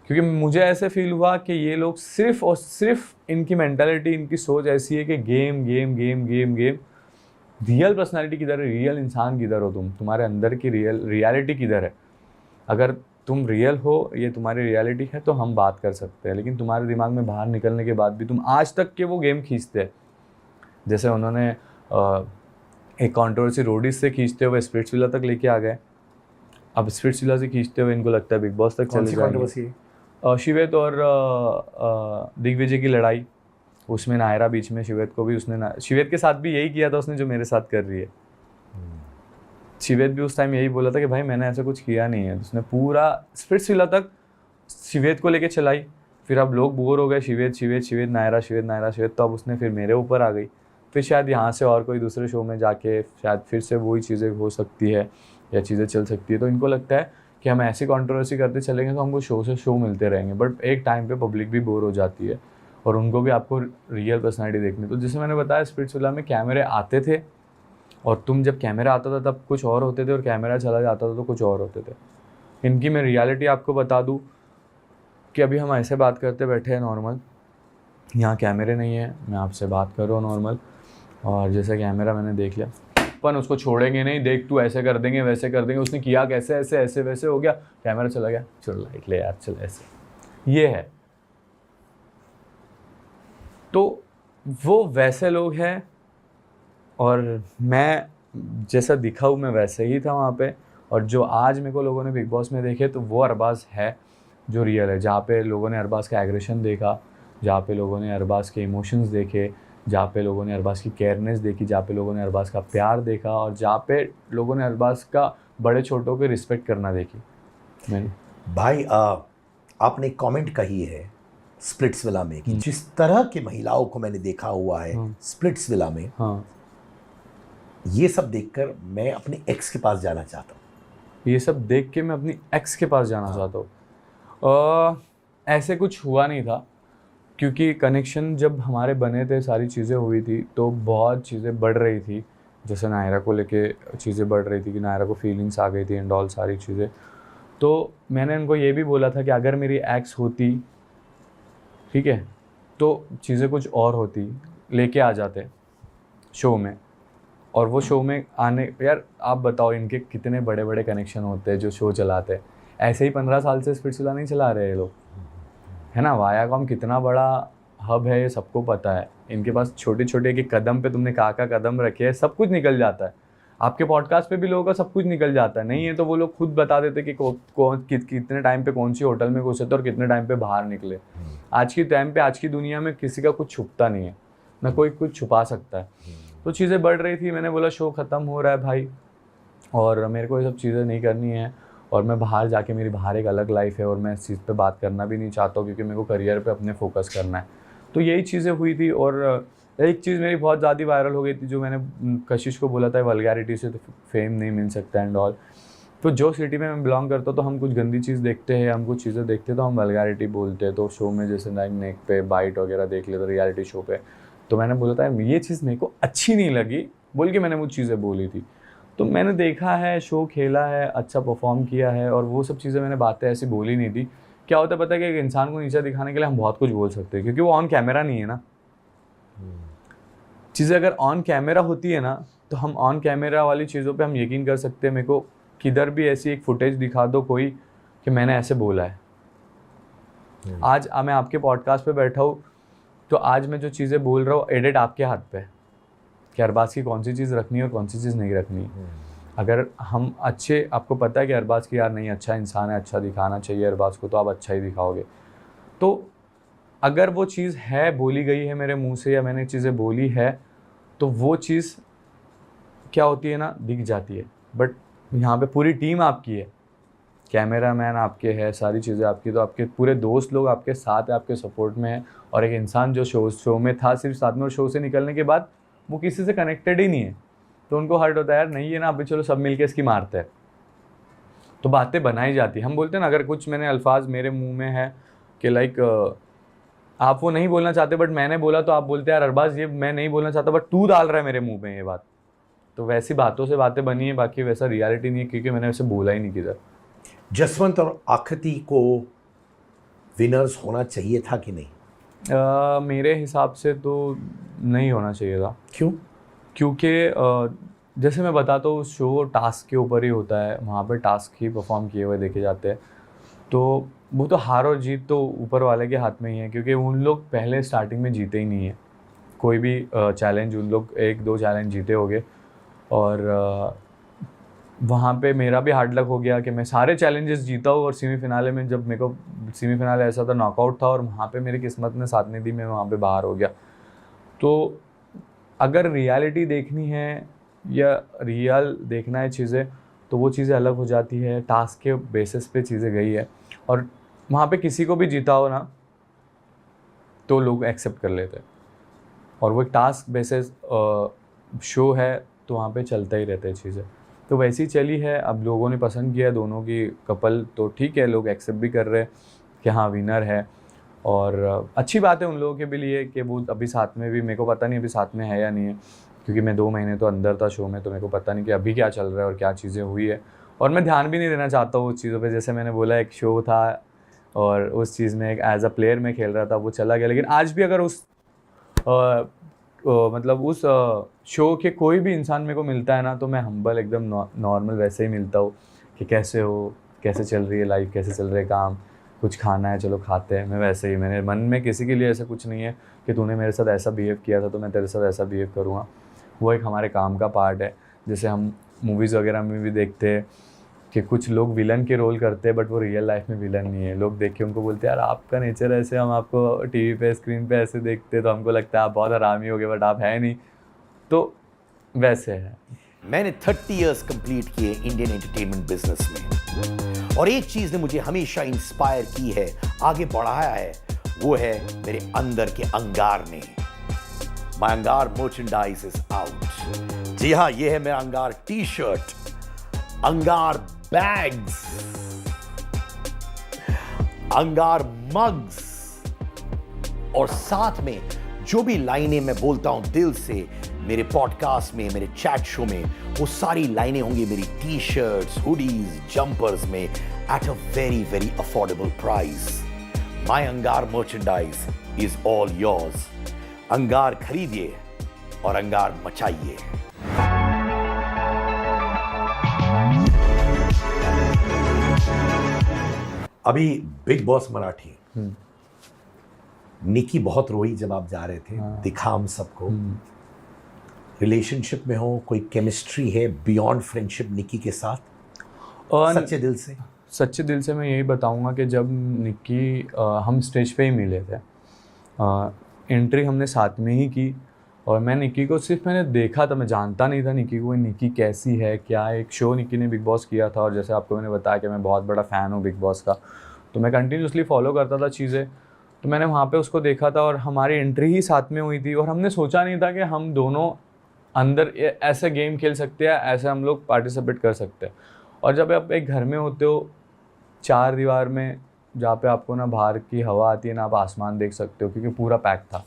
[SPEAKER 1] क्योंकि मुझे ऐसे फील हुआ कि ये लोग सिर्फ और सिर्फ इनकी मेंटालिटी, इनकी सोच ऐसी है कि game game game game game. Real personality किधर है, रियल इंसान किधर हो तुम्हारे अंदर की रियलिटी किधर है? अगर तुम रियल हो, ये तुम्हारी रियलिटी है, तो हम बात कर सकते हैं। लेकिन तुम्हारे दिमाग में बाहर निकलने के बाद भी तुम आज तक के वो गेम खींचते हैं। जैसे उन्होंने एक कंट्रोवर्सी रोडीज से खींचते हुए स्प्लिट्सविला तक लेके आ गए। अब स्प्लिट्सविला से खींचते हुए इनको लगता है बिग बॉस तक चले जाएंगे। शिवेत और दिग्विजय की लड़ाई, उसमें नायरा बीच में, शिवेत को भी उसने शिवेत के साथ भी यही किया था उसने जो मेरे साथ कर रही है। शिवेत भी उस टाइम यही बोला था कि भाई मैंने ऐसा कुछ किया नहीं है। उसने पूरा स्प्लिट्सविला तक शिवेत को लेके चलाई। फिर अब लोग बोर हो गए, शिवेत शिवेत शिवेत नायरा शिवेत नायरा शिवेत, तो अब उसने फिर मेरे ऊपर आ गई। फिर शायद यहाँ से और कोई दूसरे शो में जाके शायद फिर से वही चीज़ें हो सकती है या चीज़ें चल सकती है। तो इनको लगता है कि हम ऐसी कंट्रोवर्सी करते चलेंगे तो हमको शो से शो मिलते रहेंगे। बट एक टाइम पे पब्लिक भी बोर हो जाती है और उनको भी आपको रियल पर्सनैलिटी देखनी। तो जैसे मैंने बताया स्प्लिट्सविला में कैमरे आते थे और तुम जब कैमरा आता था तब कुछ और होते थे और कैमरा चला जाता था तो कुछ और होते थे। इनकी मैं रियलिटी आपको बता दूँ कि अभी हम ऐसे बात करते बैठे हैं नॉर्मल, यहाँ कैमरे नहीं है, मैं आपसे बात कर रहा हूँ नॉर्मल, और जैसे कैमरा मैंने देख लिया, अपन उसको छोड़ेंगे नहीं, देख तू ऐसे कर देंगे वैसे कर देंगे, उसने किया कैसे ऐसे ऐसे वैसे हो गया, कैमरा चला गया, चल लाइट ले यार चल ऐसे, ये है। तो वो वैसे लोग हैं और मैं जैसा दिखा हूँ मैं वैसे ही था वहाँ पे। और जो आज मेरे को लोगों ने बिग बॉस में देखे तो वो अरबाज है जो रियल है, जहाँ पे लोगों ने अरबाज का एग्रेशन देखा, जहाँ पे लोगों ने अरबाज के इमोशंस देखे, जहाँ पे लोगों ने अरबाज की केयरनेस देखी, जहाँ पे लोगों ने अरबाज का प्यार देखा और जहाँ पे लोगों ने अरबाज का बड़े छोटों के रिस्पेक्ट करना देखी मैंने।
[SPEAKER 2] भाई आपने एक कमेंट कही है स्प्लिट्सविला में कि जिस तरह की महिलाओं को मैंने देखा हुआ है स्प्लिट्सविला में,
[SPEAKER 1] हाँ,
[SPEAKER 2] ये सब देखकर मैं अपने एक्स के पास जाना चाहता हूँ।
[SPEAKER 1] ये सब देख के मैं अपनी एक्स के पास जाना चाहता हूँ। ऐसे कुछ हुआ नहीं था क्योंकि कनेक्शन जब हमारे बने थे, सारी चीज़ें हुई थी तो बहुत चीज़ें बढ़ रही थी। जैसे नायरा को लेके चीज़ें बढ़ रही थी कि नायरा को फीलिंग्स आ गई थी एंड ऑल सारी चीज़ें। तो मैंने उनको ये भी बोला था कि अगर मेरी एक्स होती, ठीक है, तो चीज़ें कुछ और होती, लेके आ जाते शो में। और वो शो में आने, यार आप बताओ इनके कितने बड़े बड़े कनेक्शन होते हैं जो शो चलाते हैं। ऐसे ही 15 साल से स्प्लिट्सविला नहीं चला रहे ये लोग, है ना। वायाकॉम कितना बड़ा हब है ये सबको पता है। इनके पास छोटे छोटे एक कदम पे तुमने कहाँ कदम रखे है, सब कुछ निकल जाता है। आपके पॉडकास्ट पे भी लोगों का सब कुछ निकल जाता है। नहीं है तो वो लोग खुद बता देते कि कितने टाइम पे कौन सी होटल में घुसे थे और कितने टाइम पे बाहर निकले। आज की टाइम पे, आज की दुनिया में किसी का कुछ छुपता नहीं है, ना कोई कुछ छुपा सकता है। तो चीज़ें बढ़ रही थी, मैंने बोला शो ख़त्म हो रहा है भाई और मेरे को ये सब चीज़ें नहीं करनी है और मैं बाहर जाके, मेरी बाहर एक अलग लाइफ है और मैं इस चीज़ पे बात करना भी नहीं चाहता हूँ क्योंकि मेरे को करियर पे अपने फोकस करना है। तो यही चीज़ें हुई थी। और एक चीज़ मेरी बहुत ज़्यादा वायरल हो गई थी जो मैंने कशिश को बोला था, वल्गैरिटी से तो फेम नहीं मिल सकता एंड ऑल। तो जो सिटी में मैं बिलोंग करता हूँ तो हम कुछ गंदी चीज़ देखते हैं, हम कुछ चीज़ें देखते हैं तो हम वल्गैरिटी बोलते हैं। तो शो में जैसे नेक पे बाइट वगैरह देख लेते रियलिटी शो पे, तो मैंने बोला था ये चीज़ मेरे को अच्छी नहीं लगी बोल के मैंने वो चीज़ें बोली थी। तो मैंने देखा है, शो खेला है, अच्छा परफॉर्म किया है और वो सब चीज़ें मैंने बातें ऐसी बोली नहीं थी। क्या होता है पता है कि एक इंसान को नीचे दिखाने के लिए हम बहुत कुछ बोल सकते हैं क्योंकि वो ऑन कैमरा नहीं है ना। चीज़ें अगर ऑन कैमरा होती है ना तो हम ऑन कैमरा वाली चीज़ों पे हम यकीन कर सकते हैं। मेरे को किधर भी ऐसी एक फुटेज दिखा दो कोई कि मैंने ऐसे बोला है। आज मैं आपके पॉडकास्ट पे बैठा हूँ तो आज मैं जो चीज़ें बोल रहा हूँ एडिट आपके हाथ पे है कि अरबाज की कौन सी चीज़ रखनी है और कौन सी चीज़ नहीं रखनी। अगर हम अच्छे, आपको पता है कि अरबाज की यार नहीं अच्छा इंसान है, अच्छा दिखाना चाहिए अरबाज को, तो आप अच्छा ही दिखाओगे। तो अगर वो चीज़ है, बोली गई है मेरे मुंह से या मैंने चीज़ें बोली है तो वो चीज़ क्या होती है ना, दिख जाती है। बट यहाँ पे पूरी टीम आपकी है, कैमरामैन आपके है, सारी चीज़ें आपकी, तो आपके पूरे दोस्त लोग आपके साथ है, आपके सपोर्ट में है। और एक इंसान जो शो में था सिर्फ साथ में और शो से निकलने के बाद वो किसी से कनेक्टेड ही नहीं है तो उनको हर्ट होता है, यार नहीं है ना अभी चलो सब मिलके इसकी मारते हैं। तो बातें बनाई जाती है। हम बोलते हैं ना, अगर कुछ मैंने अल्फाज मेरे मुंह में है कि लाइक आप वो नहीं बोलना चाहते बट मैंने बोला तो आप बोलते हैं यार अरबाज ये मैं नहीं बोलना चाहता बट तू डाल रहा है मेरे मुंह में ये बात। तो वैसी बातों से बातें बनी है, बाकी वैसा रियलिटी नहीं है क्योंकि मैंने वैसे बोला ही नहीं किधर।
[SPEAKER 2] जसवंत और आकृति को विनर्स होना चाहिए था कि नहीं?
[SPEAKER 1] मेरे हिसाब से तो नहीं होना चाहिए था।
[SPEAKER 2] क्यों?
[SPEAKER 1] क्योंकि जैसे मैं बताता हूँ, शो टास्क के ऊपर ही होता है, वहाँ पे टास्क ही परफॉर्म किए हुए देखे जाते हैं। तो वो तो हार और जीत तो ऊपर वाले के हाथ में ही है, क्योंकि उन लोग पहले स्टार्टिंग में जीते ही नहीं है कोई भी चैलेंज। उन लोग 1-2 चैलेंज जीते होंगे, और वहाँ पे मेरा भी हार्ड लक हो गया कि मैं सारे चैलेंजेस जीता हूँ, और सेमीफिनाले में जब मेरे को सेमीफिनाले ऐसा था, नॉकआउट था, और वहाँ पे मेरी किस्मत ने साथ नहीं दी, मैं वहाँ पे बाहर हो गया। तो अगर रियलिटी देखनी है या रियल देखना है चीज़ें, तो वो चीज़ें अलग हो जाती है। टास्क के बेसिस पे चीज़ें गई है, और वहाँ पे किसी को भी जीता हो ना, तो लोग एक्सेप्ट कर लेते हैं। और वो एक टास्क बेसिस शो है, तो वहाँ पे चलता ही रहता है चीज़ें। तो वैसी चली है, अब लोगों ने पसंद किया है दोनों की कपल, तो ठीक है, लोग एक्सेप्ट भी कर रहे हैं कि हाँ विनर है। और अच्छी बात है उन लोगों के भी लिए कि वो अभी साथ में भी, मेरे को पता नहीं अभी साथ में है या नहीं है, क्योंकि मैं 2 महीने तो अंदर था शो में, तो मेरे को पता नहीं कि अभी क्या चल रहा है और क्या चीज़ें हुई है। और मैं ध्यान भी नहीं देना चाहता हूँ उस चीज़ों पे। जैसे मैंने बोला, एक शो था और उस चीज़ में एक एज अ प्लेयर मैं खेल रहा था, वो चला गया। लेकिन आज भी अगर उस मतलब उस शो के कोई भी इंसान मेरे को मिलता है ना, तो मैं हम्बल एकदम नॉर्मल वैसे ही मिलता हूँ कि कैसे हो, कैसे चल रही है लाइफ, कैसे चल रहे हैं काम, कुछ खाना है चलो खाते हैं। मैं वैसे ही, मेरे मन में किसी के लिए ऐसा कुछ नहीं है कि तूने मेरे साथ ऐसा बिहेव किया था तो मैं तेरे साथ ऐसा बिहेव करूँगा। वो एक हमारे काम का पार्ट है। जैसे हम मूवीज़ वगैरह में भी देखते हैं कि कुछ लोग विलन के रोल करते हैं, बट वो रियल लाइफ में विलन नहीं है। लोग देख के उनको बोलते हैं यार आपका नेचर ऐसे, हम आपको टीवी पे स्क्रीन पे ऐसे देखते तो हमको लगता है आप बहुत हरामी हो गए, बट आप है नहीं। तो वैसे है।
[SPEAKER 2] मैंने 30 इयर्स कंप्लीट किए इंडियन एंटरटेनमेंट बिजनेस में, और एक चीज ने मुझे हमेशा इंस्पायर की है, आगे बढ़ाया है, वो है मेरे अंदर के अंगार ने। माय अंगार मर्चेंडाइज इज आउट। जी हाँ, ये है मेरा अंगार टी शर्ट, अंगार बैग्स, अंगार मग्स, और साथ में जो भी लाइनें मैं बोलता हूं दिल से मेरे पॉडकास्ट में, मेरे चैट शो में, वो सारी लाइनें होंगी मेरी टी शर्ट्स, हुडीज, जंपर्स में, at a very very affordable price. My अंगार मर्चेंडाइज इज ऑल योर्स। अंगार खरीदिए और अंगार मचाइए। अभी बिग बॉस मराठी, निकी बहुत रोई जब आप जा रहे थे। दिखा हम सबको। रिलेशनशिप में हो, कोई केमिस्ट्री है बियॉन्ड फ्रेंडशिप निकी के साथ?
[SPEAKER 1] और
[SPEAKER 2] सच्चे दिल से?
[SPEAKER 1] सच्चे दिल से मैं यही बताऊंगा कि जब निक्की हम स्टेज पे ही मिले थे, एंट्री हमने साथ में ही की, और मैं निक्की को सिर्फ मैंने देखा था, मैं जानता नहीं था निक्की को, निक्की कैसी है क्या है। एक शो निक्की ने बिग बॉस किया था, और जैसे आपको मैंने बताया कि मैं बहुत बड़ा फ़ैन हूँ बिग बॉस का, तो मैं कंटिन्यूसली फॉलो करता था चीज़ें। तो मैंने वहाँ पे उसको देखा था, और हमारी एंट्री ही साथ में हुई थी, और हमने सोचा नहीं था कि हम दोनों अंदर ऐसे गेम खेल सकते हैं, ऐसे हम लोग पार्टिसिपेट कर सकते हैं। और जब आप एक घर में होते हो 4 दीवार में, जहाँ पे आपको ना बाहर की हवा आती है ना आप आसमान देख सकते हो, क्योंकि पूरा पैक था,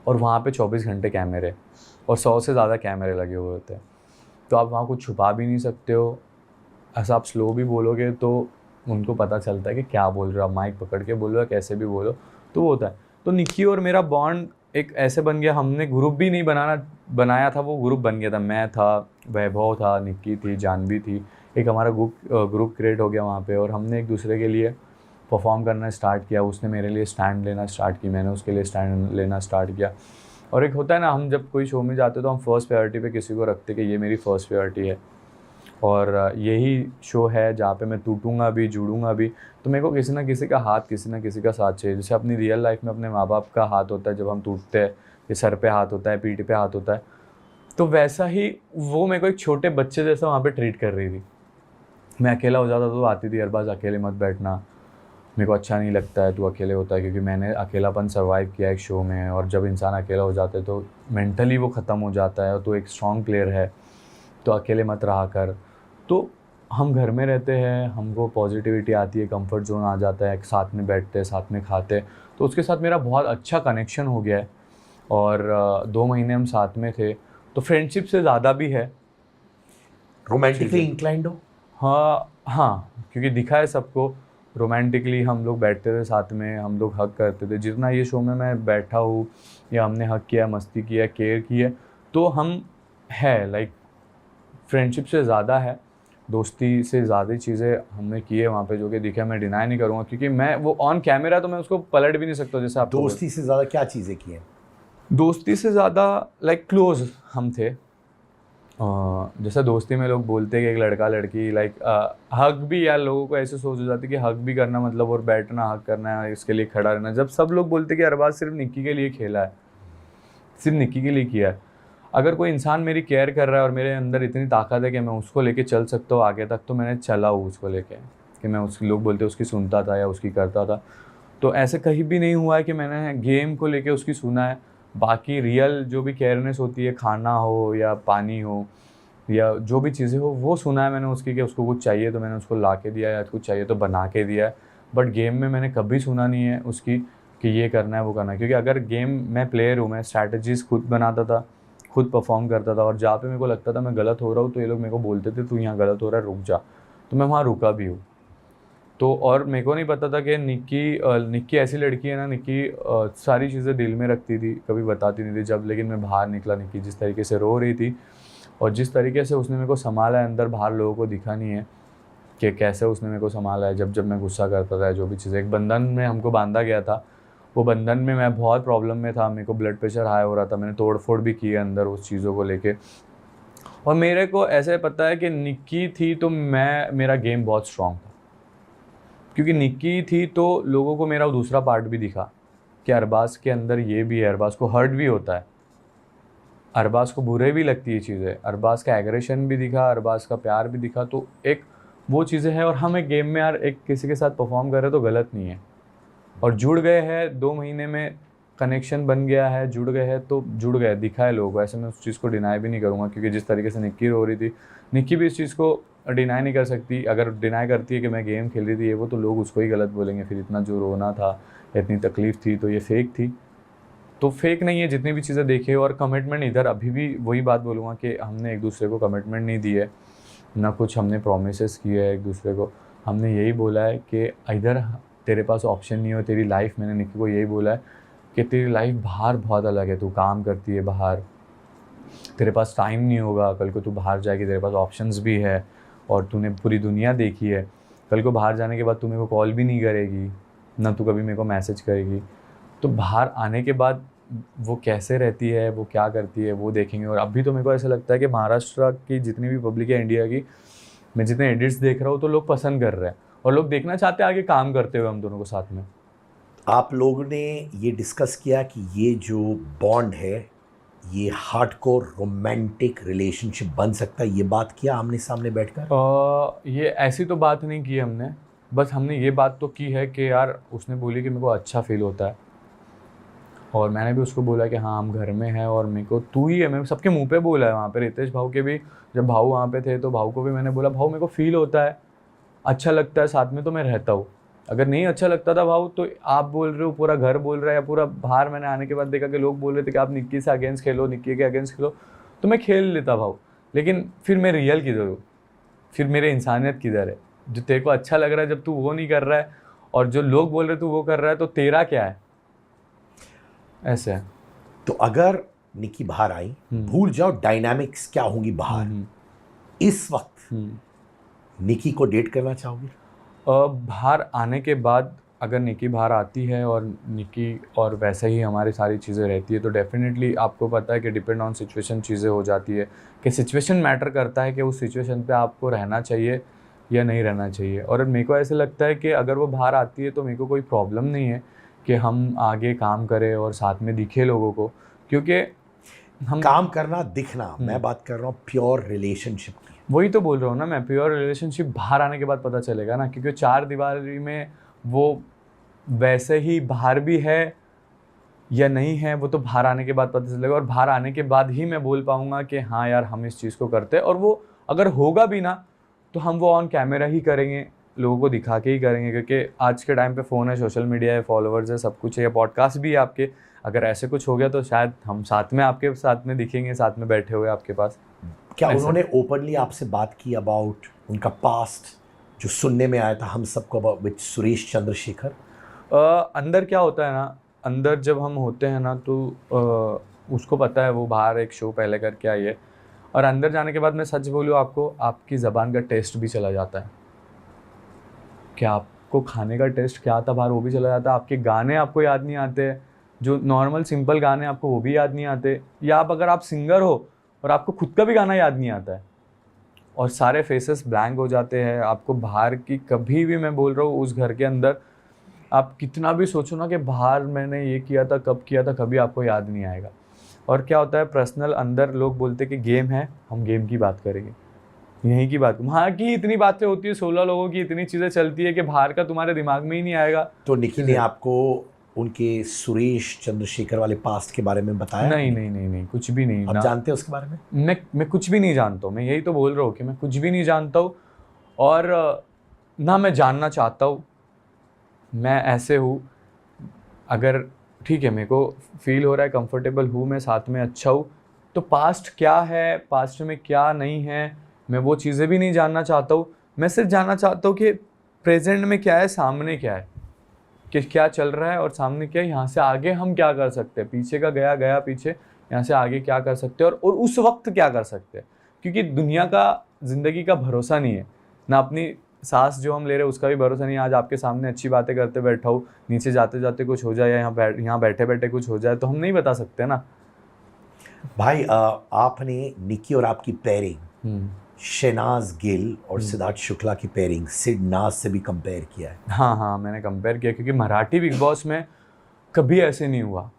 [SPEAKER 1] और वहाँ पे 24 घंटे कैमरे और 100 से ज़्यादा कैमरे लगे हुए होते हैं, तो आप वहाँ कुछ छुपा भी नहीं सकते हो। ऐसा आप स्लो भी बोलोगे तो उनको पता चलता है कि क्या बोल रहे हो, आप माइक पकड़ के बोलो या कैसे भी बोलो, तो वो होता है। तो निक्की और मेरा बॉन्ड एक ऐसे बन गया, हमने ग्रुप भी नहीं बनाया था, वो ग्रुप बन गया था। मैं था, वैभव था, निक्की थी, जानवी थी, एक हमारा ग्रुप क्रिएट हो गया वहाँ पे, और हमने एक दूसरे के लिए परफॉर्म करना स्टार्ट किया। उसने मेरे लिए स्टैंड लेना स्टार्ट की, मैंने उसके लिए स्टैंड लेना स्टार्ट किया। और एक होता है ना, हम जब कोई शो में जाते तो हम फर्स्ट प्रायोरिटी पे किसी को रखते कि ये मेरी फर्स्ट प्रायोरिटी है, और यही शो है जहाँ पे मैं टूटूंगा भी, जुड़ूंगा भी। तो मेरे को किसी ना किसी का हाथ, किसी ना किसी का साथ चाहिए। जैसे अपनी रियल लाइफ में अपने माँ बाप का हाथ होता है जब हम टूटते हैं, ये सर पे हाथ होता है, पीठ पे हाथ होता है, तो वैसा ही वो मेरे को एक छोटे बच्चे जैसा वहाँ पे ट्रीट कर रही थी। मैं अकेला हो जाता तो आती थी, अरबाज अकेले मत बैठना, मेरे को अच्छा नहीं लगता है तू अकेले होता है, क्योंकि मैंने अकेलापन सर्वाइव किया एक शो में। और जब इंसान अकेला हो जाता है तो मेंटली वो ख़त्म हो जाता है, और तो एक स्ट्रॉन्ग प्लेयर है, तो अकेले मत रहा कर। तो हम घर में रहते हैं, हमको पॉजिटिविटी आती है, कंफर्ट जोन आ जाता है, साथ में बैठते हैं, साथ में खाते हैं, तो उसके साथ मेरा बहुत अच्छा कनेक्शन हो गया है। और 2 महीने हम साथ में थे, तो फ्रेंडशिप से ज़्यादा भी है।
[SPEAKER 2] रोमांटिकली इंक्लाइंड हो?
[SPEAKER 1] हाँ हाँ, क्योंकि दिखा है सबको, रोमांटिकली हम लोग बैठते थे साथ में, हम लोग हग करते थे। जितना ये शो में मैं बैठा हूँ या हमने हग किया, मस्ती किया, केयर की है, तो हम है लाइक फ्रेंडशिप से ज़्यादा है, दोस्ती से ज़्यादा चीज़ें हमने की है वहाँ पे, जो कि दिखा मैं डिनाई नहीं करूँगा, क्योंकि मैं वो ऑन कैमरा तो मैं उसको पलट भी नहीं सकता। जैसे आपको
[SPEAKER 2] दोस्ती से ज़्यादा क्या चीज़ें की हैं?
[SPEAKER 1] दोस्ती से ज़्यादा लाइक क्लोज हम थे। जैसे दोस्ती में लोग बोलते हैं कि एक लड़का लड़की लाइक हग भी, यार लोगों को ऐसे सोच हो जाती है कि हग भी करना मतलब और बैठना हग करना है, इसके लिए खड़ा रहना। जब सब लोग बोलते हैं कि अरबाज सिर्फ निक्की के लिए खेला है, सिर्फ निक्की के लिए किया है। अगर कोई इंसान मेरी केयर कर रहा है और मेरे अंदर इतनी ताकत है कि मैं उसको लेके चल सकता हूँ आगे तक, तो मैंने चला हूँ उसको लेके, कि मैं उसकी, लोग बोलते उसकी सुनता था या उसकी करता था। तो ऐसे कहीं भी नहीं हुआ है कि मैंने गेम को लेके उसकी सुना है। बाकी रियल जो भी केयरनेस होती है, खाना हो या पानी हो या जो भी चीज़ें हो, वो सुना है मैंने उसकी, कि उसको कुछ चाहिए तो मैंने उसको ला के दिया, या कुछ चाहिए तो बना के दिया है। बट गेम में मैंने कभी सुना नहीं है उसकी कि ये करना है वो करना है, क्योंकि अगर गेम मैं प्लेयर हूँ, मैं स्ट्रैटेजीज खुद बनाता था, खुद परफॉर्म करता था, और जहाँ पे मेरे को लगता था मैं गलत हो रहा हूँ तो ये लोग मेरे को बोलते थे तू यहाँ गलत हो रहा है, रुक जा, तो मैं वहाँ रुका भी हूँ। तो और मेरे को नहीं पता था कि निक्की ऐसी लड़की है ना, निक्की सारी चीज़ें दिल में रखती थी, कभी बताती नहीं थी। जब लेकिन मैं बाहर निकला, निक्की जिस तरीके से रो रही थी और जिस तरीके से उसने मेरे को संभाला है, अंदर बाहर लोगों को दिखा नहीं है कि कैसे उसने मेरे को संभाला है। जब जब मैं गुस्सा करता था, जो भी चीज़ें, एक बंधन में हमको बांधा गया था, वो बंधन में मैं बहुत प्रॉब्लम में था, मेरे को ब्लड प्रेशर हाई हो रहा था, मैंने तोड़ फोड़ भी की है अंदर उस चीज़ों को लेके। और मेरे को ऐसे पता है कि निक्की थी तो मेरा गेम बहुत स्ट्रांग था, क्योंकि निक्की थी तो लोगों को मेरा दूसरा पार्ट भी दिखा कि अरबाज के अंदर ये भी है, अरबाज को हर्ट भी होता है, अरबाज को बुरे भी लगती है चीज़ें, अरबाज का एग्रेशन भी दिखा, अरबाज का प्यार भी दिखा। तो एक वो चीज़ें हैं। और हम एक गेम में यार एक किसी के साथ परफॉर्म कर रहे तो गलत नहीं है, और जुड़ गए हैं 2 महीने में, कनेक्शन बन गया है, जुड़ गए हैं तो जुड़ गए, दिखा है लोगों को। ऐसे मैं उस चीज़ को डिनाई भी नहीं करूँगा, क्योंकि जिस तरीके से निक्की रो रही थी, निक्की भी इस चीज़ को डिनाई नहीं कर सकती। अगर डिनाई करती है कि मैं गेम खेल रही थी ये वो, तो लोग उसको ही गलत बोलेंगे। फिर इतना जो रोना था, इतनी तकलीफ़ थी, तो ये फेक थी। तो फेक नहीं है जितनी भी चीज़ें देखी। और कमिटमेंट इधर अभी भी वही बात बोलूँगा कि हमने एक दूसरे को कमिटमेंट नहीं दी है, ना कुछ हमने प्रोमिसेस किए हैं एक दूसरे को। हमने यही बोला है कि इधर तेरे पास ऑप्शन नहीं हो तेरी लाइफ, मैंने निक्की को यही बोला है कि तेरी लाइफ बाहर बहुत अलग है, तू काम करती है बाहर, तेरे पास टाइम नहीं होगा, कल को तू बाहर जाएगी, तेरे पास ऑप्शंस भी है और तूने पूरी दुनिया देखी है। कल को बाहर जाने के बाद तू मेरे को कॉल भी नहीं करेगी, ना तू कभी मेरे को मैसेज करेगी। तो बाहर आने के बाद वो कैसे रहती है, वो क्या करती है, वो देखेंगे। और अभी तो मेरे को ऐसा लगता है कि महाराष्ट्र की जितनी भी पब्लिक है, इंडिया की, मैं जितने एडिट्स देख रहा हूँ तो लोग पसंद कर रहे हैं और लोग देखना चाहते हैं आगे काम करते हुए हम दोनों को साथ में।
[SPEAKER 2] आप लोगों ने ये डिस्कस किया कि ये जो बॉन्ड है ये हार्डकोर रोमांटिक रिलेशनशिप बन सकता है, ये बात किया आमने सामने बैठकर?
[SPEAKER 1] ये ऐसी तो बात नहीं की हमने, बस हमने ये बात तो की है कि यार उसने बोली कि मेरे को अच्छा फील होता है, और मैंने भी उसको बोला कि हाँ हम घर में हैं और मेरे को तू ही है। मैं सबके मुंह पे बोला है वहाँ पे, रितेश भाऊ के भी, जब भाऊ वहाँ पे थे तो भाऊ को भी मैंने बोला भाऊ मेरे को फील होता है, अच्छा लगता है साथ में तो मैं रहता हूँ। अगर नहीं अच्छा लगता था भाऊ तो आप बोल रहे हो, पूरा घर बोल रहा है, या पूरा बाहर मैंने आने के बाद देखा कि लोग बोल रहे थे कि आप निक्की से अगेंस्ट खेलो, निक्की के अगेंस्ट खेलो, तो मैं खेल लेता भाऊ। लेकिन फिर मैं रियल किधर हूँ, फिर मेरे इंसानियत किधर है? जो तेरे को अच्छा लग रहा है जब तू वो नहीं कर रहा है, और जो लोग बोल रहे तू वो कर रहा है, तो तेरा क्या है? ऐसे है।
[SPEAKER 2] तो अगर निक्की बाहर आई, भूल जाओ डायनामिक्स क्या होंगी बाहर, इस वक्त निक्की को डेट करना चाहोगे?
[SPEAKER 1] बाहर आने के बाद अगर निक्की बाहर आती है और निक्की और वैसे ही हमारी सारी चीज़ें रहती है, तो डेफिनेटली आपको पता है कि डिपेंड ऑन सिचुएशन चीज़ें हो जाती है, कि सिचुएशन मैटर करता है कि उस सिचुएशन पे आपको रहना चाहिए या नहीं रहना चाहिए। और मेरे को ऐसे लगता है कि अगर वो बाहर आती है तो मेरे को कोई प्रॉब्लम नहीं है कि हम आगे काम करें और साथ में दिखे लोगों को, क्योंकि हम
[SPEAKER 2] काम करना दिखना, मैं बात कर रहा हूँ प्योर रिलेशनशिप की।
[SPEAKER 1] वही तो बोल रहा हूँ ना मैं, प्योर रिलेशनशिप बाहर आने के बाद पता चलेगा ना, क्योंकि 4 दीवारी में वो वैसे ही बाहर भी है या नहीं है, वो तो बाहर आने के बाद पता चलेगा। और बाहर आने के बाद ही मैं बोल पाऊँगा कि हाँ यार हम इस चीज़ को करते हैं। और वो अगर होगा भी ना तो हम वो ऑन कैमरा ही करेंगे, लोगों को दिखा के ही करेंगे, क्योंकि आज के टाइम पे फ़ोन है, सोशल मीडिया है, फॉलोअर्स है, सब कुछ है, पॉडकास्ट भी है आपके। अगर ऐसे कुछ हो गया तो शायद हम साथ में आपके साथ में दिखेंगे, साथ में बैठे हुए आपके पास।
[SPEAKER 2] क्या उन्होंने ओपनली आपसे बात की अबाउट उनका पास्ट, जो सुनने में आया था हम सबको विद सुरेश चंद्रशेखर?
[SPEAKER 1] अंदर क्या होता है ना, अंदर जब हम होते हैं ना तो उसको पता है, वो बाहर एक शो पहले करके आई है, और अंदर जाने के बाद मैं सच बोलूँ आपको, आपकी ज़बान का टेस्ट भी चला जाता है कि आपको खाने का टेस्ट क्या था बाहर, वो भी चला जाता है। आपके गाने आपको याद नहीं आते, जो नॉर्मल सिंपल गाने आपको वो भी याद नहीं आते, या आप अगर आप सिंगर हो और आपको खुद का भी गाना याद नहीं आता है, और सारे फेसेस ब्लैंक हो जाते हैं। आपको बाहर की कभी भी, मैं बोल रहा हूँ, उस घर के अंदर आप कितना भी सोचो ना कि बाहर मैंने ये किया था, कब किया था, कभी आपको याद नहीं आएगा। और क्या होता है, पर्सनल अंदर लोग बोलते कि गेम है, हम गेम की बात करेंगे, यहीं की बात, वहाँ की इतनी बातें होती है, 16 लोगों की इतनी चीज़ें चलती है कि बाहर का तुम्हारे दिमाग में ही नहीं आएगा।
[SPEAKER 2] तो निकी ने आपको उनके सुरेश चंद्रशेखर वाले पास्ट के बारे में बताया?
[SPEAKER 1] नहीं नहीं नहीं नहीं, कुछ भी नहीं।
[SPEAKER 2] आप जानते हैं उसके बारे में?
[SPEAKER 1] मैं कुछ भी नहीं जानता हूँ, मैं यही तो बोल रहा हूँ कि मैं कुछ भी नहीं जानता हूँ, और ना मैं जानना चाहता हूँ। मैं ऐसे हूँ, अगर ठीक है, मेरे को फील हो रहा है कंफर्टेबल हूँ, मैं साथ में अच्छा हूँ, तो पास्ट क्या है, पास्ट में क्या नहीं है, मैं वो चीज़ें भी नहीं जानना चाहता हूँ। मैं सिर्फ जानना चाहता हूँ कि प्रेजेंट में क्या है, सामने क्या है, कि क्या चल रहा है और सामने क्या है, यहाँ से आगे हम क्या कर सकते हैं, पीछे का गया गया पीछे, यहाँ से आगे क्या कर सकते हैं, और उस वक्त क्या कर सकते हैं। क्योंकि दुनिया का, ज़िंदगी का भरोसा नहीं है ना, अपनी सांस जो हम ले रहे हैं उसका भी भरोसा नहीं है। आज आपके सामने अच्छी बातें करते बैठा हूँ, नीचे जाते जाते कुछ हो जाए, या यहाँ बैठे बैठे कुछ हो जाए, तो हम नहीं बता सकते ना।
[SPEAKER 2] भाई आपने निकी और आपकी पेयरिंग शहनाज गिल और सिद्धार्थ शुक्ला की पेयरिंग सिड नाज से भी कंपेयर किया है।
[SPEAKER 1] हाँ हाँ, मैंने कंपेयर किया, क्योंकि मराठी बिग बॉस में कभी ऐसे नहीं हुआ।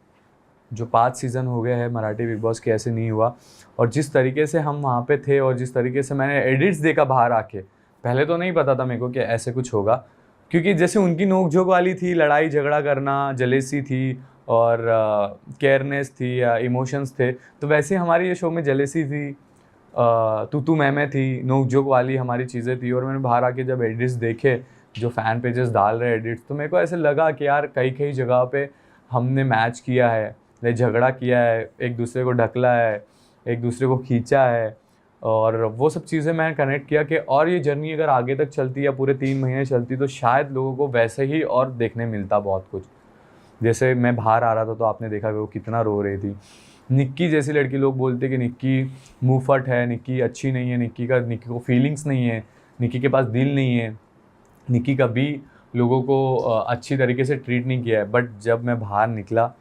[SPEAKER 1] जो 5 सीज़न हो गए हैं मराठी बिग बॉस के, ऐसे नहीं हुआ। और जिस तरीके से हम वहाँ पे थे, और जिस तरीके से मैंने एडिट्स देखा बाहर आके, पहले तो नहीं पता था मेरे को कि ऐसे कुछ होगा, क्योंकि जैसे उनकी नोक-झोंक वाली थी, लड़ाई झगड़ा करना, जेलेसी थी, और केयरनेस थी, या इमोशंस थे, तो वैसे हमारी ये शो में जेलेसी थी, तू मैं थी, नोक-झोंक वाली हमारी चीज़ें थी। और मैंने बाहर आके जब एडिट्स देखे, जो फ़ैन पेजेस डाल रहे एडिट्स, तो मेरे को ऐसे लगा कि यार कई जगह पे हमने मैच किया है, झगड़ा किया है, एक दूसरे को ढकला है, एक दूसरे को खींचा है, और वो सब चीज़ें मैंने कनेक्ट किया कि और ये जर्नी अगर आगे तक चलती या पूरे 3 महीने चलती, तो शायद लोगों को वैसे ही और देखने मिलता बहुत कुछ। जैसे मैं बाहर आ रहा था तो आपने देखा कि वो कितना रो रही थी। निक्की जैसी लड़की, लोग बोलते कि निक्की मुँहफट है, निक्की अच्छी नहीं है, निक्की को फीलिंग्स नहीं है, निक्की के पास दिल नहीं है, निक्की कभी लोगों को अच्छी तरीके से ट्रीट नहीं किया है। बट जब मैं बाहर निकला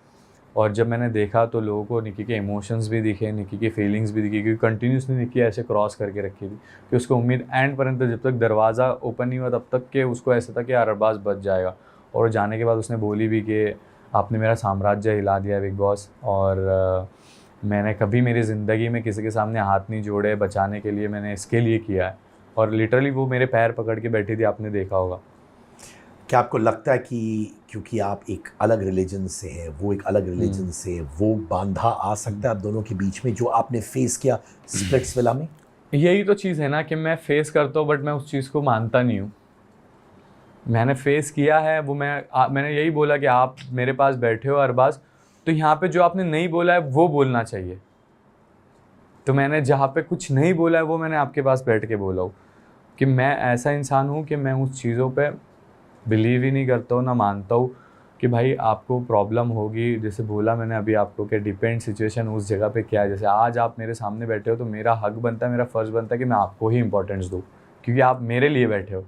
[SPEAKER 1] और जब मैंने देखा, तो लोगों को निक्की के इमोशंस भी दिखे, निक्की की फीलिंग्स भी दिखी, क्योंकि कंटिन्यूसली निक्की ऐसे क्रॉस करके रखी थी कि उसको उम्मीद एंड पर्यंत, जब तक दरवाज़ा ओपन नहीं हुआ तब तक के उसको ऐसा था कि यार अरबाज़ बच जाएगा। और जाने के बाद उसने बोली भी कि आपने मेरा साम्राज्य हिला दिया बिग बॉस, और मैंने कभी मेरी ज़िंदगी में किसी के सामने हाथ नहीं जोड़े बचाने के लिए, मैंने इसके लिए किया है। और लिटरली वो मेरे पैर पकड़ के बैठी थी, आपने देखा होगा।
[SPEAKER 2] क्या आपको लगता है कि क्योंकि आप एक अलग रिलीजन से हैं, वो एक अलग रिलीजन से, वो बांधा आ सकता है आप दोनों के बीच में, जो आपने फेस किया स्प्लिट्सविला में?
[SPEAKER 1] यही तो चीज़ है ना कि मैं फेस करता हूँ, बट मैं उस चीज़ को मानता नहीं हूँ। मैंने फेस किया है वो, मैंने यही बोला कि आप मेरे पास बैठे हो अरबाज़, तो यहाँ पे जो आपने नहीं बोला है वो बोलना चाहिए। तो मैंने जहाँ पे कुछ नहीं बोला है वो मैंने आपके पास बैठ के बोला हूँ, कि मैं ऐसा इंसान हूँ कि मैं उस चीज़ों पे बिलीव ही नहीं करता हूँ, ना मानता हूँ कि भाई आपको प्रॉब्लम होगी। जैसे बोला मैंने अभी आपको कि डिपेंड सिचुएशन उस जगह पे क्या है। जैसे आज आप मेरे सामने बैठे हो, तो मेरा हक बनता है, मेरा फ़र्ज़ बनता है कि मैं आपको ही इंपॉर्टेंस दूँ, क्योंकि आप मेरे लिए बैठे हो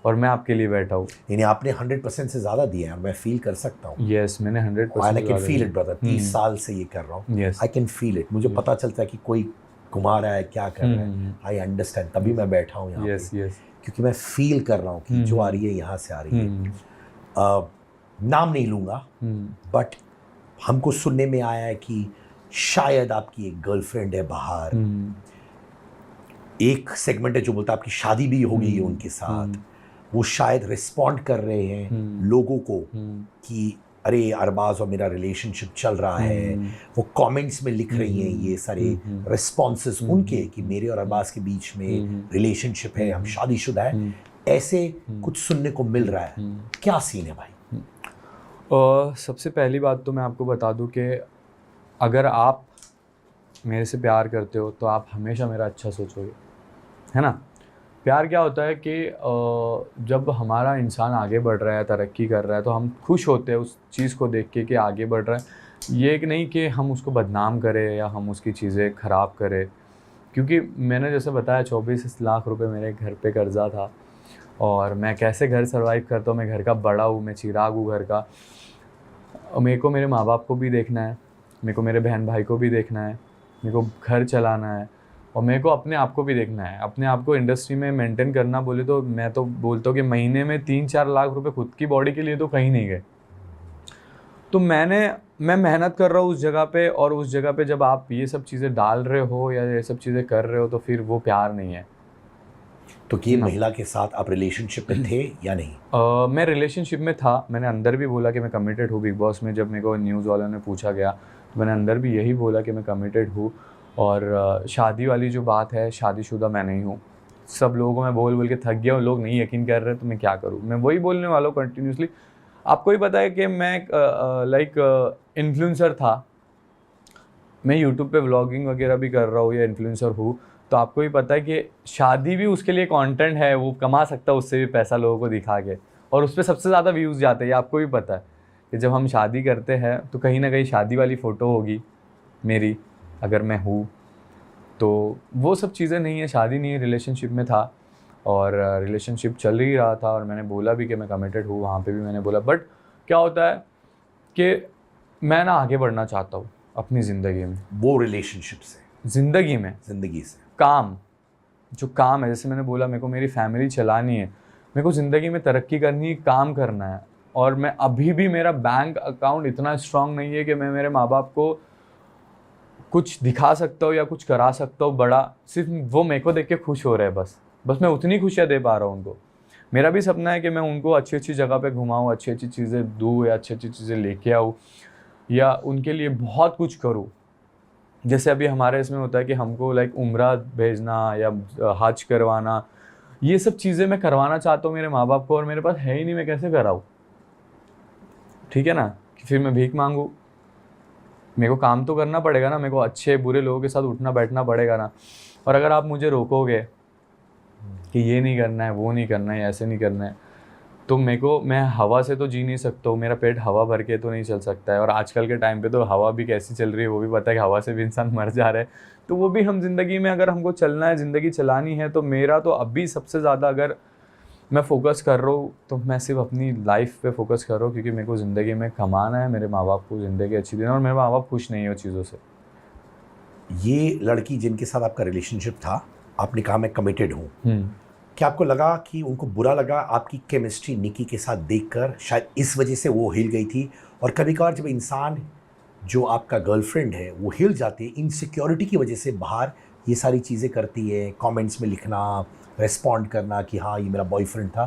[SPEAKER 1] और मैं आपके लिए बैठा हूँ।
[SPEAKER 2] यानी आपने 100% से ज़्यादा दिया है, और मैं फील कर सकता हूँ।
[SPEAKER 1] यस, मैंने 100%
[SPEAKER 2] I can feel it brother, 30 साल से ये कर रहा हूँ।
[SPEAKER 1] Yes.
[SPEAKER 2] I can feel it, मुझे पता चलता है कि कोई घुमा रहा है, क्या कर रहा है। आई अंडरस्टैंड, तभी मैं बैठा हूँ यहाँ
[SPEAKER 1] यस
[SPEAKER 2] पे,
[SPEAKER 1] यस,
[SPEAKER 2] क्योंकि मैं फील कर रहा हूँ कि जो आ रही है यहाँ से आ रही है। नाम नहीं लूँगा, बट हमको सुनने में आया है कि शायद आपकी एक गर्लफ्रेंड है बाहर। एक सेगमेंट है जो बोलता है आपकी शादी भी हो गई है उनके साथ। वो शायद रिस्पॉन्ड कर रहे हैं लोगों को कि अरे अरबाज और मेरा रिलेशनशिप चल रहा है। वो कमेंट्स में लिख रही हैं ये सारे रिस्पॉन्सेस उनके कि मेरे और अरबाज के बीच में रिलेशनशिप है, हम शादीशुदा है। ऐसे कुछ सुनने को मिल रहा है, क्या सीन है भाई?
[SPEAKER 1] सबसे पहली बात तो मैं आपको बता दूं कि अगर आप मेरे से प्यार करते हो तो आप हमेशा मेरा अच्छा सोचोगे, है ना। प्यार क्या होता है कि जब हमारा इंसान आगे बढ़ रहा है, तरक्की कर रहा है, तो हम खुश होते हैं उस चीज़ को देख के कि आगे बढ़ रहा है। ये एक नहीं कि हम उसको बदनाम करें या हम उसकी चीज़ें ख़राब करें, क्योंकि मैंने जैसे बताया 24 लाख रुपए मेरे घर पे कर्ज़ा था और मैं कैसे घर सर्वाइव करता हूँ। मैं घर का बड़ा हूँ, मैं चिराग हूँ घर का। मेरे को मेरे माँ बाप को भी देखना है, मेरे को मेरे बहन भाई को भी देखना है, मेरे को घर चलाना है और मेरे को अपने आप को भी देखना है। अपने आप को इंडस्ट्री में मेंटेन करना बोले तो मैं तो बोलता हूँ कि महीने में 3-4 लाख रुपए खुद की बॉडी के लिए तो कहीं नहीं गए। तो मैं मेहनत कर रहा हूँ उस जगह पे, और उस जगह पे जब आप ये सब चीज़ें डाल रहे हो या ये सब चीज़ें कर रहे हो तो फिर वो प्यार नहीं है।
[SPEAKER 2] तो कि महिला के साथ आप रिलेशनशिप में थे या नहीं?
[SPEAKER 1] मैं रिलेशनशिप में था। मैंने अंदर भी बोला कि मैं कमिटेड हूँ। बिग बॉस में जब मेरे को न्यूज़ वालों ने पूछा गया तो मैंने अंदर भी यही बोला कि मैं कमिटेड हूँ। और शादी वाली जो बात है, शादीशुदा मैं नहीं हूँ। सब लोगों को मैं बोल बोल के थक गया हूँ, लोग नहीं यकीन कर रहे तो मैं क्या करूँ। मैं वही बोलने वाला हूँ कंटिन्यूसली। आपको ही पता है कि मैं लाइक इन्फ्लुएंसर था। मैं यूट्यूब पे व्लॉगिंग वगैरह भी कर रहा हूँ या इन्फ्लुएंसर हूँ, तो आपको भी पता है कि शादी भी उसके लिए कंटेंट है, वो कमा सकता है उससे भी पैसा लोगों को दिखा के, और उस पर सबसे ज़्यादा व्यूज़ जाते हैं। ये आपको भी पता है कि जब हम शादी करते हैं तो कहीं ना कहीं शादी वाली फ़ोटो होगी मेरी, अगर मैं हूँ तो। वो सब चीज़ें नहीं है, शादी नहीं है, रिलेशनशिप में था और रिलेशनशिप चल ही रहा था और मैंने बोला भी कि मैं कमिटेड हूँ। वहाँ पे भी मैंने बोला, बट क्या होता है कि मैं ना आगे बढ़ना चाहता हूँ अपनी ज़िंदगी में।
[SPEAKER 2] वो रिलेशनशिप से,
[SPEAKER 1] जिंदगी
[SPEAKER 2] से
[SPEAKER 1] काम, जो काम है, जैसे मैंने बोला मेरे को मेरी फैमिली चलानी है, मेरे को ज़िंदगी में तरक्की करनी है, काम करना है। और मैं अभी भी, मेरा बैंक अकाउंट इतना स्ट्रांग नहीं है कि मैं मेरे माँ बाप को कुछ दिखा सकता हूँ या कुछ करा सकता हूँ बड़ा। सिर्फ वो मेरे को देख के खुश हो रहे हैं, बस मैं उतनी खुशियाँ दे पा रहा हूँ उनको। मेरा भी सपना है कि मैं उनको अच्छी अच्छी जगह पे घुमाऊँ, अच्छी अच्छी चीज़ें दूँ या अच्छी अच्छी चीज़ें लेके आऊँ या उनके लिए बहुत कुछ करूँ। जैसे अभी हमारे इसमें होता है कि हमको लाइक उम्रा भेजना या हज करवाना, ये सब चीज़ें मैं करवाना चाहता हूँ मेरे माँ बाप को, और मेरे पास है ही नहीं, मैं कैसे कराऊँ। ठीक है ना, कि फिर मैं भीख मांगूँ। मेरे को काम तो करना पड़ेगा ना, मेरे को अच्छे बुरे लोगों के साथ उठना बैठना पड़ेगा ना। और अगर आप मुझे रोकोगे कि ये नहीं करना है, वो नहीं करना है, ऐसे नहीं करना है, तो मैं हवा से तो जी नहीं सकता हूँ। मेरा पेट हवा भर के तो नहीं चल सकता है। और आजकल के टाइम पे तो हवा भी कैसी चल रही है वो भी पता है कि हवा से भी इंसान मर जा रहा है। तो वो भी हम ज़िंदगी में अगर हमको चलना है, ज़िंदगी चलानी है, तो मेरा तो अभी सबसे ज़्यादा अगर मैं फोकस कर रहा हूँ तो मैं सिर्फ अपनी लाइफ पे फोकस कर रहा हूँ, क्योंकि मेरे को ज़िंदगी में कमाना है, मेरे माँ बाप को ज़िंदगी अच्छी देना, और मेरे माँ बाप खुश नहीं है उन चीज़ों से।
[SPEAKER 2] ये लड़की जिनके साथ आपका रिलेशनशिप था, आपने कहा मैं कमिटेड हूँ, क्या आपको लगा कि उनको बुरा लगा आपकी केमिस्ट्री निकी के साथ देखकर, शायद इस वजह से वो हिल गई थी? और कभी कभार जब इंसान जो आपका गर्लफ्रेंड है वो हिल जाती है, इनसिक्योरिटी की वजह से बाहर ये सारी चीज़ें करती है, कमेंट्स में लिखना, रेस्पॉन्ड करना कि हाँ ये मेरा बॉयफ्रेंड था,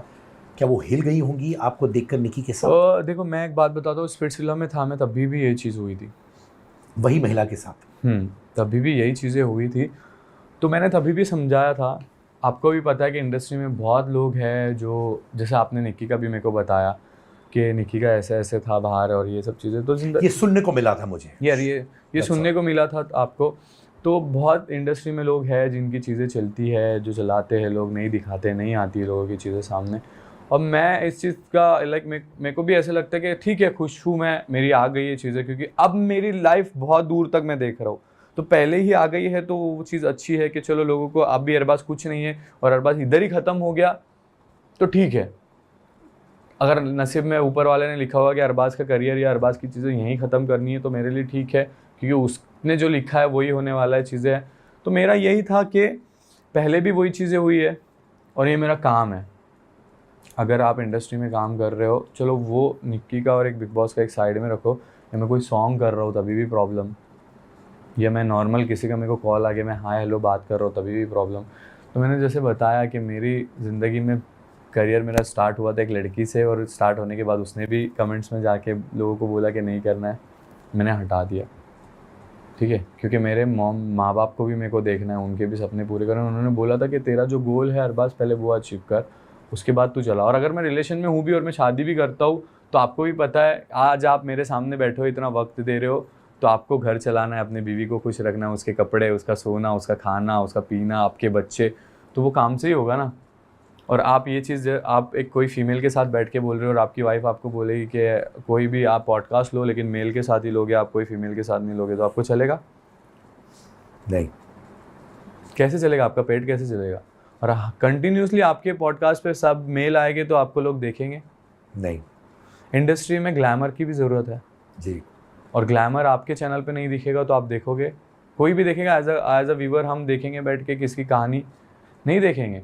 [SPEAKER 2] क्या वो हिल गई होंगी आपको देखकर निकी के साथ?
[SPEAKER 1] देखो मैं एक बात बताता हूँ, स्पिट्सविला में था मैं, तभी भी यही चीज़ हुई थी।
[SPEAKER 2] वही महिला के साथ?
[SPEAKER 1] तभी भी यही चीज़ें हुई थी। तो मैंने तभी भी समझाया था। आपको भी पता है कि इंडस्ट्री में बहुत लोग हैं जो, जैसे आपने निक्की का भी मेरे को बताया कि निक्की का ऐसे ऐसे था बाहर और ये सब चीज़ें, तो
[SPEAKER 2] ये सुनने को मिला था मुझे
[SPEAKER 1] यार, ये सुनने को मिला था आपको। तो बहुत इंडस्ट्री में लोग हैं जिनकी चीज़ें चलती है, जो चलाते हैं लोग, नहीं दिखाते, नहीं आती है लोगों की चीज़ें सामने। और मैं इस चीज़ का लाइक मेरे को भी ऐसे लगता है कि ठीक है, खुश हूँ मैं, मेरी आ गई ये चीज़ें, क्योंकि अब मेरी लाइफ बहुत दूर तक मैं देख रहा हूँ। तो पहले ही आ गई है तो वो चीज़ अच्छी है कि चलो लोगों को अब भी अरबाज कुछ नहीं है और अरबाज इधर ही ख़त्म हो गया तो ठीक है। अगर नसीब में ऊपर वाले ने लिखा हुआ कि अरबाज का करियर या अरबाज की चीज़ें यहीं ख़त्म करनी है तो मेरे लिए ठीक है, क्योंकि उसने जो लिखा है वही होने वाला है चीज़ें। तो मेरा यही था कि पहले भी वही चीज़ें हुई है और ये मेरा काम है। अगर आप इंडस्ट्री में काम कर रहे हो, चलो वो निक्की का और एक बिग बॉस का एक साइड में रखो, या मैं कोई सॉन्ग कर रहा हूँ तभी भी प्रॉब्लम, या मैं नॉर्मल किसी का मेरे को कॉल आ गया, मैं हाय हेलो बात कर रहा हूँ तभी भी प्रॉब्लम। तो मैंने जैसे बताया कि मेरी ज़िंदगी में करियर मेरा स्टार्ट हुआ था एक लड़की से, और स्टार्ट होने के बाद उसने भी कमेंट्स में जाके लोगों को बोला कि नहीं करना है, मैंने हटा दिया। ठीक है, क्योंकि मेरे माँ बाप को भी मेरे को देखना है, उनके भी सपने पूरे करना। उन्होंने बोला था कि तेरा जो गोल है अरबाज पहले वो अचीव कर, उसके बाद तू चला। और अगर मैं रिलेशन में हूँ भी और मैं शादी भी करता हूँ तो आपको भी पता है, आज आप मेरे सामने बैठे हो, इतना वक्त दे रहे हो, तो आपको घर चलाना है, अपनी बीवी को खुश रखना है, उसके कपड़े, उसका सोना, उसका खाना, उसका पीना, आपके बच्चे, तो वो काम से ही होगा ना। और आप ये चीज़ आप एक कोई फीमेल के साथ बैठ के बोल रहे हो और आपकी वाइफ आपको बोलेगी कि कोई भी आप पॉडकास्ट लो लेकिन मेल के साथ ही लोगे, आप कोई फीमेल के साथ नहीं लोगे, तो आपको चलेगा?
[SPEAKER 2] नहीं।
[SPEAKER 1] कैसे चलेगा? आपका पेट कैसे चलेगा? और कंटिन्यूसली आपके पॉडकास्ट पे सब मेल आएंगे तो आपको लोग देखेंगे
[SPEAKER 2] नहीं।
[SPEAKER 1] इंडस्ट्री में ग्लैमर की भी ज़रूरत है
[SPEAKER 2] जी।
[SPEAKER 1] और ग्लैमर आपके चैनल पे नहीं दिखेगा तो आप देखोगे? कोई भी देखेगा? एज अ व्यूअर हम देखेंगे बैठ के किसकी कहानी? नहीं देखेंगे।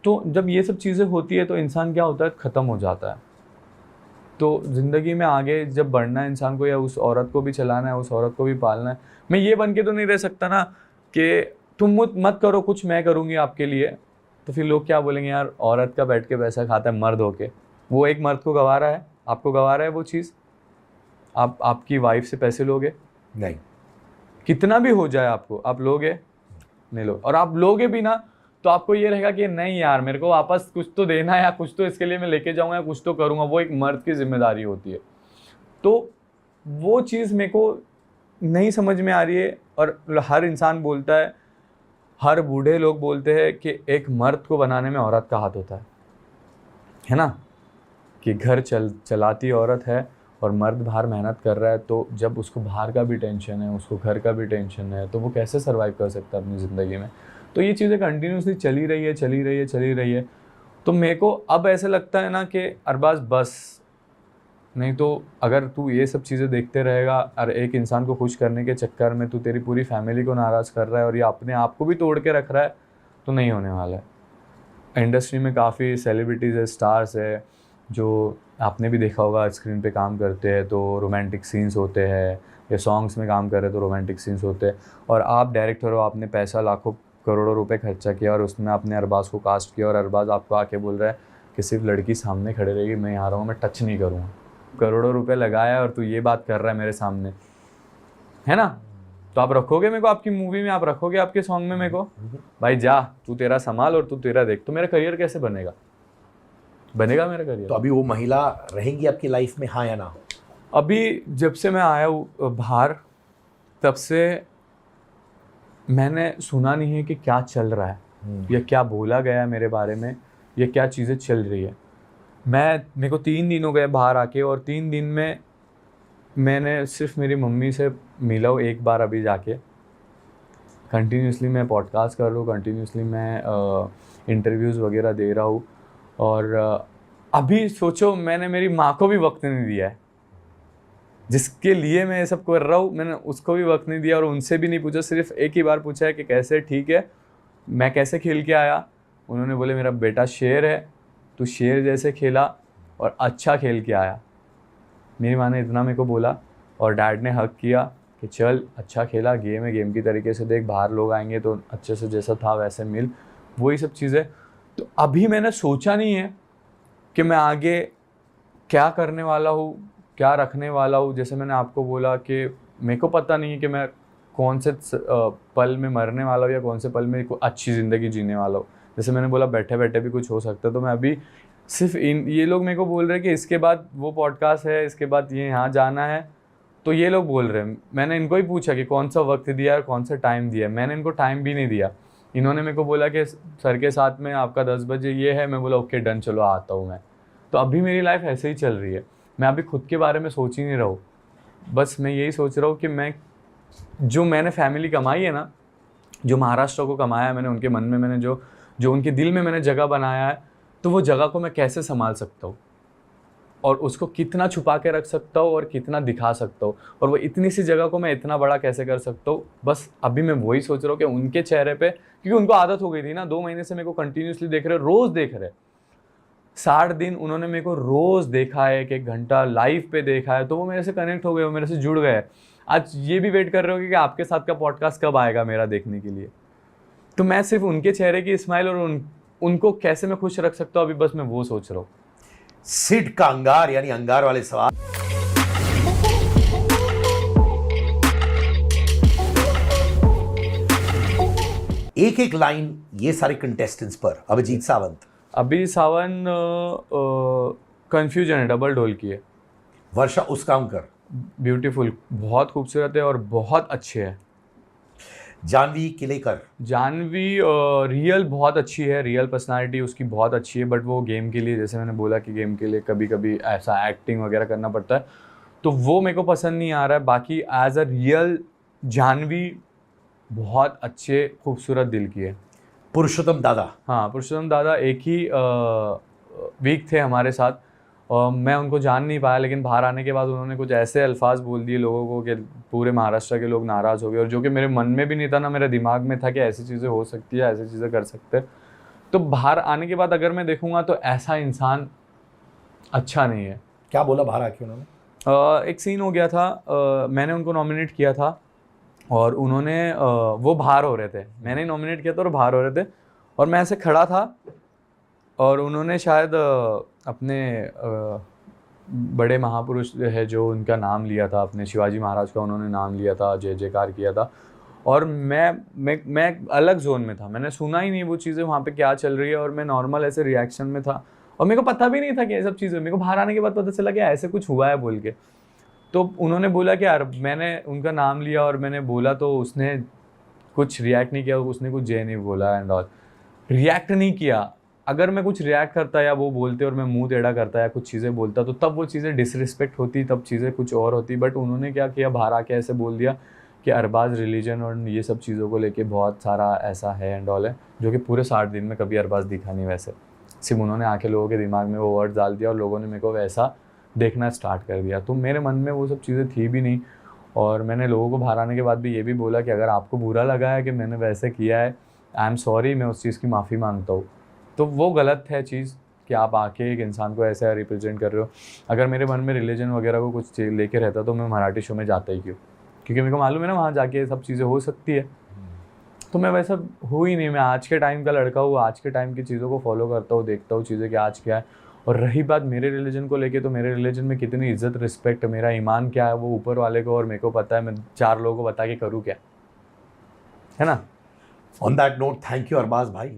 [SPEAKER 1] तो जब ये सब चीज़ें होती है तो इंसान क्या होता है, ख़त्म हो जाता है। तो ज़िंदगी में आगे जब बढ़ना है इंसान को, या उस औरत को भी चलाना है, उस औरत को भी पालना है, मैं ये बन के तो नहीं रह सकता ना कि तुम मत करो कुछ, मैं करूँगी आपके लिए। तो फिर लोग क्या बोलेंगे, यार औरत का बैठ के पैसा खाता है मर्द होके, वो एक मर्द को गवा रहा है, आपको गवा रहा है वो चीज़? आप आपकी वाइफ से पैसे लोगे?
[SPEAKER 2] नहीं।
[SPEAKER 1] कितना भी हो जाए आपको, आप लोगे? नहीं लो। और आप लोगे भी ना तो आपको ये रहेगा कि नहीं यार मेरे को वापस कुछ तो देना है, या कुछ तो इसके लिए मैं लेके जाऊंगा, या कुछ तो करूंगा। वो एक मर्द की जिम्मेदारी होती है। तो वो चीज़ मेरे को नहीं समझ में आ रही है। और हर इंसान बोलता है, हर बूढ़े लोग बोलते हैं कि एक मर्द को बनाने में औरत का हाथ होता है ना, कि घर चलाती औरत है और मर्द बाहर मेहनत कर रहा है, तो जब उसको बाहर का भी टेंशन है, उसको घर का भी टेंशन है, तो वो कैसे सर्वाइव कर सकता है अपनी ज़िंदगी में? तो ये चीज़ें कंटिन्यूसली चली रही है। तो मेरे को अब ऐसे लगता है ना कि अरबाज बस, नहीं तो अगर तू ये सब चीज़ें देखते रहेगा और एक इंसान को खुश करने के चक्कर में तू तेरी पूरी फैमिली को नाराज़ कर रहा है और ये अपने आप को भी तोड़ के रख रहा है, तो नहीं होने वाला है। इंडस्ट्री में काफ़ी सेलिब्रिटीज़ है, स्टार्स है, जो आपने भी देखा होगा स्क्रीन पे काम करते हैं तो रोमांटिक सीन्स होते हैं, या सॉन्ग्स में काम कर रहे तो रोमांटिक सीन्स होते हैं। और आप डायरेक्टर हो, आपने पैसा लाखों करोड़ों रुपए खर्चा किया और उसमें आपने अरबाज़ को कास्ट किया, और अरबाज़ आपको आके बोल रहा है कि सिर्फ लड़की सामने खड़े रहेगी, मैं यहाँ रहा हूँ, मैं टच नहीं करूँगा। करोड़ों रुपए लगाया और तू ये बात कर रहा है मेरे सामने, है ना? तो आप रखोगे मेरे को आपकी मूवी में, आप रखोगे आपके सॉन्ग में मेरे को? भाई जा, तू तेरा संभाल और तू तेरा देख। तो मेरा करियर कैसे बनेगा मेरा करियर?
[SPEAKER 2] तो अभी वो महिला रहेंगी आपकी लाइफ में, हाँ या ना?
[SPEAKER 1] अभी जब से मैं आया हूँ बाहर, तब से मैंने सुना नहीं है कि क्या चल रहा है या क्या बोला गया है मेरे बारे में, या क्या चीज़ें चल रही है। मेरे को 3 दिन हो गए बाहर आके, और 3 दिन में मैंने सिर्फ मेरी मम्मी से मिला हूँ एक बार अभी जाके। कंटिन्यूसली मैं पॉडकास्ट कर रहा हूँ, कंटिन्यूसली मैं इंटरव्यूज़ वगैरह दे रहा हूँ। और अभी सोचो, मैंने मेरी माँ को भी वक्त नहीं दिया है, जिसके लिए मैं ये सब कर रहा हूँ, मैंने उसको भी वक्त नहीं दिया और उनसे भी नहीं पूछा। सिर्फ एक ही बार पूछा है कि कैसे, ठीक है, मैं कैसे खेल के आया। उन्होंने बोले मेरा बेटा शेर है, तू शेर जैसे खेला और अच्छा खेल के आया। मेरी माँ ने इतना मेरे को बोला, और डैड ने हक किया कि चल अच्छा खेला, गेम है, गेम की तरीके से देख, बाहर लोग आएंगे तो अच्छे से जैसा था वैसे मिल, वही सब चीज़ें। तो अभी मैंने सोचा नहीं है कि मैं आगे क्या करने वाला हूँ, क्या रखने वाला हूँ। जैसे मैंने आपको बोला कि मेरे को पता नहीं है कि मैं कौन से पल में मरने वाला हूँ या कौन से पल में अच्छी ज़िंदगी जीने वाला हूँ। जैसे मैंने बोला बैठे बैठे भी कुछ हो सकता है, तो मैं अभी सिर्फ ये लोग मेरे को बोल रहे हैं कि इसके बाद वो पॉडकास्ट है, इसके बाद ये यहाँ जाना है, तो ये लोग बोल रहे हैं। मैंने इनको ही पूछा कि कौन सा वक्त दिया और कौन सा टाइम दिया। मैंने इनको टाइम भी नहीं दिया। इन्होंने मेरे को बोला कि सर के साथ में आपका 10 बजे ये है। मैं बोला ओके डन, चलो आता हूँ मैं। तो अभी मेरी लाइफ ऐसे ही चल रही है। मैं अभी खुद के बारे में सोच ही नहीं रहा हूँ। बस मैं यही सोच रहा हूँ कि मैं जो मैंने फैमिली कमाई है ना, जो महाराष्ट्र को कमाया है मैंने, उनके मन में मैंने जो उनके दिल में मैंने जगह बनाया है, तो वो जगह को मैं कैसे संभाल सकता हूँ और उसको कितना छुपा के रख सकता हूँ और कितना दिखा सकता हूँ, और वो इतनी सी जगह को मैं इतना बड़ा कैसे कर सकता हूँ। बस अभी मैं वही सोच रहा हूँ कि उनके चेहरे पे, क्योंकि उनको आदत हो गई थी ना, 2 महीने से मेरे को कंटिन्यूसली देख रहे, रोज़ देख रहे, 60 दिन उन्होंने मेरे को रोज़ देखा है, 1 घंटा लाइव पे देखा है, तो वो मेरे से कनेक्ट हो गए, वो मेरे से जुड़ गए। आज ये भी वेट कर रहे हो कि आपके साथ का पॉडकास्ट कब आएगा मेरा देखने के लिए। तो मैं सिर्फ उनके चेहरे की स्माइल और उनको कैसे मैं खुश रख सकता हूँ, अभी बस मैं वो सोच रहा हूँ।
[SPEAKER 2] सिड का अंगार, यानी अंगार वाले सवाल। एक एक लाइन ये सारे कंटेस्टेंट्स पर। अभिजीत सावंत।
[SPEAKER 1] अभी सावन कंफ्यूजन है, डबल ढोल की है।
[SPEAKER 2] वर्षा उसकांकर।
[SPEAKER 1] ब्यूटीफुल, बहुत खूबसूरत है और बहुत अच्छे है।
[SPEAKER 2] जानवी किलेकर,
[SPEAKER 1] जानवी रियल बहुत अच्छी है, रियल पर्सनालिटी उसकी बहुत अच्छी है, बट वो गेम के लिए, जैसे मैंने बोला कि गेम के लिए कभी कभी ऐसा एक्टिंग वगैरह करना पड़ता है, तो वो मेरे को पसंद नहीं आ रहा है। बाकी एज अ रियल जानवी बहुत अच्छे खूबसूरत दिल की है।
[SPEAKER 2] पुरुषोत्तम दादा,
[SPEAKER 1] हाँ, पुरुषोत्तम दादा एक ही वीक थे हमारे साथ, और मैं उनको जान नहीं पाया, लेकिन बाहर आने के बाद उन्होंने कुछ ऐसे अल्फाज बोल दिए लोगों को कि पूरे महाराष्ट्र के लोग नाराज़ हो गए, और जो कि मेरे मन में भी नहीं था ना, मेरे दिमाग में था कि ऐसी चीज़ें हो सकती है, ऐसी चीज़ें कर सकते हैं। तो बाहर आने के बाद अगर मैं देखूंगा तो ऐसा इंसान अच्छा नहीं है।
[SPEAKER 2] क्या बोला बाहर आके उन्होंने?
[SPEAKER 1] एक सीन हो गया था, मैंने उनको नॉमिनेट किया था और उन्होंने वो बाहर हो रहे थे, मैंने नॉमिनेट किया था और बाहर हो रहे थे, और मैं ऐसे खड़ा था और उन्होंने शायद अपने बड़े महापुरुष है जो उनका नाम लिया था, अपने शिवाजी महाराज का उन्होंने नाम लिया था, जय जयकार किया था, और मैं अलग जोन में था, मैंने सुना ही नहीं वो चीज़ें वहाँ पे क्या चल रही है, और मैं नॉर्मल ऐसे रिएक्शन में था, और मेरे को पता भी नहीं था कि ये सब चीज़ें, मेरे को बाहर आने के बाद पता चला कि ऐसे कुछ हुआ है बोल के। तो उन्होंने बोला कि यार, मैंने उनका नाम लिया और मैंने बोला तो उसने कुछ रिएक्ट नहीं किया, उसने कुछ जय नहीं बोला एंड ऑल, रिएक्ट नहीं किया। अगर मैं कुछ रिएक्ट करता या वो बोलते और मैं मुंह टेढ़ा करता या कुछ चीज़ें बोलता, तो तब वो चीज़ें डिसरिस्पेक्ट होती, तब चीज़ें कुछ और होती। बट उन्होंने क्या किया, बाहर आके ऐसे बोल दिया कि अरबाज़ रिलीजन और ये सब चीज़ों को लेके बहुत सारा ऐसा है एंड ऑल है, जो कि पूरे 60 दिन में कभी अरबाज़ दिखा नहीं। वैसे सिर्फ उन्होंने आके लोगों के दिमाग में वो वर्ड डाल दिया और लोगों ने मेरे को वैसा देखना स्टार्ट कर दिया। तो मेरे मन में वो सब चीज़ें थी भी नहीं, और मैंने लोगों को बाहर आने के बाद भी ये भी बोला कि अगर आपको बुरा लगा है कि मैंने वैसे किया है, आई एम सॉरी, मैं उस चीज़ की माफ़ी मांगता हूँ। तो वो गलत है चीज़ कि आप आके एक इंसान को ऐसे रिप्रेजेंट कर रहे हो। अगर मेरे मन में रिलीजन वगैरह को कुछ लेके रहता तो मैं मराठी शो में जाता ही क्यों, क्योंकि मेरे को मालूम है ना वहाँ जाके सब चीज़ें हो सकती है। तो मैं वैसा हो ही नहीं, मैं आज के टाइम का लड़का हूँ, आज के टाइम की चीज़ों को फॉलो करता हूँ, देखता हूँ चीज़ें कि आज क्या है। और रही बात मेरे रिलीजन को लेके, तो मेरे रिलीजन में कितनी इज्जत रिस्पेक्ट, मेरा ईमान क्या है वो ऊपर वाले को और मेरे को पता है, मैं 4 लोगों को बता के करूँ क्या, है ना।
[SPEAKER 2] On that note, thank you Arbaaz भाई।